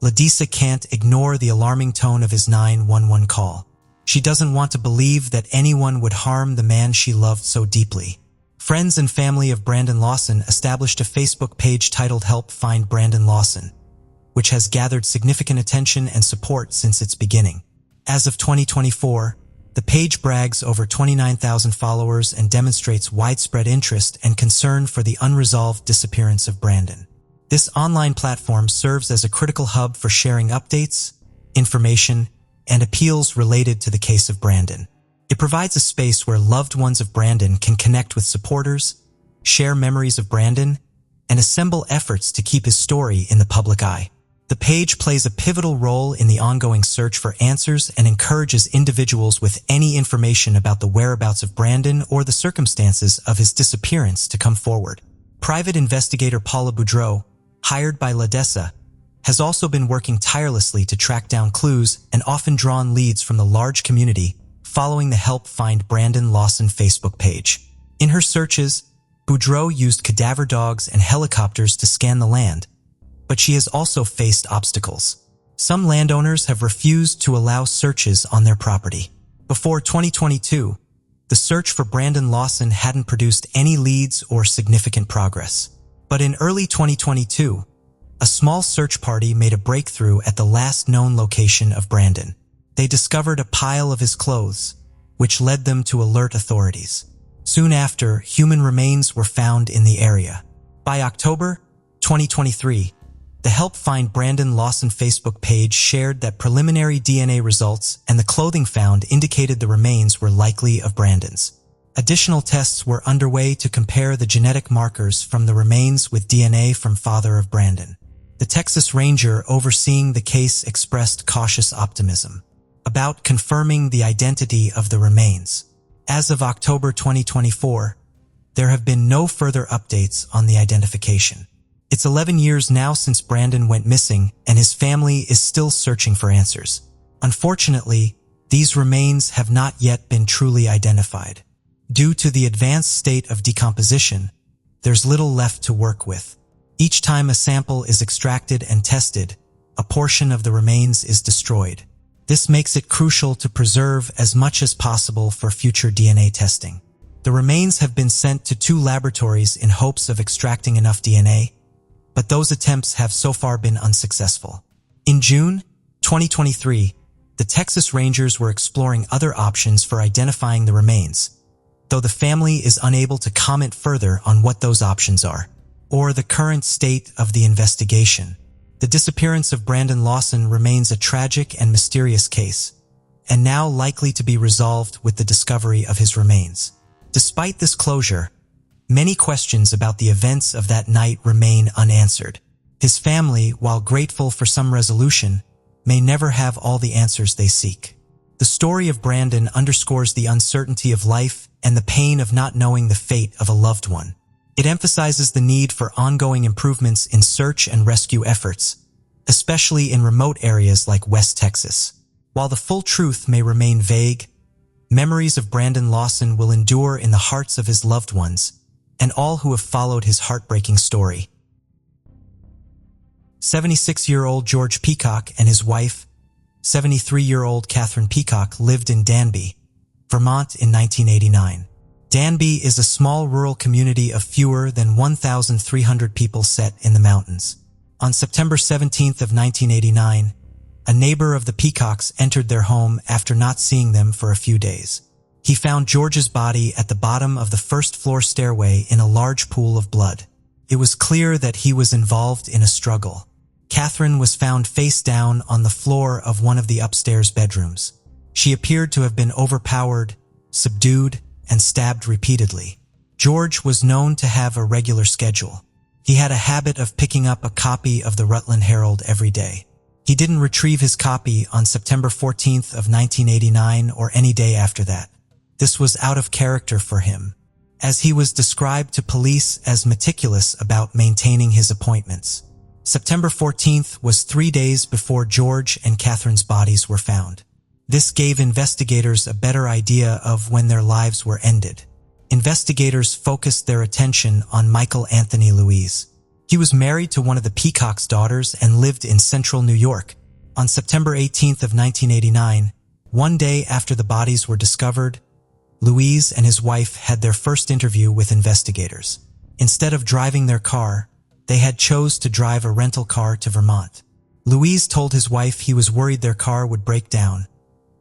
Lydessa can't ignore the alarming tone of his 911 call. She doesn't want to believe that anyone would harm the man she loved so deeply. Friends and family of Brandon Lawson established a Facebook page titled Help Find Brandon Lawson, which has gathered significant attention and support since its beginning. As of 2024, the page brags over 29,000 followers and demonstrates widespread interest and concern for the unresolved disappearance of Brandon. This online platform serves as a critical hub for sharing updates, information, and appeals related to the case of Brandon. It provides a space where loved ones of Brandon can connect with supporters, share memories of Brandon, and assemble efforts to keep his story in the public eye. The page plays a pivotal role in the ongoing search for answers and encourages individuals with any information about the whereabouts of Brandon or the circumstances of his disappearance to come forward. Private investigator Paula Boudreau, hired by Lydessa, has also been working tirelessly to track down clues and often drawn leads from the large community following the Help Find Brandon Lawson Facebook page. In her searches, Boudreau used cadaver dogs and helicopters to scan the land, but she has also faced obstacles. Some landowners have refused to allow searches on their property. Before 2022, the search for Brandon Lawson hadn't produced any leads or significant progress. But in early 2022, a small search party made a breakthrough at the last known location of Brandon. They discovered a pile of his clothes, which led them to alert authorities. Soon after, human remains were found in the area. By October 2023, the Help Find Brandon Lawson Facebook page shared that preliminary DNA results and the clothing found indicated the remains were likely of Brandon's. Additional tests were underway to compare the genetic markers from the remains with DNA from father of Brandon. The Texas Ranger overseeing the case expressed cautious optimism about confirming the identity of the remains. As of October 2024, there have been no further updates on the identification. It's 11 years now since Brandon went missing, and his family is still searching for answers. Unfortunately, these remains have not yet been truly identified. Due to the advanced state of decomposition, there's little left to work with. Each time a sample is extracted and tested, a portion of the remains is destroyed. This makes it crucial to preserve as much as possible for future DNA testing. The remains have been sent to 2 laboratories in hopes of extracting enough DNA, but those attempts have so far been unsuccessful. In June 2023, the Texas Rangers were exploring other options for identifying the remains, though the family is unable to comment further on what those options are, or the current state of the investigation. The disappearance of Brandon Lawson remains a tragic and mysterious case, and now likely to be resolved with the discovery of his remains. Despite this closure, many questions about the events of that night remain unanswered. His family, while grateful for some resolution, may never have all the answers they seek. The story of Brandon underscores the uncertainty of life and the pain of not knowing the fate of a loved one. It emphasizes the need for ongoing improvements in search and rescue efforts, especially in remote areas like West Texas. While the full truth may remain vague, memories of Brandon Lawson will endure in the hearts of his loved ones and all who have followed his heartbreaking story. 76-year-old George Peacock and his wife, 73-year-old Catherine Peacock, lived in Danby, Vermont in 1989. Danby is a small rural community of fewer than 1,300 people set in the mountains. On September 17th of 1989, a neighbor of the Peacocks entered their home after not seeing them for a few days. He found George's body at the bottom of the first-floor stairway in a large pool of blood. It was clear that he was involved in a struggle. Catherine was found face down on the floor of one of the upstairs bedrooms. She appeared to have been overpowered, subdued, and stabbed repeatedly. George was known to have a regular schedule. He had a habit of picking up a copy of the Rutland Herald every day. He didn't retrieve his copy on September 14th of 1989 or any day after that. This was out of character for him, as he was described to police as meticulous about maintaining his appointments. September 14th was 3 days before George and Catherine's bodies were found. This gave investigators a better idea of when their lives were ended. Investigators focused their attention on Michael Anthony Louise. He was married to one of the Peacock's daughters and lived in central New York. On September 18th of 1989, one day after the bodies were discovered, Louise and his wife had their first interview with investigators. Instead of driving their car, they had chose to drive a rental car to Vermont. Louise told his wife he was worried their car would break down,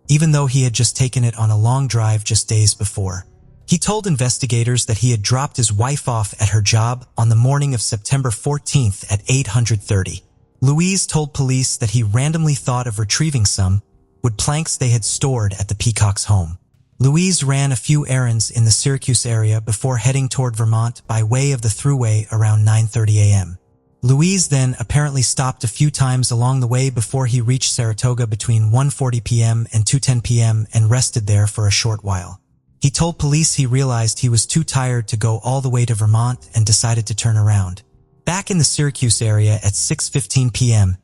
even though he had just taken it on a long drive just days before. He told investigators that he had dropped his wife off at her job on the morning of September 14th at 8:30. Louise told police that he randomly thought of retrieving some wood planks they had stored at the Peacock's home. Louise ran a few errands in the Syracuse area before heading toward Vermont by way of the thruway around 9:30 a.m. Louise then apparently stopped a few times along the way before he reached Saratoga between 1:40 p.m. and 2:10 p.m. and rested there for a short while. He told police he realized he was too tired to go all the way to Vermont and decided to turn around. Back in the Syracuse area at 6:15 p.m.,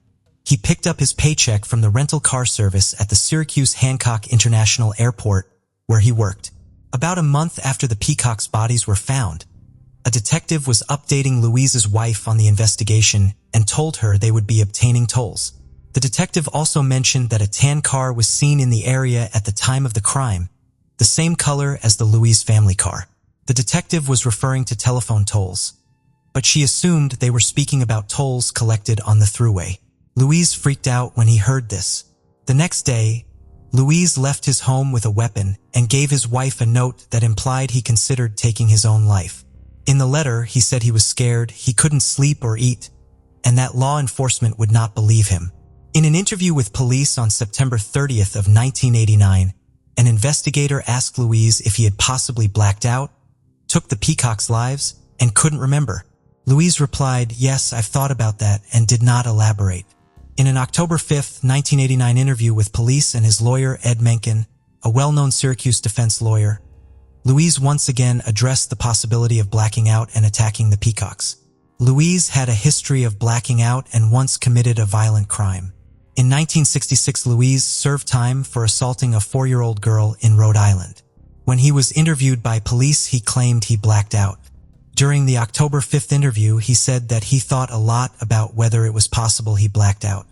he picked up his paycheck from the rental car service at the Syracuse Hancock International Airport, where he worked. About a month after the Peacock's bodies were found, a detective was updating Louise's wife on the investigation and told her they would be obtaining tolls. The detective also mentioned that a tan car was seen in the area at the time of the crime, the same color as the Louise family car. The detective was referring to telephone tolls, but she assumed they were speaking about tolls collected on the thruway. Louise freaked out when he heard this. The next day, Louise left his home with a weapon and gave his wife a note that implied he considered taking his own life. In the letter, he said he was scared, he couldn't sleep or eat, and that law enforcement would not believe him. In an interview with police on September 30th of 1989, An investigator asked Louise if he had possibly blacked out, took the peacocks' lives, and couldn't remember. Louise replied, "Yes, I've thought about that," and did not elaborate. In an October 5, 1989 interview with police and his lawyer Ed Mencken, a well-known Syracuse defense lawyer, Louise once again addressed the possibility of blacking out and attacking the peacocks. Louise had a history of blacking out and once committed a violent crime. In 1966, Louise served time for assaulting a 4-year-old girl in Rhode Island. When he was interviewed by police, he claimed he blacked out. During the October 5th interview, he said that he thought a lot about whether it was possible he blacked out.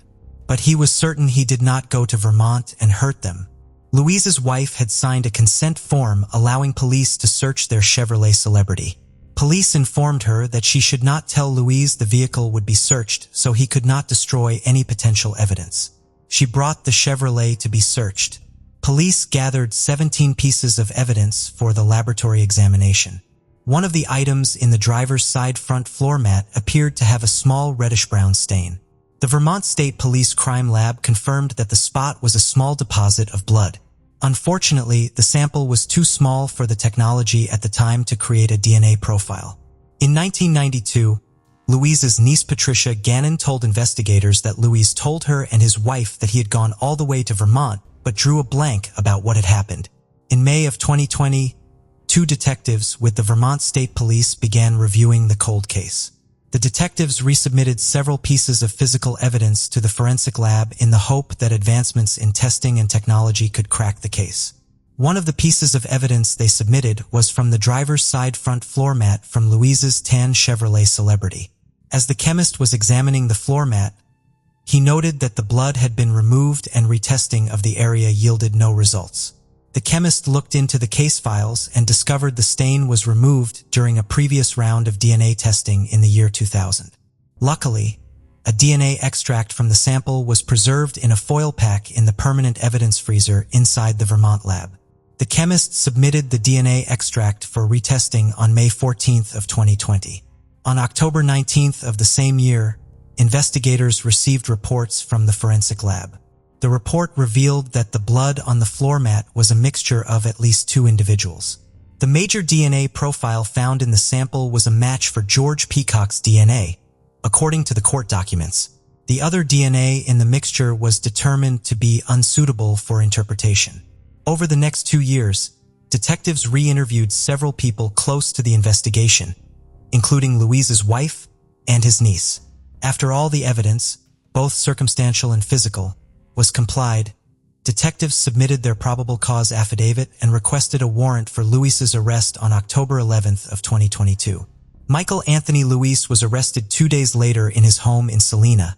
But he was certain he did not go to Vermont and hurt them. Louise's wife had signed a consent form allowing police to search their Chevrolet Celebrity. Police informed her that she should not tell Louise the vehicle would be searched, so he could not destroy any potential evidence. She brought the Chevrolet to be searched. Police gathered 17 pieces of evidence for the laboratory examination. One of the items in the driver's side front floor mat appeared to have a small reddish-brown stain. The Vermont State Police Crime Lab confirmed that the spot was a small deposit of blood. Unfortunately, the sample was too small for the technology at the time to create a DNA profile. In 1992, Louise's niece Patricia Gannon told investigators that Louise told her and his wife that he had gone all the way to Vermont but drew a blank about what had happened. In May of 2020, 2 detectives with the Vermont State Police began reviewing the cold case. The detectives resubmitted several pieces of physical evidence to the forensic lab in the hope that advancements in testing and technology could crack the case. One of the pieces of evidence they submitted was from the driver's side front floor mat from Louise's tan Chevrolet Celebrity. As the chemist was examining the floor mat, he noted that the blood had been removed and retesting of the area yielded no results. The chemist looked into the case files and discovered the stain was removed during a previous round of DNA testing in the year 2000. Luckily, a DNA extract from the sample was preserved in a foil pack in the permanent evidence freezer inside the Vermont lab. The chemist submitted the DNA extract for retesting on May 14th of 2020. On October 19th of the same year, investigators received reports from the forensic lab. The report revealed that the blood on the floor mat was a mixture of at least 2 individuals. The major DNA profile found in the sample was a match for George Peacock's DNA, according to the court documents. The other DNA in the mixture was determined to be unsuitable for interpretation. Over the next 2 years, detectives re-interviewed several people close to the investigation, including Louise's wife and his niece. After all the evidence, both circumstantial and physical, was complied, detectives submitted their probable cause affidavit and requested a warrant for Louise's arrest on October 11th of 2022. Michael Anthony Louise was arrested 2 days later in his home in Salina,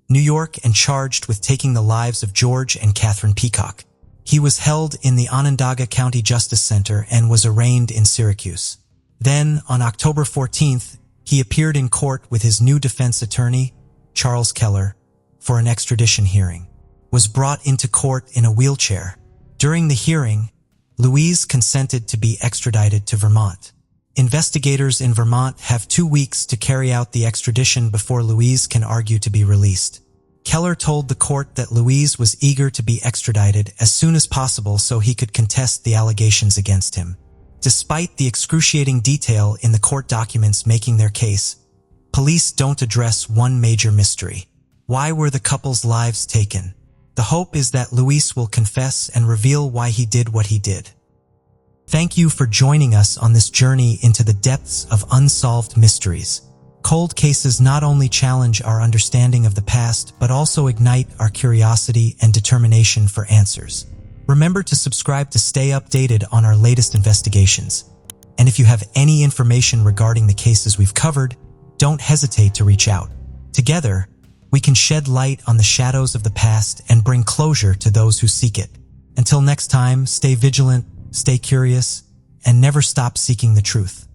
New York, and charged with taking the lives of George and Catherine Peacock. He was held in the Onondaga County Justice Center and was arraigned in Syracuse. Then, on October 14th, he appeared in court with his new defense attorney, Charles Keller, for an extradition hearing. Was brought into court in a wheelchair. During the hearing, Louise consented to be extradited to Vermont. Investigators in Vermont have 2 weeks to carry out the extradition before Louise can argue to be released. Keller told the court that Louise was eager to be extradited as soon as possible so he could contest the allegations against him. Despite the excruciating detail in the court documents making their case, police don't address one major mystery. Why were the couple's lives taken? The hope is that Louise will confess and reveal why he did what he did. Thank you for joining us on this journey into the depths of unsolved mysteries. Cold cases not only challenge our understanding of the past, but also ignite our curiosity and determination for answers. Remember to subscribe to stay updated on our latest investigations. And if you have any information regarding the cases we've covered, don't hesitate to reach out. Together, we can shed light on the shadows of the past and bring closure to those who seek it. Until next time, stay vigilant, stay curious, and never stop seeking the truth.